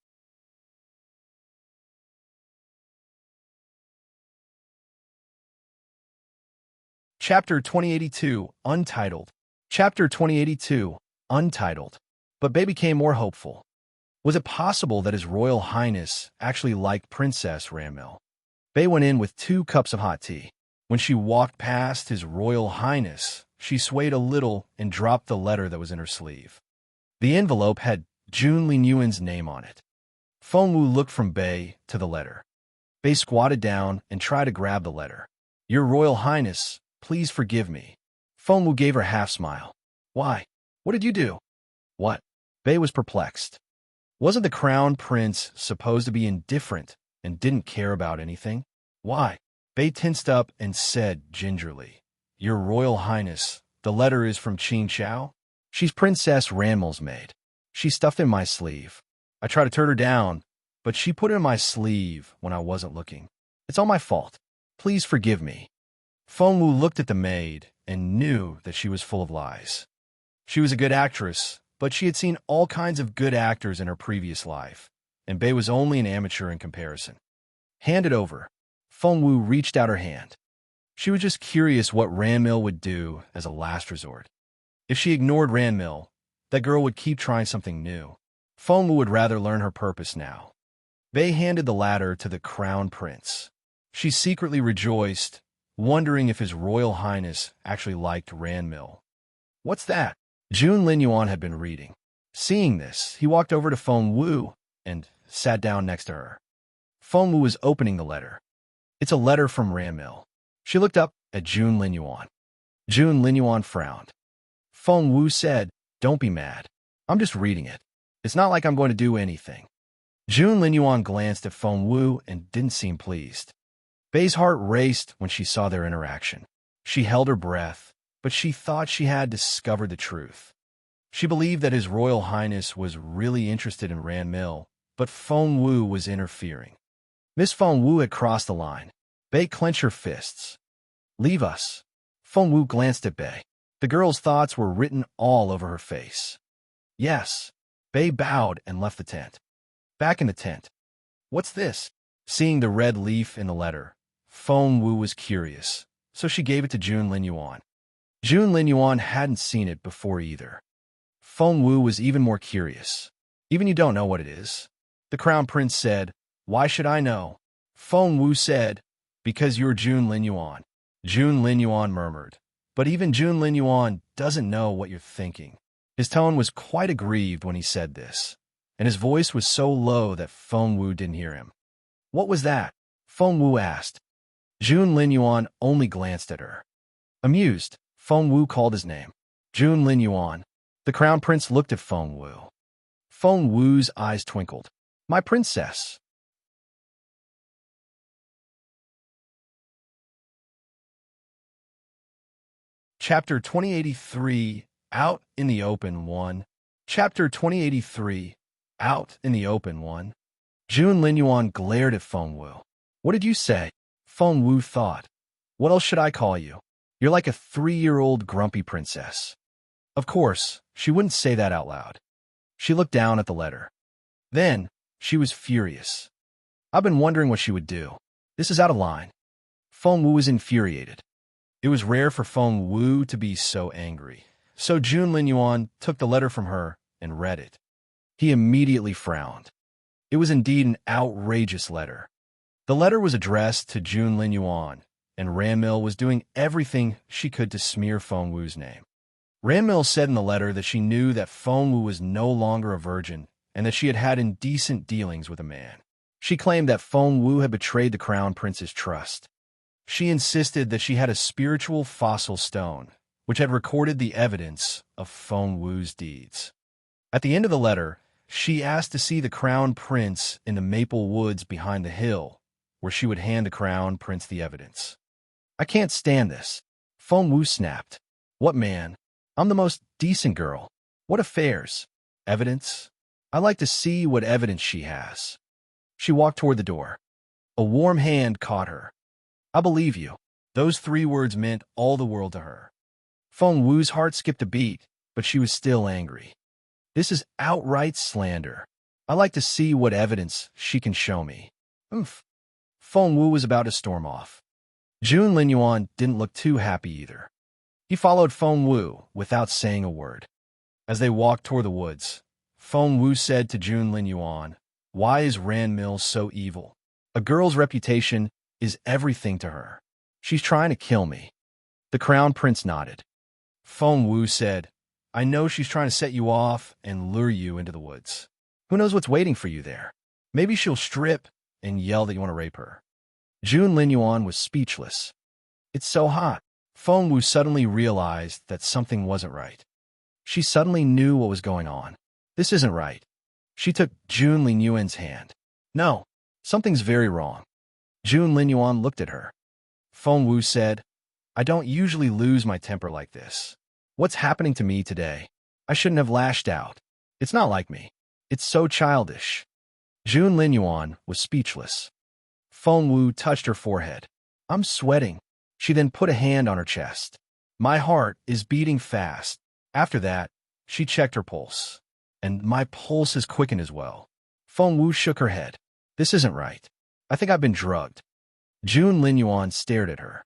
Speaker 1: Chapter 2082, Untitled. Chapter 2082, Untitled. But Bei became more hopeful. Was it possible that His Royal Highness actually liked Princess Ranmil? Bei went in with 2 cups of hot tea. When she walked past His Royal Highness, she swayed a little and dropped the letter that was in her sleeve. The envelope had Jun Linyuan's name on it. Feng Wu looked from Bei to the letter. Bei squatted down and tried to grab the letter. Your Royal Highness, please forgive me. Feng Wu gave her a half-smile. Why? What did you do? What? Bei was perplexed. Wasn't the Crown Prince supposed to be indifferent and didn't care about anything? Why? Bei tensed up and said gingerly, Your Royal Highness, the letter is from Qing Chao? She's Princess Ranmil's maid. She stuffed in my sleeve. I tried to turn her down, but she put it in my sleeve when I wasn't looking. It's all my fault. Please forgive me. Feng Wu looked at the maid and knew that she was full of lies. She was a good actress, but she had seen all kinds of good actors in her previous life, and Bei was only an amateur in comparison. Hand it over. Feng Wu reached out her hand. She was just curious what Ranmil would do as a last resort. If she ignored Ranmil, that girl would keep trying something new. Feng Wu would rather learn her purpose now. Bei handed the ladder to the Crown Prince. She secretly rejoiced, wondering if His Royal Highness actually liked Ranmil. What's that? Jun Linyuan had been reading. Seeing this, he walked over to Feng Wu and sat down next to her. Feng Wu was opening the letter. It's a letter from Ranmil. She looked up at Jun Linyuan. Jun Linyuan frowned. Feng Wu said, Don't be mad. I'm just reading it. It's not like I'm going to do anything. Jun Linyuan glanced at Feng Wu and didn't seem pleased. Bei's heart raced when she saw their interaction. She held her breath, but she thought she had discovered the truth. She believed that His Royal Highness was really interested in Ranmil, but Feng Wu was interfering. Miss Feng Wu had crossed the line. Bei clenched her fists. Leave us. Feng Wu glanced at Bei. The girl's thoughts were written all over her face. Yes. Bei bowed and left the tent. Back in the tent. What's this? Seeing the red leaf in the letter, Feng Wu was curious, so she gave it to Jun Linyuan. Jun Linyuan hadn't seen it before either. Feng Wu was even more curious. Even you don't know what it is? The Crown Prince said, Why should I know? Feng Wu said, Because you're Jun Linyuan. Jun Linyuan murmured. But even Jun Linyuan doesn't know what you're thinking. His tone was quite aggrieved when he said this, and his voice was so low that Feng Wu didn't hear him. What was that? Feng Wu asked. Jun Linyuan only glanced at her. Amused, Feng Wu called his name. Jun Linyuan. The Crown Prince looked at Feng Wu. Feng Wu's eyes twinkled. My princess. Chapter 2083, Out in the Open 1. Chapter 2083, Out in the Open 1. Jun Linyuan glared at Feng Wu. What did you say? Feng Wu thought. What else should I call you? You're like a 3-year-old grumpy princess. Of course, she wouldn't say that out loud. She looked down at the letter. Then, She was furious. I've been wondering what she would do. This is out of line. Feng Wu was infuriated. It was rare for Feng Wu to be so angry. So Jun Linyuan took the letter from her and read it. He immediately frowned. It was indeed an outrageous letter. The letter was addressed to Jun Linyuan, and Ranmil was doing everything she could to smear Feng Wu's name. Ranmil said in the letter that she knew that Feng Wu was no longer a virgin and that she had had indecent dealings with a man. She claimed that Feng Wu had betrayed the crown prince's trust. She insisted that she had a spiritual fossil stone, which had recorded the evidence of Feng Wu's deeds. At the end of the letter, she asked to see the crown prince in the maple woods behind the hill, where she would hand the crown prince the evidence. I can't stand this. Feng Wu snapped. What man? I'm the most decent girl. What affairs? Evidence? I like to see what evidence she has. She walked toward the door. A warm hand caught her. I believe you. Those 3 words meant all the world to her. Feng Wu's heart skipped a beat, but she was still angry. This is outright slander. I like to see what evidence she can show me. Oof. Feng Wu was about to storm off. Jun Linyuan didn't look too happy either. He followed Feng Wu without saying a word. As they walked toward the woods, Feng Wu said to Jun Linyuan, "Why is Ranmil so evil? A girl's reputation is everything to her. She's trying to kill me." The crown prince nodded. Feng Wu said, "I know she's trying to set you off and lure you into the woods. Who knows what's waiting for you there? Maybe she'll strip and yell that you want to rape her." Jun Linyuan was speechless. It's so hot. Feng Wu suddenly realized that something wasn't right. She suddenly knew what was going on. This isn't right. She took Jun Linyuan's hand. No, something's very wrong. Jun Linyuan looked at her. Feng Wu said, "I don't usually lose my temper like this. What's happening to me today? I shouldn't have lashed out. It's not like me. It's so childish." Jun Linyuan was speechless. Feng Wu touched her forehead. "I'm sweating." She then put a hand on her chest. "My heart is beating fast." After that, she checked her pulse. "And my pulse is quickened as well." Feng Wu shook her head. "This isn't right. I think I've been drugged." Jun Linyuan stared at her.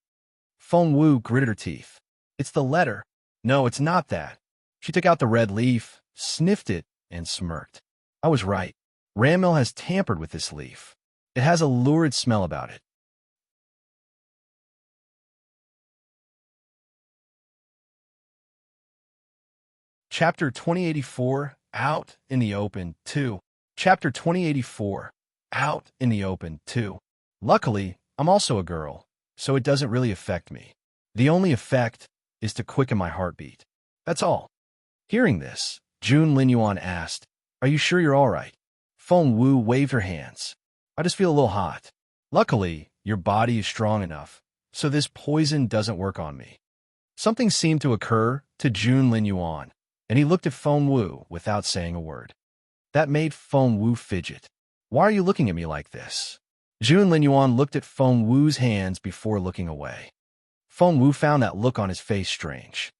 Speaker 1: Feng Wu gritted her teeth. "It's the letter." "No, it's not that." She took out the red leaf, sniffed it, and smirked. "I was right. Ranmil has tampered with this leaf. It has a lurid smell about it." Chapter 2084, Out in the Open 2. Chapter 2084, Out in the Open 2. Luckily, I'm also a girl, so it doesn't really affect me. The only effect is to quicken my heartbeat. That's all. Hearing this, Jun Linyuan asked, "Are you sure you're all right?" Feng Wu waved her hands. "I just feel a little hot. Luckily, your body is strong enough, so this poison doesn't work on me." Something seemed to occur to Jun Linyuan, and he looked at Feng Wu without saying a word. That made Feng Wu fidget. "Why are you looking at me like this?" Jun Linyuan looked at Feng Wu's hands before looking away. Feng Wu found that look on his face strange.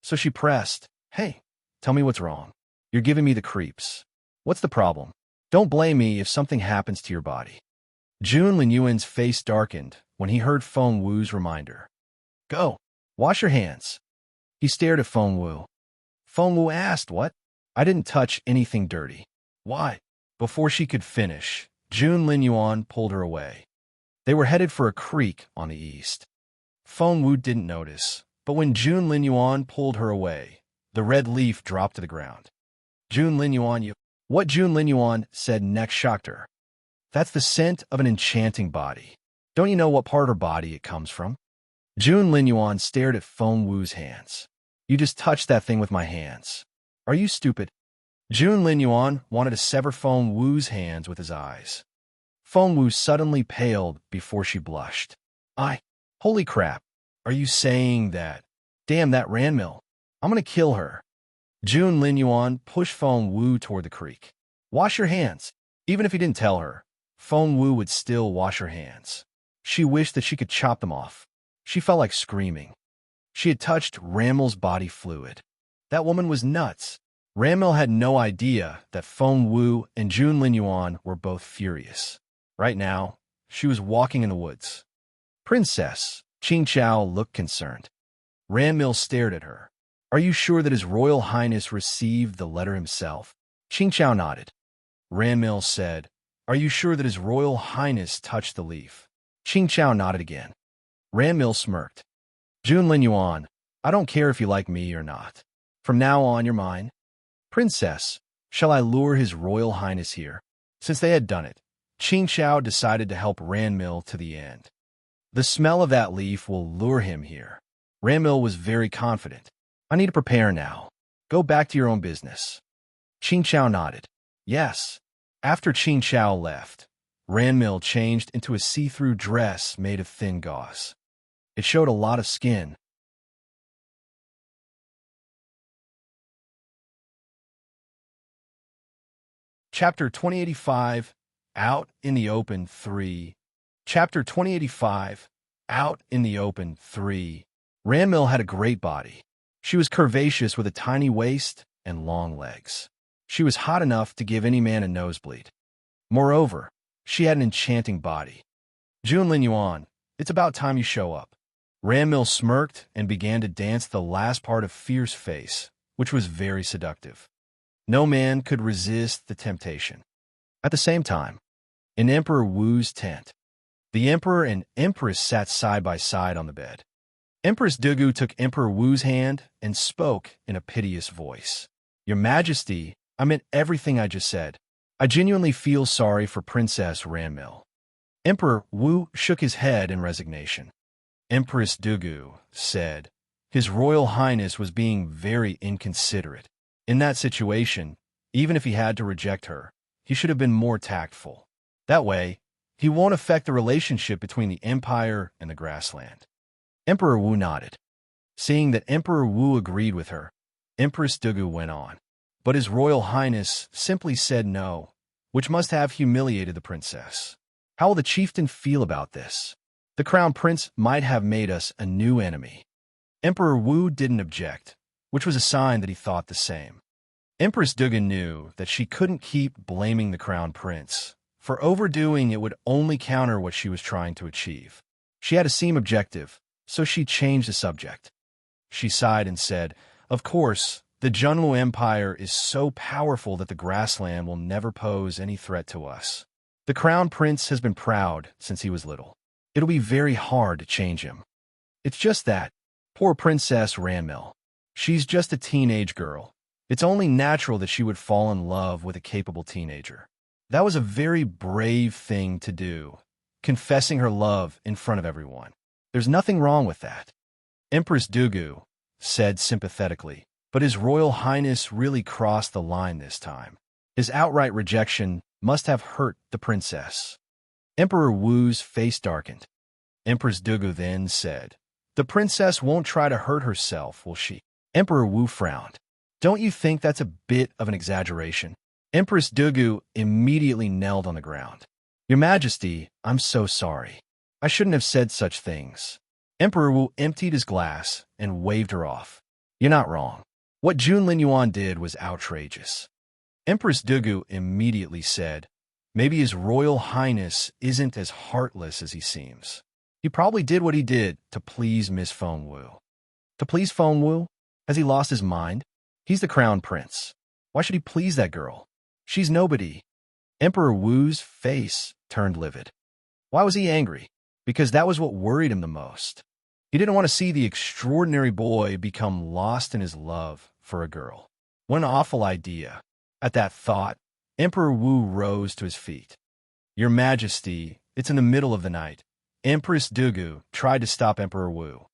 Speaker 1: So she pressed, "Hey, tell me what's wrong. You're giving me the creeps. What's the problem? Don't blame me if something happens to your body." Jun Linyuan's face darkened when he heard Feng Wu's reminder. "Go, wash your hands." He stared at Feng Wu. Feng Wu asked, "What?" "I didn't touch anything dirty." "Why?" Before she could finish, Jun Linyuan pulled her away. They were headed for a creek on the east. Feng Wu didn't notice, but when Jun Linyuan pulled her away, the red leaf dropped to the ground. Jun Linyuan, you... What Jun Linyuan said next shocked her. "That's the scent of an enchanting body. Don't you know what part of her body it comes from?" Jun Linyuan stared at Feng Wu's hands. "You just touched that thing with my hands. Are you stupid?" Jun Linyuan wanted to sever Feng Wu's hands with his eyes. Feng Wu suddenly paled before she blushed. Holy crap. Are you saying that? Damn that Ranmil. I'm gonna kill her." Jun Linyuan pushed Feng Wu toward the creek. "Wash your hands." Even if he didn't tell her, Feng Wu would still wash her hands. She wished that she could chop them off. She felt like screaming. She had touched Ranmil's body fluid. That woman was nuts. Ranmil had no idea that Feng Wu and Jun Linyuan were both furious. Right now, she was walking in the woods. Princess, Qing Chao looked concerned. Ranmil stared at her. Are you sure that His Royal Highness received the letter himself? Qing Chao nodded. Ranmil said, Are you sure that His Royal Highness touched the leaf? Qing Chao nodded again. Ranmil smirked. Jun Linyuan, I don't care if you like me or not. From now on, you're mine. Princess, shall I lure His Royal Highness here? Since they had done it, Qing Chao decided to help Ranmil to the end. The smell of that leaf will lure him here. Ranmil was very confident. I need to prepare now. Go back to your own business. Qing Chao nodded. Yes. After Qing Chao left, Ranmil changed into a see-through dress made of thin gauze. It showed a lot of skin. Chapter 2085, Out in the Open 3. Chapter 2085, Out in the Open 3. Ranmil had a great body. She was curvaceous with a tiny waist and long legs. She was hot enough to give any man a nosebleed. Moreover, she had an enchanting body. Jun Linyuan, it's about time you show up. Ranmil smirked and began to dance the last part of Fierce Face, which was very seductive. No man could resist the temptation. At the same time, in Emperor Wu's tent, the Emperor and Empress sat side by side on the bed. Empress Dugu took Emperor Wu's hand and spoke in a piteous voice. Your Majesty, I meant everything I just said. I genuinely feel sorry for Princess Ranmil. Emperor Wu shook his head in resignation. Empress Dugu said, His Royal Highness was being very inconsiderate. In that situation, even if he had to reject her, he should have been more tactful. That way, he won't affect the relationship between the Empire and the grassland. Emperor Wu nodded. Seeing that Emperor Wu agreed with her, Empress Dugu went on. But His Royal Highness simply said no, which must have humiliated the princess. How will the chieftain feel about this? The crown prince might have made us a new enemy. Emperor Wu didn't object, which was a sign that he thought the same. Empress Dugan knew that she couldn't keep blaming the crown prince. For overdoing it would only counter what she was trying to achieve. She had to seem objective, so she changed the subject. She sighed and said, Of course, the Junlu Empire is so powerful that the grassland will never pose any threat to us. The crown prince has been proud since he was little. It'll be very hard to change him. It's just that, poor Princess Ranmil. She's just a teenage girl. It's only natural that she would fall in love with a capable teenager. That was a very brave thing to do, confessing her love in front of everyone. There's nothing wrong with that. Empress Dugu said sympathetically, but His Royal Highness really crossed the line this time. His outright rejection must have hurt the princess. Emperor Wu's face darkened. Empress Dugu then said, The princess won't try to hurt herself, will she? Emperor Wu frowned. Don't you think that's a bit of an exaggeration? Empress Dugu immediately knelt on the ground. Your Majesty, I'm so sorry. I shouldn't have said such things. Emperor Wu emptied his glass and waved her off. You're not wrong. What Jun Linyuan did was outrageous. Empress Dugu immediately said, Maybe His Royal Highness isn't as heartless as he seems. He probably did what he did to please Miss Feng Wu. To please Feng Wu? Has he lost his mind? He's the crown prince. Why should he please that girl? She's nobody. Emperor Wu's face turned livid. Why was he angry? Because that was what worried him the most. He didn't want to see the extraordinary boy become lost in his love for a girl. What an awful idea. At that thought, Emperor Wu rose to his feet. Your Majesty, it's in the middle of the night. Empress Dugu tried to stop Emperor Wu.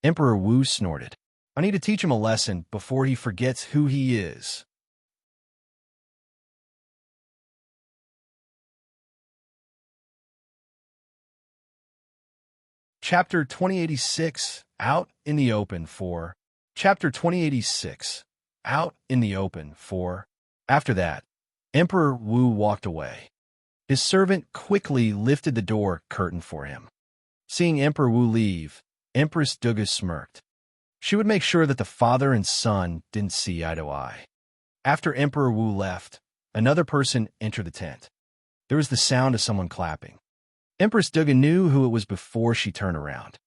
Speaker 1: Emperor Wu snorted. I need to teach him a lesson before he forgets who he is. Chapter 2086, Out in the Open 4. Chapter 2086, Out in the Open 4. After that, Emperor Wu walked away. His servant quickly lifted the door curtain for him. Seeing Emperor Wu leave, Empress Dugu smirked. She would make sure that the father and son didn't see eye to eye. After Emperor Wu left, another person entered the tent. There was the sound of someone clapping. Empress Duga knew who it was before she turned around.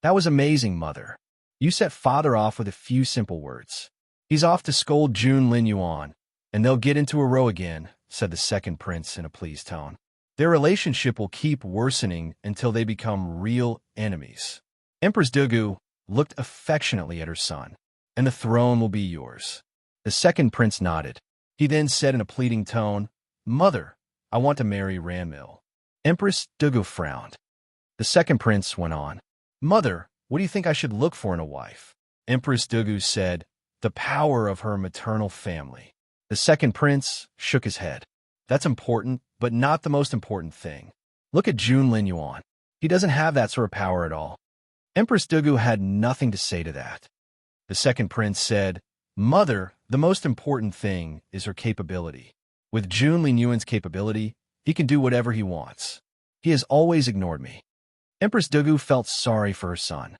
Speaker 1: That was amazing, Mother. You set Father off with a few simple words. He's off to scold Jun Lin Yuan, and they'll get into a row again, said the second prince in a pleased tone. Their relationship will keep worsening until they become real enemies. Empress Dugu looked affectionately at her son, and the throne will be yours. The second prince nodded. He then said in a pleading tone, Mother, I want to marry Ranmil. Empress Dugu frowned. The second prince went on. Mother, what do you think I should look for in a wife? Empress Dugu said, the power of her maternal family. The second prince shook his head. That's important, but not the most important thing. Look at Jun Lin Yuan. He doesn't have that sort of power at all. Empress Dugu had nothing to say to that. The second prince said, Mother, the most important thing is her capability. With Jun Lin Yuan's capability, he can do whatever he wants. He has always ignored me. Empress Dugu felt sorry for her son.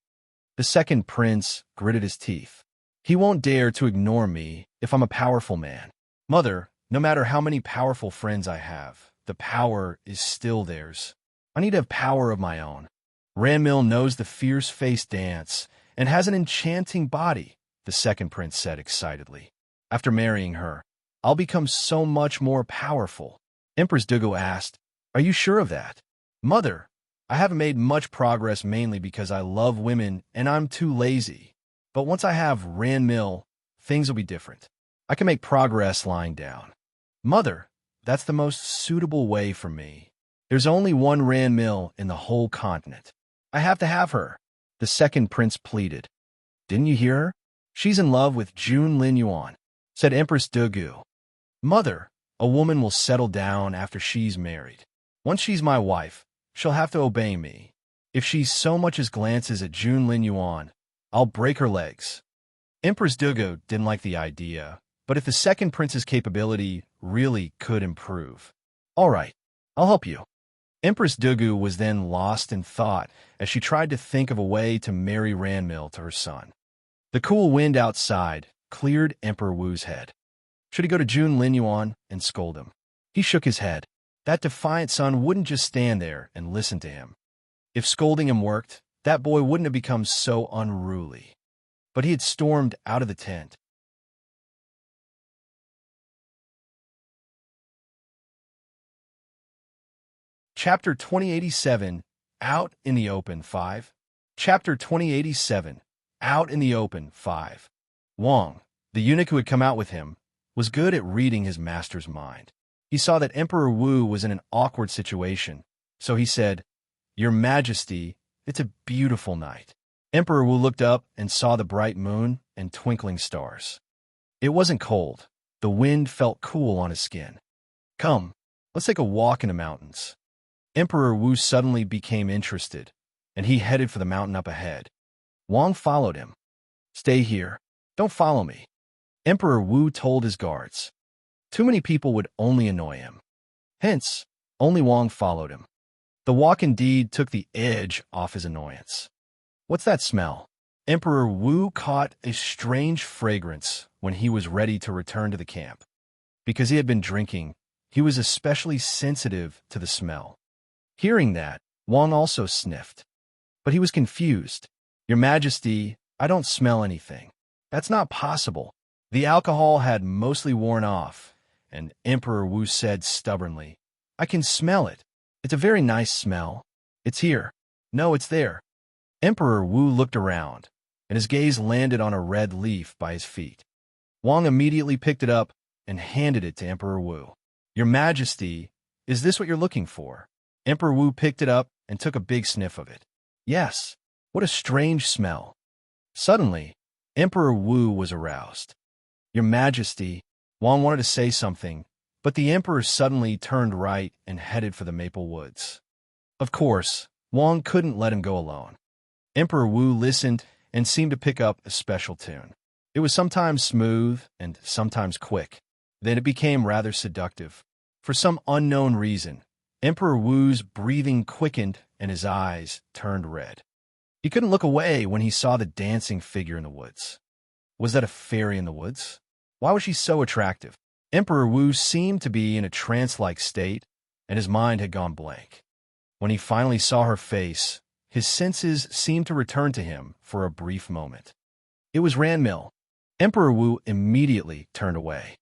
Speaker 1: The second prince gritted his teeth. He won't dare to ignore me if I'm a powerful man. Mother, no matter how many powerful friends I have, the power is still theirs. I need to have power of my own. Ranmil knows the fierce face dance and has an enchanting body, the second prince said excitedly. After marrying her, I'll become so much more powerful. Empress Dugu asked, Are you sure of that? Mother, I haven't made much progress mainly because I love women and I'm too lazy. But once I have Ranmil, things will be different. I can make progress lying down. Mother, that's the most suitable way for me. There's only one Ranmil in the whole continent. I have to have her, the second prince pleaded. Didn't you hear her? She's in love with Jun Lin Yuan, said Empress Dugu. Mother, a woman will settle down after she's married. Once she's my wife, she'll have to obey me. If she so much as glances at Jun Lin Yuan, I'll break her legs. Empress Dugu didn't like the idea, but if the second prince's capability really could improve. All right, I'll help you. Empress Dugu was then lost in thought as she tried to think of a way to marry Ranmil to her son. The cool wind outside cleared Emperor Wu's head. Should he go to Jun Lin Yuan and scold him? He shook his head. That defiant son wouldn't just stand there and listen to him. If scolding him worked, that boy wouldn't have become so unruly. But he had stormed out of the tent. Chapter 2087, Out in the Open 5. Chapter 2087, Out in the Open 5. Wang, the eunuch who had come out with him, was good at reading his master's mind. He saw that Emperor Wu was in an awkward situation, so he said, Your Majesty, it's a beautiful night. Emperor Wu looked up and saw the bright moon and twinkling stars. It wasn't cold. The wind felt cool on his skin. Come, let's take a walk in the mountains. Emperor Wu suddenly became interested, and he headed for the mountain up ahead. Wang followed him. Stay here. Don't follow me. Emperor Wu told his guards. Too many people would only annoy him. Hence, only Wang followed him. The walk indeed took the edge off his annoyance. What's that smell? Emperor Wu caught a strange fragrance when he was ready to return to the camp. Because he had been drinking, he was especially sensitive to the smell. Hearing that, Wang also sniffed. But he was confused. Your Majesty, I don't smell anything. That's not possible. The alcohol had mostly worn off, and Emperor Wu said stubbornly, I can smell it. It's a very nice smell. It's here. No, it's there. Emperor Wu looked around, and his gaze landed on a red leaf by his feet. Wang immediately picked it up and handed it to Emperor Wu. Your Majesty, is this what you're looking for? Emperor Wu picked it up and took a big sniff of it. Yes, what a strange smell. Suddenly, Emperor Wu was aroused. Your Majesty, Wang wanted to say something, but the emperor suddenly turned right and headed for the maple woods. Of course, Wang couldn't let him go alone. Emperor Wu listened and seemed to pick up a special tune. It was sometimes smooth and sometimes quick. Then it became rather seductive. For some unknown reason, Emperor Wu's breathing quickened and his eyes turned red. He couldn't look away when he saw the dancing figure in the woods. Was that a fairy in the woods? Why was she so attractive? Emperor Wu seemed to be in a trance-like state, and his mind had gone blank. When he finally saw her face, his senses seemed to return to him for a brief moment. It was Ranmil. Emperor Wu immediately turned away.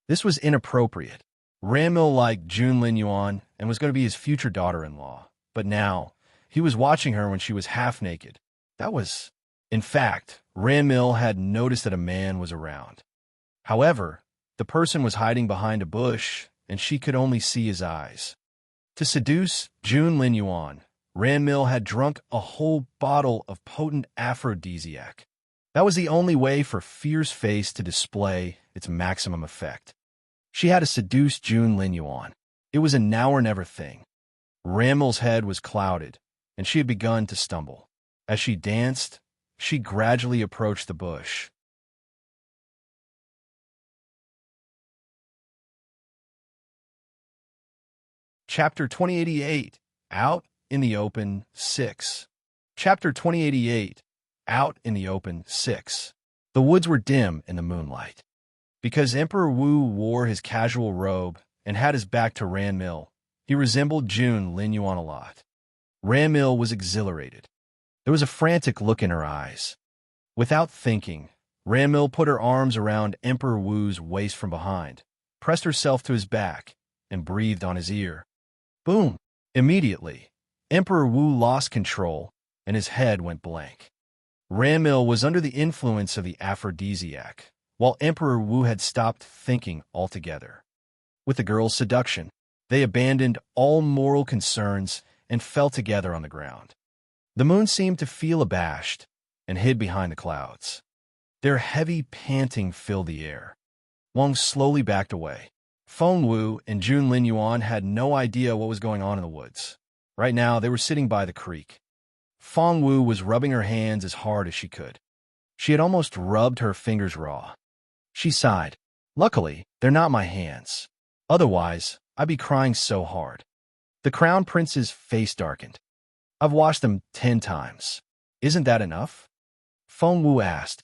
Speaker 1: This was inappropriate. Ranmil liked Junlin Yuan and was going to be his future daughter-in-law. But now, he was watching her when she was half naked. In fact, Ranmil had noticed that a man was around. However, the person was hiding behind a bush, and she could only see his eyes. To seduce Junlin Yuan, Ranmil had drunk a whole bottle of potent aphrodisiac. That was the only way for Fierce Face to display its maximum effect. She had to seduce Junlin Yuan. It was a now-or-never thing. Ranmil's head was clouded, and she had begun to stumble. As she danced, she gradually approached the bush. Chapter 2088, Out in the Open 6. Chapter 2088, Out in the Open 6. The woods were dim in the moonlight. Because Emperor Wu wore his casual robe and had his back to Ranmil, he resembled Junlin Yuan a lot. Ranmil was exhilarated. There was a frantic look in her eyes. Without thinking, Ranmil put her arms around Emperor Wu's waist from behind, pressed herself to his back, and breathed on his ear. Boom! Immediately, Emperor Wu lost control, and his head went blank. Ranmil was under the influence of the aphrodisiac, while Emperor Wu had stopped thinking altogether. With the girl's seduction, they abandoned all moral concerns and fell together on the ground. The moon seemed to feel abashed and hid behind the clouds. Their heavy panting filled the air. Wang slowly backed away. Feng Wu and Junlin Yuan had no idea what was going on in the woods. Right now, they were sitting by the creek. Feng Wu was rubbing her hands as hard as she could. She had almost rubbed her fingers raw. She sighed. Luckily, they're not my hands. Otherwise, I'd be crying so hard. The crown prince's face darkened. I've washed them 10 times. Isn't that enough? Feng Wu asked.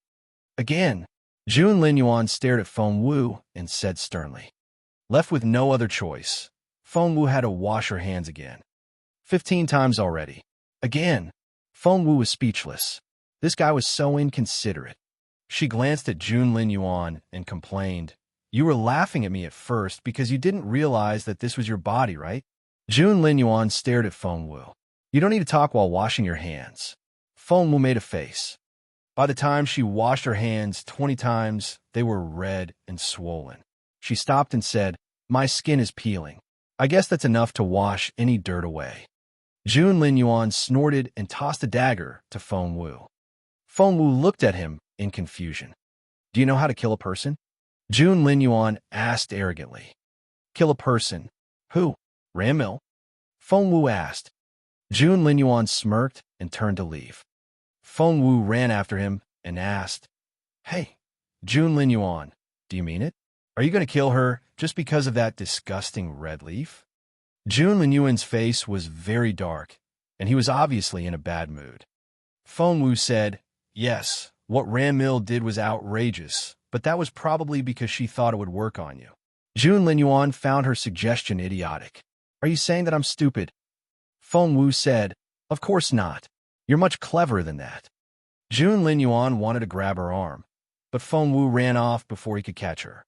Speaker 1: Again, Junlin Yuan stared at Feng Wu and said sternly. Left with no other choice, Feng Wu had to wash her hands again. 15 times already. Again, Feng Wu was speechless. This guy was so inconsiderate. She glanced at Junlin Yuan and complained, You were laughing at me at first because you didn't realize that this was your body, right? Junlin Yuan stared at Feng Wu. You don't need to talk while washing your hands. Feng Wu made a face. By the time she washed her hands 20 times, they were red and swollen. She stopped and said, My skin is peeling. I guess that's enough to wash any dirt away. Junlin Yuan snorted and tossed a dagger to Feng Wu. Feng Wu looked at him in confusion. Do you know how to kill a person? Junlin Yuan asked arrogantly. Kill a person? Who? Ranmil? Feng Wu asked. Junlin Yuan smirked and turned to leave. Feng Wu ran after him and asked, Hey, Junlin Yuan, do you mean it? Are you going to kill her just because of that disgusting red leaf? Junlin Yuan's face was very dark, and he was obviously in a bad mood. Feng Wu said, Yes, what Ranmil did was outrageous, but that was probably because she thought it would work on you. Junlin Yuan found her suggestion idiotic. Are you saying that I'm stupid? Feng Wu said, Of course not. You're much cleverer than that. Junlin Yuan wanted to grab her arm, but Feng Wu ran off before he could catch her.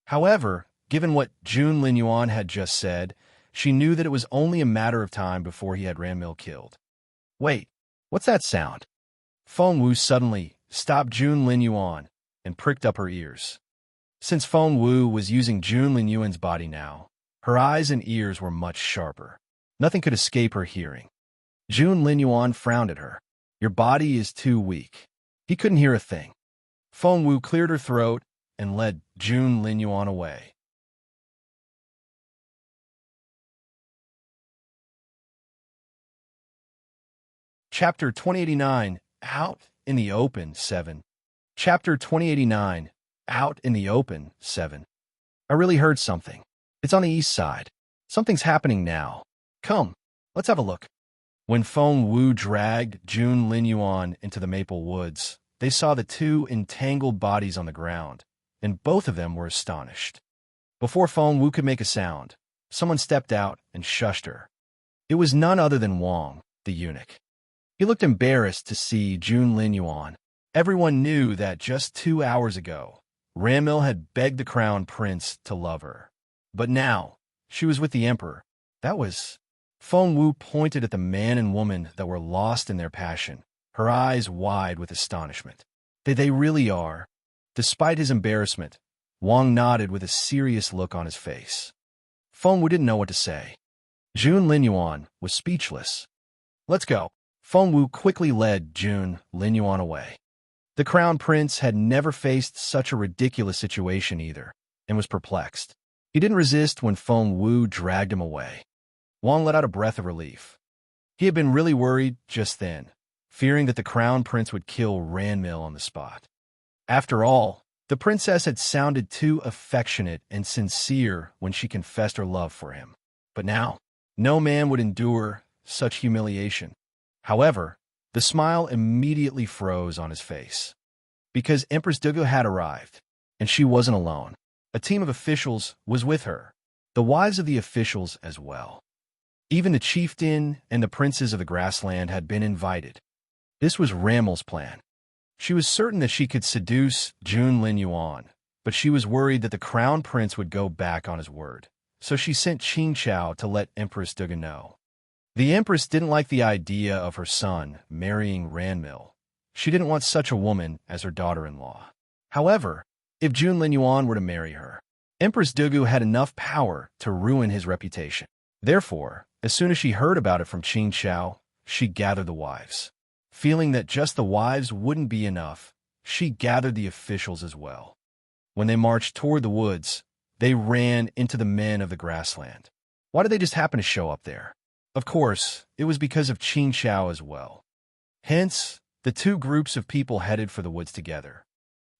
Speaker 1: However, given what Junlin Yuan had just said, she knew that it was only a matter of time before he had Ranmil killed. Wait, what's that sound? Feng Wu suddenly stopped Junlin Yuan and pricked up her ears. Since Feng Wu was using Junlin Yuan's body now, her eyes and ears were much sharper. Nothing could escape her hearing. Junlin Yuan frowned at her. Your body is too weak. He couldn't hear a thing. Feng Wu cleared her throat and led Junlin Yuan away. Chapter 2089, Out in the Open 7. Chapter 2089, Out in the Open 7. I really heard something. It's on the east side. Something's happening now. Come, let's have a look. When Feng Wu dragged Junlin Yuan into the maple woods, they saw the two entangled bodies on the ground, and both of them were astonished. Before Feng Wu could make a sound, someone stepped out and shushed her. It was none other than Wang, the eunuch. He looked embarrassed to see Jun Linyuan. Everyone knew that just 2 hours ago, Ranmil had begged the crown prince to love her. But now, she was with the emperor. That was... Feng Wu pointed at the man and woman that were lost in their passion, her eyes wide with astonishment. They really are. Despite his embarrassment, Wang nodded with a serious look on his face. Feng Wu didn't know what to say. Jun Linyuan was speechless. Let's go. Feng Wu quickly led Jun Linyuan away. The crown prince had never faced such a ridiculous situation either, and was perplexed. He didn't resist when Feng Wu dragged him away. Wang let out a breath of relief. He had been really worried just then, fearing that the crown prince would kill Ranmil on the spot. After all, the princess had sounded too affectionate and sincere when she confessed her love for him. But now, no man would endure such humiliation. However, the smile immediately froze on his face. Because Empress Dugu had arrived, and she wasn't alone. A team of officials was with her, the wives of the officials as well. Even the chieftain and the princes of the grassland had been invited. This was Ranmil's plan. She was certain that she could seduce Jun Linyuan, but she was worried that the crown prince would go back on his word. So she sent Qin Chao to let Empress Dugu know. The empress didn't like the idea of her son marrying Ranmil. She didn't want such a woman as her daughter-in-law. However, if Jun Linyuan were to marry her, Empress Dugu had enough power to ruin his reputation. Therefore, as soon as she heard about it from Qin Chao, she gathered the wives. Feeling that just the wives wouldn't be enough, she gathered the officials as well. When they marched toward the woods, they ran into the men of the grassland. Why did they just happen to show up there? Of course, it was because of Qin Chao as well. Hence, the two groups of people headed for the woods together.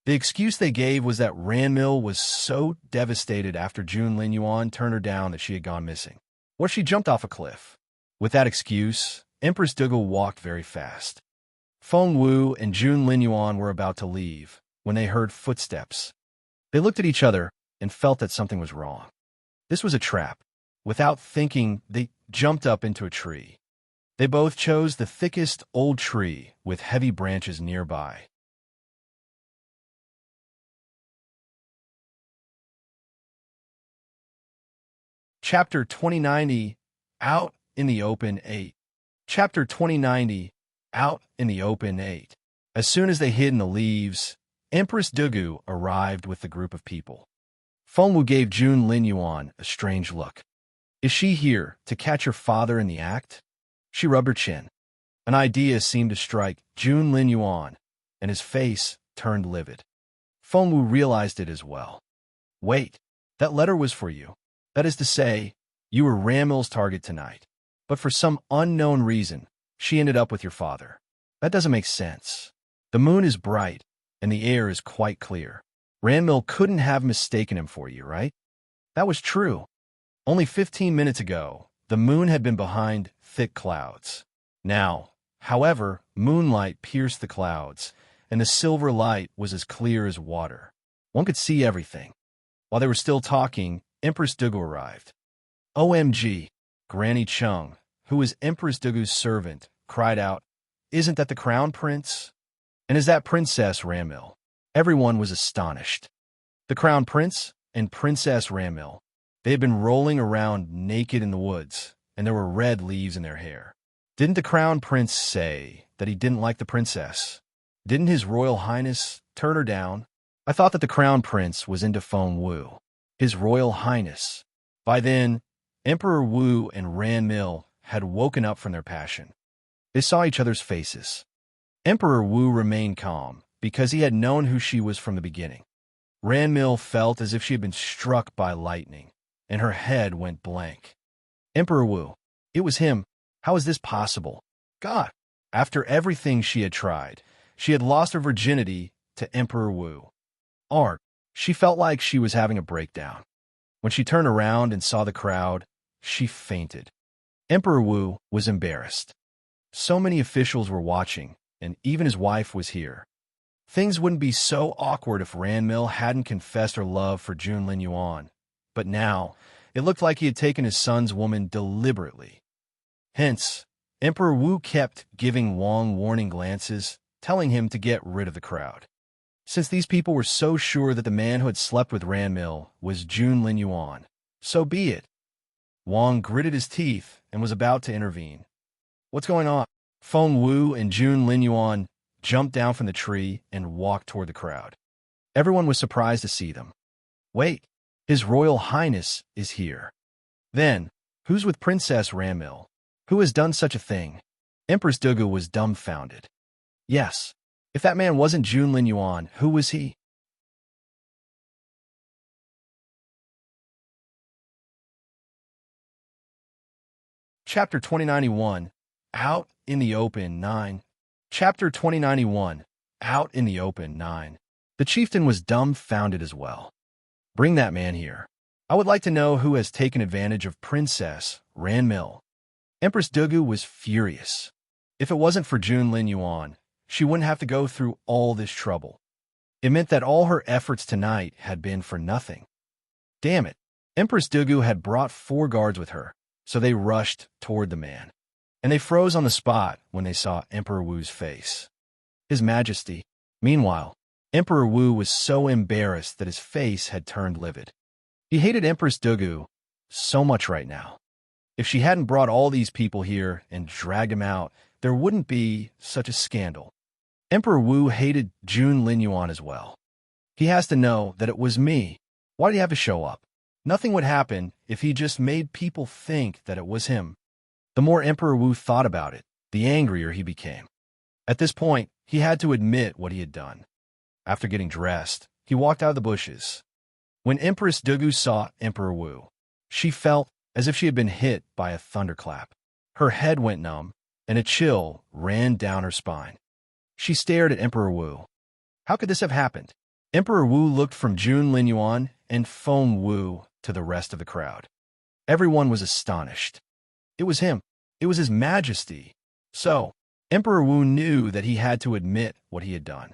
Speaker 1: The excuse they gave was that Ranmil was so devastated after Jun Linyuan turned her down that she had gone missing. Or she jumped off a cliff. With that excuse, Empress Dugu walked very fast. Feng Wu and Jun Linyuan were about to leave when they heard footsteps. They looked at each other and felt that something was wrong. This was a trap. Without thinking, they jumped up into a tree. They both chose the thickest old tree with heavy branches nearby. Chapter 2090, Out in the Open 8. Chapter 2090, Out in the Open 8. As soon as they hid in the leaves, Empress Dugu arrived with the group of people. Feng Wu gave Jun Linyuan a strange look. Is she here to catch her father in the act? She rubbed her chin. An idea seemed to strike Jun Linyuan, and his face turned livid. Feng Wu realized it as well. Wait, that letter was for you. That is to say, you were Ranmil's target tonight. But for some unknown reason, she ended up with your father. That doesn't make sense. The moon is bright, and the air is quite clear. Ranmil couldn't have mistaken him for you, right? That was true. Only 15 minutes ago, the moon had been behind thick clouds. Now, however, moonlight pierced the clouds, and the silver light was as clear as water. One could see everything. While they were still talking, Empress Dugu arrived. OMG! Granny Chung, who was Empress Dugu's servant, cried out, Isn't that the crown prince? And is that Princess Ranmil? Everyone was astonished. The crown prince and Princess Ranmil. They had been rolling around naked in the woods, and there were red leaves in their hair. Didn't the crown prince say that he didn't like the princess? Didn't His Royal Highness turn her down? I thought that the crown prince was into Feng Wu. His Royal Highness. By then, Emperor Wu and Ranmil had woken up from their passion. They saw each other's faces. Emperor Wu remained calm because he had known who she was from the beginning. Ranmil felt as if she had been struck by lightning, and her head went blank. Emperor Wu. It was him. How is this possible? God! After everything she had tried, she had lost her virginity to Emperor Wu. Art. She felt like she was having a breakdown. When she turned around and saw the crowd, she fainted. Emperor Wu was embarrassed. So many officials were watching, and even his wife was here. Things wouldn't be so awkward if Ranmil hadn't confessed her love for Jun Lin Yuan. But now, it looked like he had taken his son's woman deliberately. Hence, Emperor Wu kept giving Wang warning glances, telling him to get rid of the crowd. Since these people were so sure that the man who had slept with Ranmil was Jun Lin Yuan, so be it. Wang gritted his teeth and was about to intervene. What's going on? Feng Wu and Jun Lin Yuan jumped down from the tree and walked toward the crowd. Everyone was surprised to see them. Wait, His Royal Highness is here. Then, who's with Princess Ranmil? Who has done such a thing? Empress Dugu was dumbfounded. Yes, if that man wasn't Jun Lin Yuan, who was he? Chapter 2091, Out in the Open 9. Chapter 2091, Out in the Open 9. The chieftain was dumbfounded as well. Bring that man here. I would like to know who has taken advantage of Princess Ranmil. Empress Dugu was furious. If it wasn't for Jun Lin Yuan, she wouldn't have to go through all this trouble. It meant that all her efforts tonight had been for nothing. Damn it. Empress Dugu had brought 4 guards with her, so they rushed toward the man. And they froze on the spot when they saw Emperor Wu's face. His Majesty. Meanwhile, Emperor Wu was so embarrassed that his face had turned livid. He hated Empress Dugu so much right now. If she hadn't brought all these people here and dragged him out, there wouldn't be such a scandal. Emperor Wu hated Jun Lin Yuan as well. He has to know that it was me. Why did he have to show up? Nothing would happen if he just made people think that it was him. The more Emperor Wu thought about it, the angrier he became. At this point, he had to admit what he had done. After getting dressed, he walked out of the bushes. When Empress Dugu saw Emperor Wu, she felt as if she had been hit by a thunderclap. Her head went numb, and a chill ran down her spine. She stared at Emperor Wu. How could this have happened? Emperor Wu looked from Jun Lin Yuan and Feng Wu to the rest of the crowd. Everyone was astonished. It was him. It was His Majesty. So, Emperor Wu knew that he had to admit what he had done.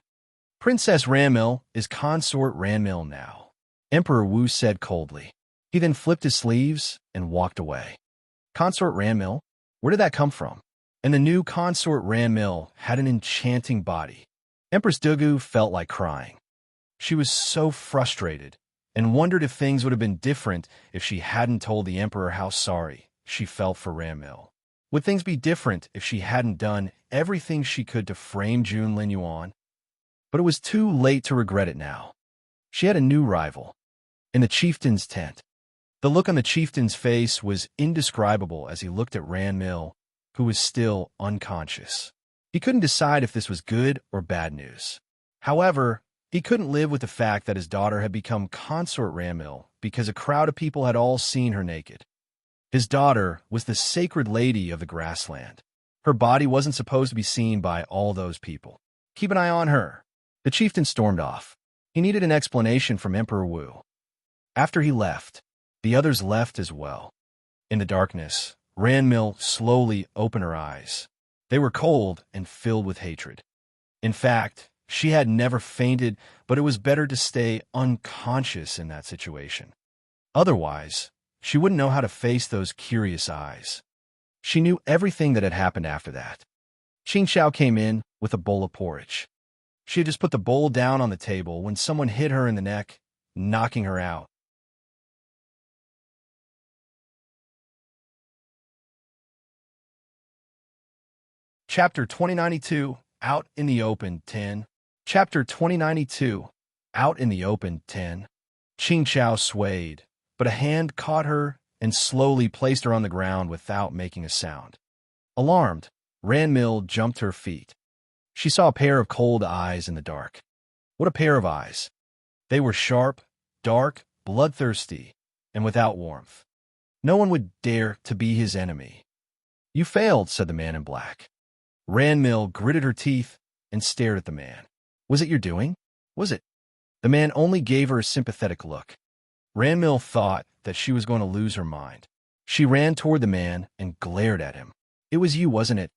Speaker 1: Princess Ranmil is Consort Ranmil now, Emperor Wu said coldly. He then flipped his sleeves and walked away. Consort Ranmil? Where did that come from? And the new Consort Ranmil had an enchanting body. Empress Dugu felt like crying. She was so frustrated and wondered if things would have been different if she hadn't told the Emperor how sorry she felt for Ranmil. Would things be different if she hadn't done everything she could to frame Jun Lin Yuan? But it was too late to regret it now. She had a new rival. In the chieftain's tent. The look on the chieftain's face was indescribable as he looked at Ranmil, who was still unconscious. He couldn't decide if this was good or bad news. However, he couldn't live with the fact that his daughter had become Consort Ranmil because a crowd of people had all seen her naked. His daughter was the sacred lady of the grassland. Her body wasn't supposed to be seen by all those people. Keep an eye on her. The chieftain stormed off. He needed an explanation from Emperor Wu. After he left, the others left as well. In the darkness, Ranmil slowly opened her eyes. They were cold and filled with hatred. In fact, she had never fainted, but it was better to stay unconscious in that situation. Otherwise, she wouldn't know how to face those curious eyes. She knew everything that had happened after that. Qing Xiao came in with a bowl of porridge. She had just put the bowl down on the table when someone hit her in the neck, knocking her out. Chapter 2092, Out in the Open 10. Chapter 2092, Out in the Open 10. Qing Xiao swayed, but a hand caught her and slowly placed her on the ground without making a sound. Alarmed, Ranmil jumped to her feet. She saw a pair of cold eyes in the dark. What a pair of eyes! They were sharp, dark, bloodthirsty, and without warmth. No one would dare to be his enemy. You failed, said the man in black. Ranmil gritted her teeth and stared at the man. Was it your doing? Was it? The man only gave her a sympathetic look. Ranmil thought that she was going to lose her mind. She ran toward the man and glared at him. It was you, wasn't it?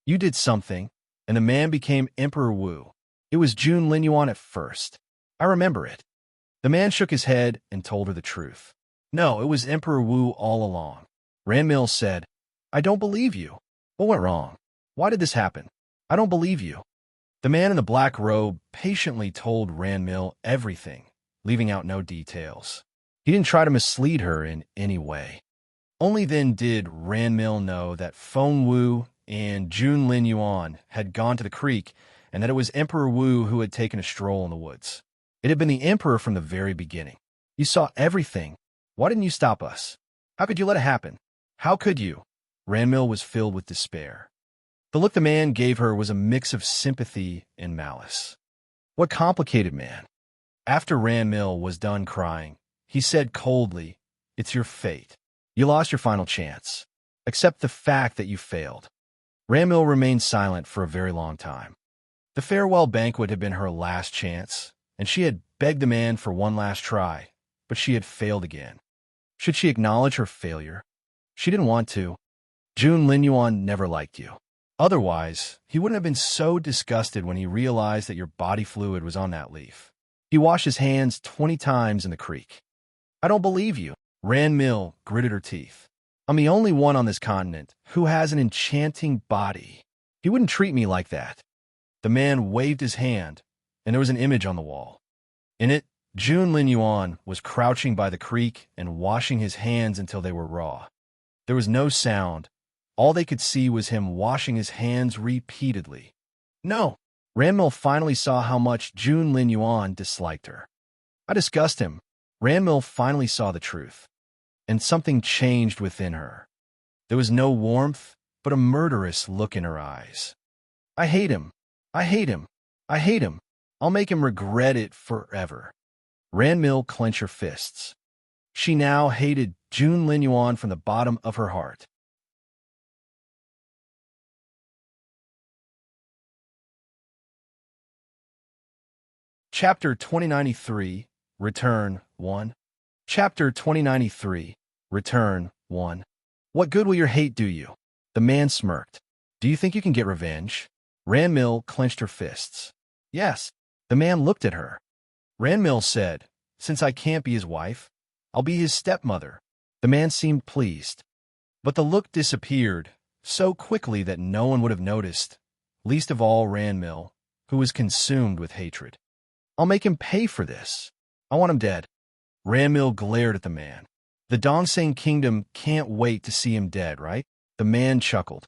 Speaker 1: You did something, and the man became Emperor Wu. It was Jun Linyuan at first. I remember it. The man shook his head and told her the truth. No, it was Emperor Wu all along. Ranmil said, I don't believe you. What went wrong? Why did this happen? I don't believe you. The man in the black robe patiently told Ranmil everything, leaving out no details. He didn't try to mislead her in any way. Only then did Ranmil know that Feng Wu and Jun Linyuan had gone to the creek and that it was Emperor Wu who had taken a stroll in the woods. It had been the Emperor from the very beginning. You saw everything. Why didn't you stop us? How could you let it happen? How could you? Ranmil was filled with despair. The look the man gave her was a mix of sympathy and malice. What complicated man? After Ranmil was done crying, he said coldly, It's your fate. You lost your final chance. Accept the fact that you failed. Ranmil remained silent for a very long time. The farewell banquet had been her last chance, and she had begged the man for one last try, but she had failed again. Should she acknowledge her failure? She didn't want to. Jun Linyuan never liked you. Otherwise, he wouldn't have been so disgusted when he realized that your body fluid was on that leaf. He washed his hands 20 times in the creek. I don't believe you. Ranmil gritted her teeth. I'm the only one on this continent who has an enchanting body. He wouldn't treat me like that. The man waved his hand, and there was an image on the wall. In it, Jun Linyuan was crouching by the creek and washing his hands until they were raw. There was no sound. All they could see was him washing his hands repeatedly. No! Ranmil finally saw how much Jun Linyuan disliked her. I disgust him. Ranmil finally saw the truth. And something changed within her. There was no warmth, but a murderous look in her eyes. I hate him. I hate him. I hate him. I'll make him regret it forever. Ranmil clenched her fists. She now hated Jun Linyuan from the bottom of her heart. Chapter 2093, Return 1. Chapter 2093, Return 1. What good will your hate do you? The man smirked. Do you think you can get revenge? Ranmil clenched her fists. Yes. The man looked at her. Ranmil said, Since I can't be his wife, I'll be his stepmother. The man seemed pleased. But the look disappeared so quickly that no one would have noticed, least of all Ranmil, who was consumed with hatred. I'll make him pay for this. I want him dead. Ranmil glared at the man. The Dongseng kingdom can't wait to see him dead, right? The man chuckled.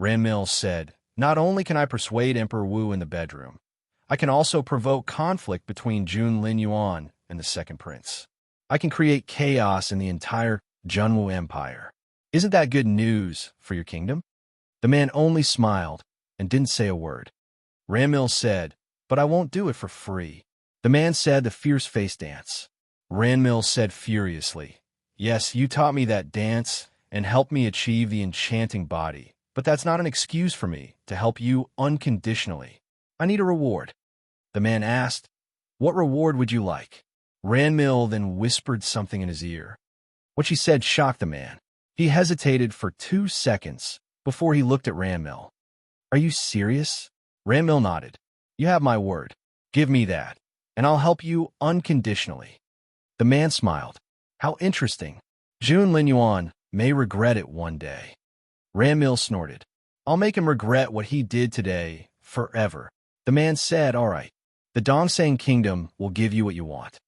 Speaker 1: Ranmil said, Not only can I persuade Emperor Wu in the bedroom, I can also provoke conflict between Jun Linyuan and the second prince. I can create chaos in the entire Junwu Empire. Isn't that good news for your kingdom? The man only smiled and didn't say a word. Ranmil said, But I won't do it for free. The man said the fierce face dance. Ranmil said furiously, Yes, you taught me that dance and helped me achieve the enchanting body, but that's not an excuse for me to help you unconditionally. I need a reward. The man asked, What reward would you like? Ranmil then whispered something in his ear. What she said shocked the man. He hesitated for 2 seconds before he looked at Ranmil. Are you serious? Ranmil nodded. You have my word. Give me that, and I'll help you unconditionally. The man smiled. How interesting. Jun Linyuan may regret it one day. Ranmil snorted. I'll make him regret what he did today forever. The man said, All right. The Dongseng kingdom will give you what you want.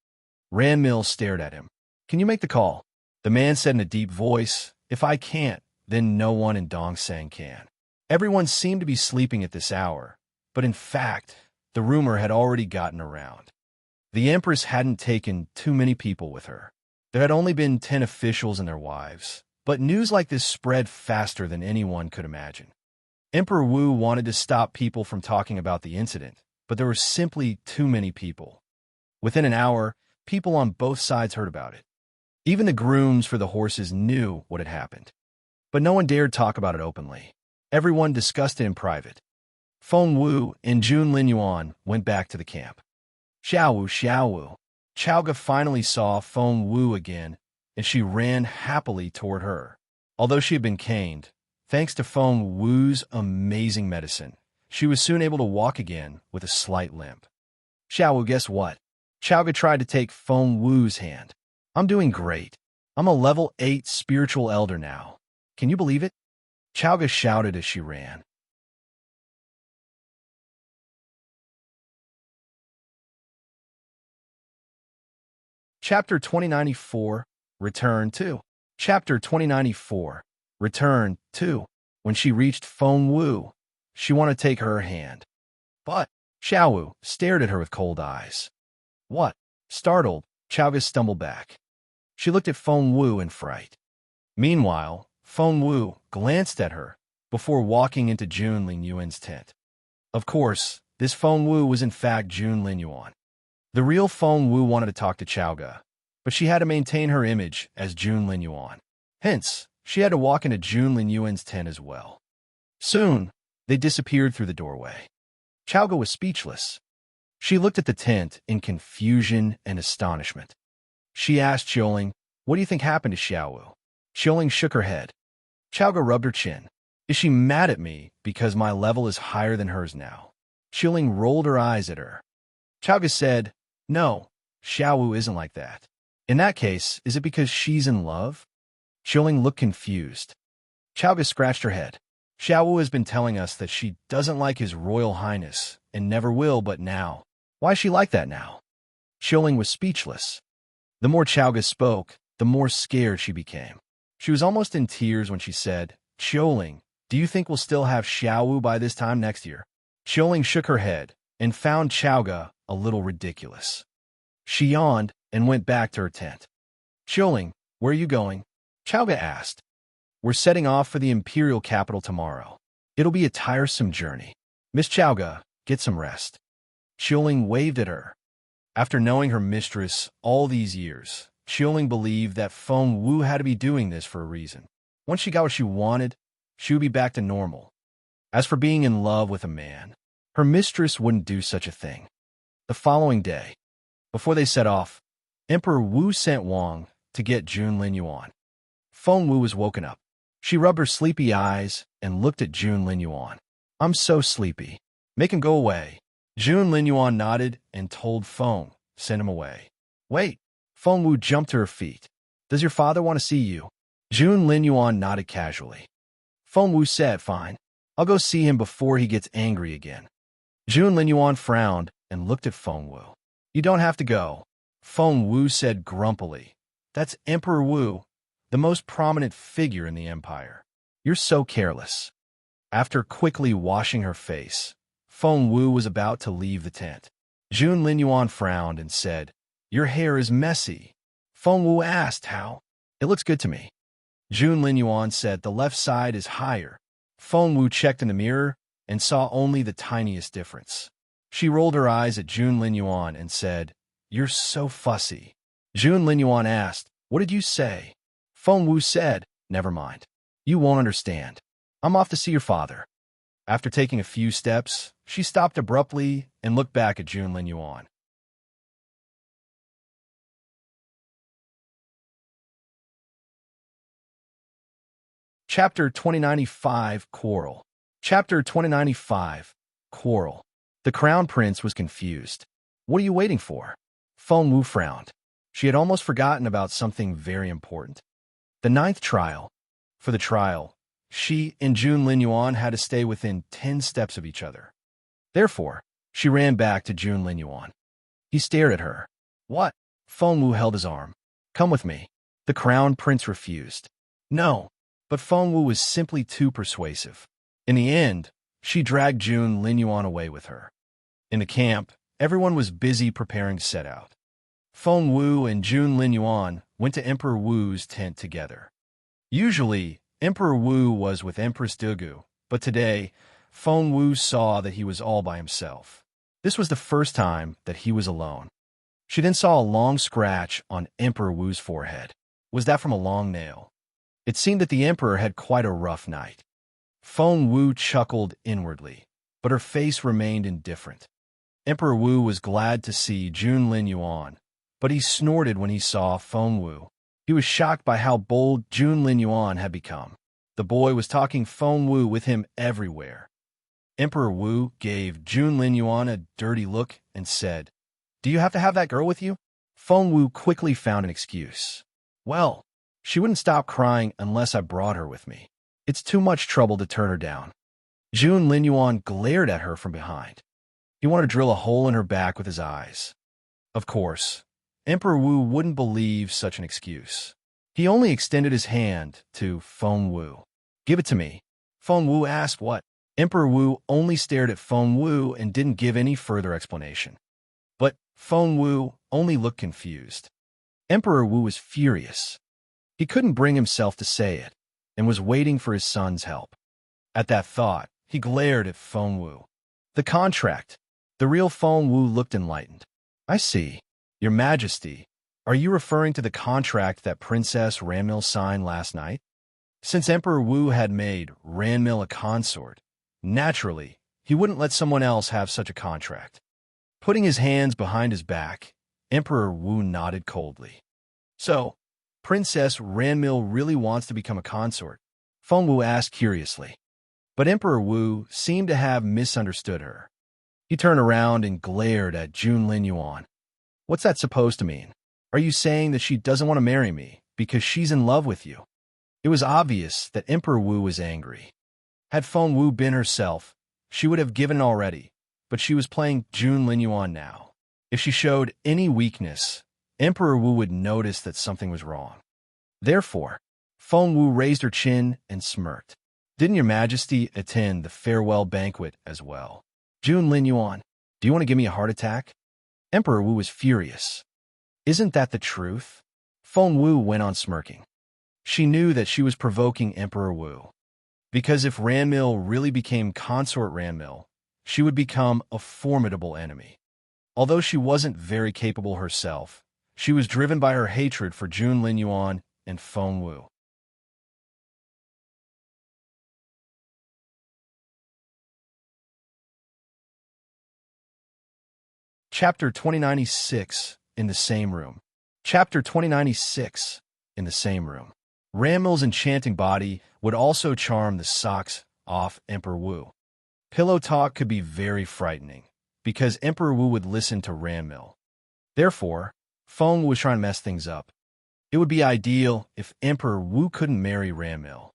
Speaker 1: Ranmil stared at him. Can you make the call? The man said in a deep voice, If I can't, then no one in Dongseng can. Everyone seemed to be sleeping at this hour, but in fact, the rumor had already gotten around. The Empress hadn't taken too many people with her. There had only been 10 officials and their wives, but news like this spread faster than anyone could imagine. Emperor Wu wanted to stop people from talking about the incident, but there were simply too many people. Within an hour, people on both sides heard about it. Even the grooms for the horses knew what had happened. But no one dared talk about it openly. Everyone discussed it in private. Feng Wu and Jun Linyuan went back to the camp. Xiaowu, Xiaowu. Chaoga finally saw Feng Wu again, and she ran happily toward her. Although she had been caned, thanks to Feng Wu's amazing medicine, She was soon able to walk again with a slight limp. Xiaowu, guess what? Chaoga tried to take Feng Wu's hand. I'm doing great. I'm a level 8 spiritual elder now. Can you believe it? Chaoga shouted as she ran. Chapter 2094, Return 2. Chapter 2094, Return 2. When she reached Feng Wu, she wanted to take her hand. But Xiaowu stared at her with cold eyes. What? Startled, Chaoga stumbled back. She looked at Feng Wu in fright. Meanwhile, Feng Wu glanced at her before walking into Jun Lingyuan's tent. Of course, this Feng Wu was in fact Jun Lingyuan. The real Feng Wu wanted to talk to Chaoga, but she had to maintain her image as Jun Lingyuan. Hence, she had to walk into Jun Lingyuan's tent as well. Soon, they disappeared through the doorway. Chaoga was speechless. She looked at the tent in confusion and astonishment. She asked Xiaoling, "What do you think happened to Xiaowu?" Xiaoling shook her head. Chaoga rubbed her chin. Is she mad at me because my level is higher than hers now? Xiaoling rolled her eyes at her. Chaoga said, "No, Xiaowu isn't like that. In that case, is it because she's in love?" Xiaoling looked confused. Chaoga scratched her head. Xiaowu has been telling us that she doesn't like His Royal Highness and never will, but now. Why is she like that now? Xiaoling was speechless. The more Chaoga spoke, the more scared she became. She was almost in tears when she said, "Xiaoling, do you think we'll still have Xiaowu by this time next year?" Xiaoling shook her head and found Chaoga a little ridiculous. She yawned and went back to her tent. "Xiaoling, where are you going?" Chaoga asked. "We're setting off for the Imperial capital tomorrow. It'll be a tiresome journey. Miss Chaoga, get some rest." Xiaoling waved at her. After knowing her mistress all these years, Xiaoling believed that Feng Wu had to be doing this for a reason. Once she got what she wanted, she would be back to normal. As for being in love with a man, her mistress wouldn't do such a thing. The following day, before they set off, Emperor Wu sent Wang to get Jun Lingyuan. Feng Wu was woken up. She rubbed her sleepy eyes and looked at Jun Lingyuan. "I'm so sleepy. Make him go away." Jun Lingyuan nodded and told Feng, "Send him away." "Wait." Feng Wu jumped to her feet. "Does your father want to see you?" Jun Lingyuan nodded casually. Feng Wu said, "Fine. I'll go see him before he gets angry again." Jun Lingyuan frowned and looked at Feng Wu. "You don't have to go." Feng Wu said grumpily, "That's Emperor Wu, the most prominent figure in the empire. You're so careless." After quickly washing her face, Feng Wu was about to leave the tent. Jun Lingyuan frowned and said, "Your hair is messy." Feng Wu asked, "How?" "It looks good to me." Jun Lingyuan said, "The left side is higher." Feng Wu checked in the mirror and saw only the tiniest difference. She rolled her eyes at Jun Lingyuan and said, "You're so fussy." Jun Lingyuan asked, "What did you say?" Feng Wu said, "Never mind. You won't understand. I'm off to see your father." After taking a few steps, she stopped abruptly and looked back at Jun Lingyuan. Chapter 2095, Quarrel. Chapter 2095, Quarrel. The Crown Prince was confused. "What are you waiting for?" Feng Wu frowned. She had almost forgotten about something very important. The 9th trial. For the trial, she and Jun Lingyuan had to stay within 10 steps of each other. Therefore, she ran back to Jun Lingyuan. He stared at her. "What?" Feng Wu held his arm. "Come with me." The Crown Prince refused. "No." But Feng Wu was simply too persuasive. In the end, she dragged Jun Lingyuan away with her. In the camp, everyone was busy preparing to set out. Feng Wu and Jun Lingyuan went to Emperor Wu's tent together. Usually, Emperor Wu was with Empress Dugu, but today, Feng Wu saw that he was all by himself. This was the first time that he was alone. She then saw a long scratch on Emperor Wu's forehead. Was that from a long nail? It seemed that the emperor had quite a rough night. Feng Wu chuckled inwardly, but her face remained indifferent. Emperor Wu was glad to see Jun Lingyuan, but he snorted when he saw Feng Wu. He was shocked by how bold Jun Lingyuan had become. The boy was talking Feng Wu with him everywhere. Emperor Wu gave Jun Linyuan a dirty look and said, "Do you have to have that girl with you?" Feng Wu quickly found an excuse. "Well, she wouldn't stop crying unless I brought her with me. It's too much trouble to turn her down." Jun Linyuan glared at her from behind. He wanted to drill a hole in her back with his eyes. Of course, Emperor Wu wouldn't believe such an excuse. He only extended his hand to Feng Wu. "Give it to me." Feng Wu asked what. Emperor Wu only stared at Feng Wu and didn't give any further explanation. But Feng Wu only looked confused. Emperor Wu was furious. He couldn't bring himself to say it, and was waiting for his son's help. At that thought, he glared at Feng Wu. "The contract." The real Feng Wu looked enlightened. "I see. Your Majesty, are you referring to the contract that Princess Ranmil signed last night?" Since Emperor Wu had made Ranmil a consort, naturally, he wouldn't let someone else have such a contract. Putting his hands behind his back, Emperor Wu nodded coldly. "So, Princess Ranmil really wants to become a consort?" Feng Wu asked curiously. But Emperor Wu seemed to have misunderstood her. He turned around and glared at Jun Linyuan. "What's that supposed to mean? Are you saying that she doesn't want to marry me because she's in love with you?" It was obvious that Emperor Wu was angry. Had Feng Wu been herself, she would have given already, but she was playing Jun Linyuan now. If she showed any weakness, Emperor Wu would notice that something was wrong. Therefore, Feng Wu raised her chin and smirked. "Didn't your Majesty attend the farewell banquet as well?" "Jun Linyuan, do you want to give me a heart attack?" Emperor Wu was furious. "Isn't that the truth?" Feng Wu went on smirking. She knew that she was provoking Emperor Wu. Because if Ranmil really became Consort Ranmil, she would become a formidable enemy. Although she wasn't very capable herself, she was driven by her hatred for Jun Linyuan and Feng Wu. Chapter 2096, In the Same Room. Chapter 2096, In the Same Room. Ranmil's enchanting body would also charm the socks off Emperor Wu. Pillow talk could be very frightening, because Emperor Wu would listen to Ranmil. Therefore, Feng Wu was trying to mess things up. It would be ideal if Emperor Wu couldn't marry Ranmil.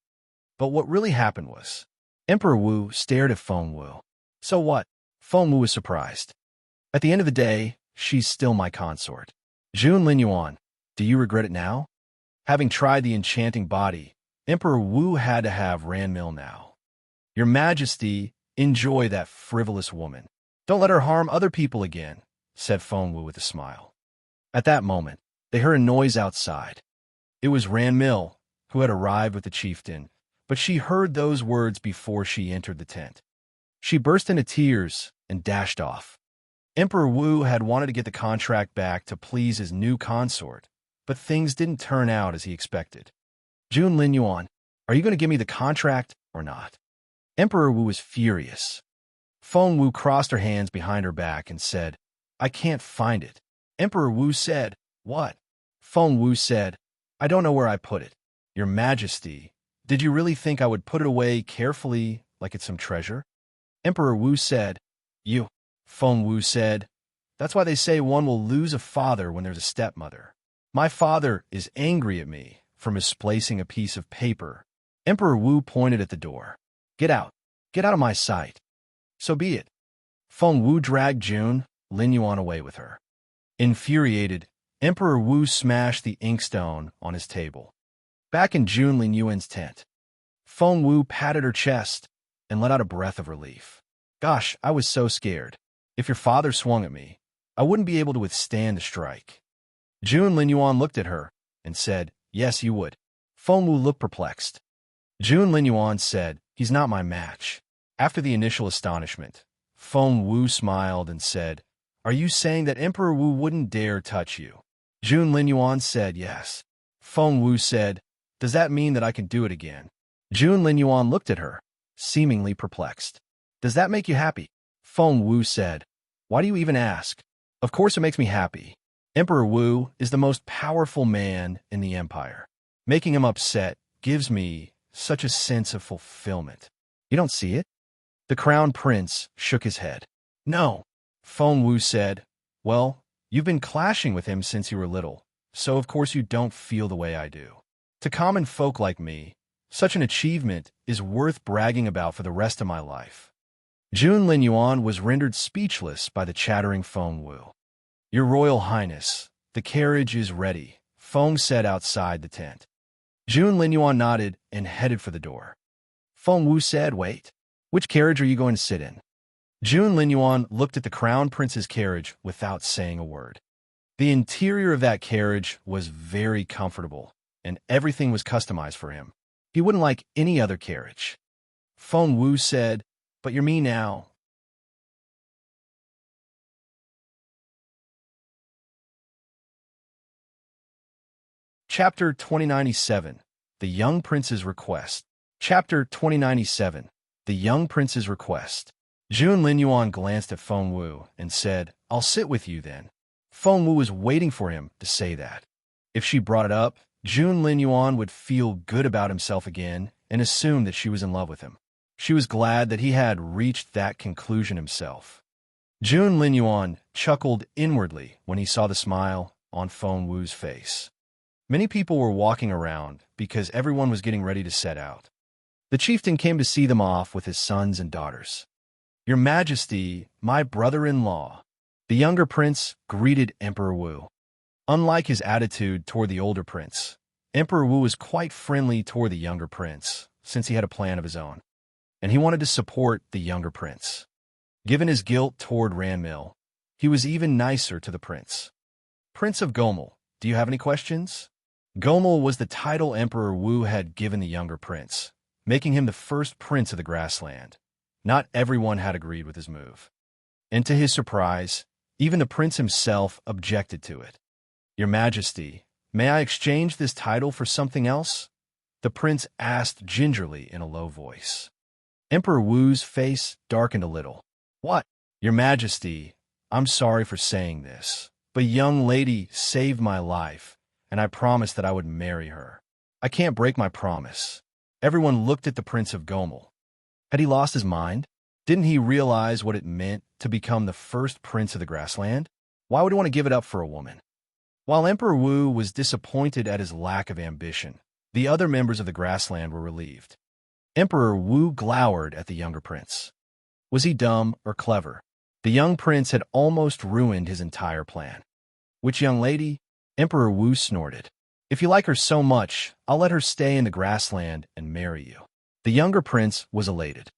Speaker 1: But what really happened was, Emperor Wu stared at Feng Wu. "So what?" Feng Wu was surprised. "At the end of the day, she's still my consort." "Jun Linyuan, do you regret it now?" Having tried the enchanting body, Emperor Wu had to have Ranmil now. "Your Majesty, enjoy that frivolous woman. Don't let her harm other people again," said Feng Wu with a smile. At that moment, they heard a noise outside. It was Ranmil, who had arrived with the chieftain, but she heard those words before she entered the tent. She burst into tears and dashed off. Emperor Wu had wanted to get the contract back to please his new consort, but things didn't turn out as he expected. "Jun Linyuan, are you going to give me the contract or not?" Emperor Wu was furious. Feng Wu crossed her hands behind her back and said, "I can't find it." Emperor Wu said, "What?" Feng Wu said, "I don't know where I put it." "Your Majesty, did you really think I would put it away carefully like it's some treasure?" Emperor Wu said, "You." Feng Wu said, "That's why they say one will lose a father when there's a stepmother. My father is angry at me for misplacing a piece of paper." Emperor Wu pointed at the door. "Get out. Get out of my sight." "So be it." Feng Wu dragged Jun Linyuan away with her. Infuriated, Emperor Wu smashed the inkstone on his table. Back in Jun Linyuan's tent, Feng Wu patted her chest and let out a breath of relief. "Gosh, I was so scared. If your father swung at me, I wouldn't be able to withstand the strike." Jun Linyuan looked at her and said, "Yes, you would." Feng Wu looked perplexed. Jun Linyuan said, "He's not my match." After the initial astonishment, Feng Wu smiled and said, "Are you saying that Emperor Wu wouldn't dare touch you?" Jun Linyuan said yes. Feng Wu said, "Does that mean that I can do it again?" Jun Linyuan looked at her, seemingly perplexed. "Does that make you happy?" Feng Wu said, "Why do you even ask?" "Of course it makes me happy. Emperor Wu is the most powerful man in the empire. Making him upset gives me such a sense of fulfillment. You don't see it?" The crown prince shook his head. No. Feng Wu said, well, you've been clashing with him since you were little, so of course you don't feel the way I do. To common folk like me, such an achievement is worth bragging about for the rest of my life. Jun Linyuan was rendered speechless by the chattering Feng Wu. Your Royal Highness, the carriage is ready, Feng said outside the tent. Jun Linyuan nodded and headed for the door. Feng Wu said, wait, which carriage are you going to sit in? Jun Linyuan looked at the crown prince's carriage without saying a word. The interior of that carriage was very comfortable, and everything was customized for him. He wouldn't like any other carriage. Feng Wu said, but you're me now. Chapter 2097, The Young Prince's Request. Chapter 2097, The Young Prince's Request. Jun Linyuan glanced at Feng Wu and said, I'll sit with you then. Feng Wu was waiting for him to say that. If she brought it up, Jun Linyuan would feel good about himself again and assume that she was in love with him. She was glad that he had reached that conclusion himself. Jun Linyuan chuckled inwardly when he saw the smile on Feng Wu's face. Many people were walking around because everyone was getting ready to set out. The chieftain came to see them off with his sons and daughters. Your Majesty, my brother-in-law. The younger prince greeted Emperor Wu. Unlike his attitude toward the older prince, Emperor Wu was quite friendly toward the younger prince, since he had a plan of his own, and he wanted to support the younger prince. Given his guilt toward Ranmil, he was even nicer to the prince. Prince of Gomel, do you have any questions? Gomel was the title Emperor Wu had given the younger prince, making him the first prince of the grassland. Not everyone had agreed with his move. And to his surprise, even the prince himself objected to it. Your Majesty, may I exchange this title for something else? The prince asked gingerly in a low voice. Emperor Wu's face darkened a little. What? Your Majesty, I'm sorry for saying this, but a young lady saved my life, and I promised that I would marry her. I can't break my promise. Everyone looked at the Prince of Gomel. Had he lost his mind? Didn't he realize what it meant to become the first prince of the grassland? Why would he want to give it up for a woman? While Emperor Wu was disappointed at his lack of ambition, the other members of the grassland were relieved. Emperor Wu glowered at the younger prince. Was he dumb or clever? The young prince had almost ruined his entire plan. Which young lady? Emperor Wu snorted. If you like her so much, I'll let her stay in the grassland and marry you. The younger prince was elated.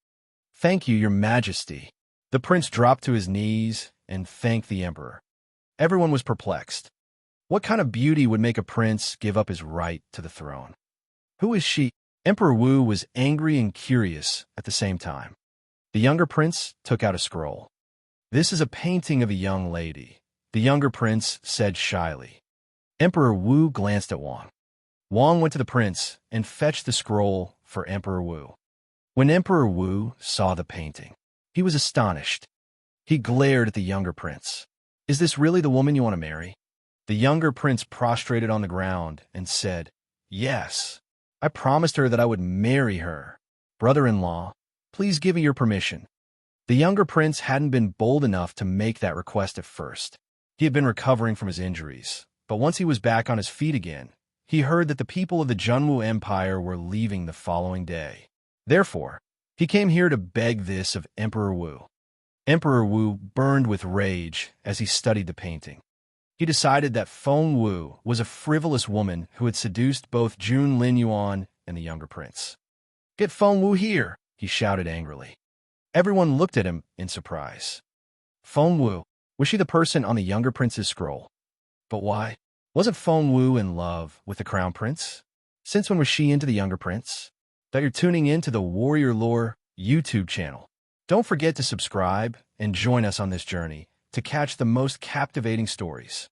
Speaker 1: Thank you, Your Majesty. The prince dropped to his knees and thanked the emperor. Everyone was perplexed. What kind of beauty would make a prince give up his right to the throne? Who is she? Emperor Wu was angry and curious at the same time. The younger prince took out a scroll. This is a painting of a young lady, the younger prince said shyly. Emperor Wu glanced at Wang. Wang went to the prince and fetched the scroll for Emperor Wu. When Emperor Wu saw the painting, he was astonished. He glared at the younger prince. Is this really the woman you want to marry? The younger prince prostrated on the ground and said, Yes, I promised her that I would marry her. Brother-in-law, please give me your permission. The younger prince hadn't been bold enough to make that request at first. He had been recovering from his injuries, but once he was back on his feet again, he heard that the people of the Junwu Empire were leaving the following day. Therefore, he came here to beg this of Emperor Wu. Emperor Wu burned with rage as he studied the painting. He decided that Feng Wu was a frivolous woman who had seduced both Jun Linyuan and the younger prince. Get Feng Wu here, he shouted angrily. Everyone looked at him in surprise. Feng Wu, was she the person on the younger prince's scroll? But why? Wasn't Feng Wu in love with the crown prince? Since when was she into the younger prince? That you're tuning in to the Warrior Lore YouTube channel. Don't forget to subscribe and join us on this journey to catch the most captivating stories.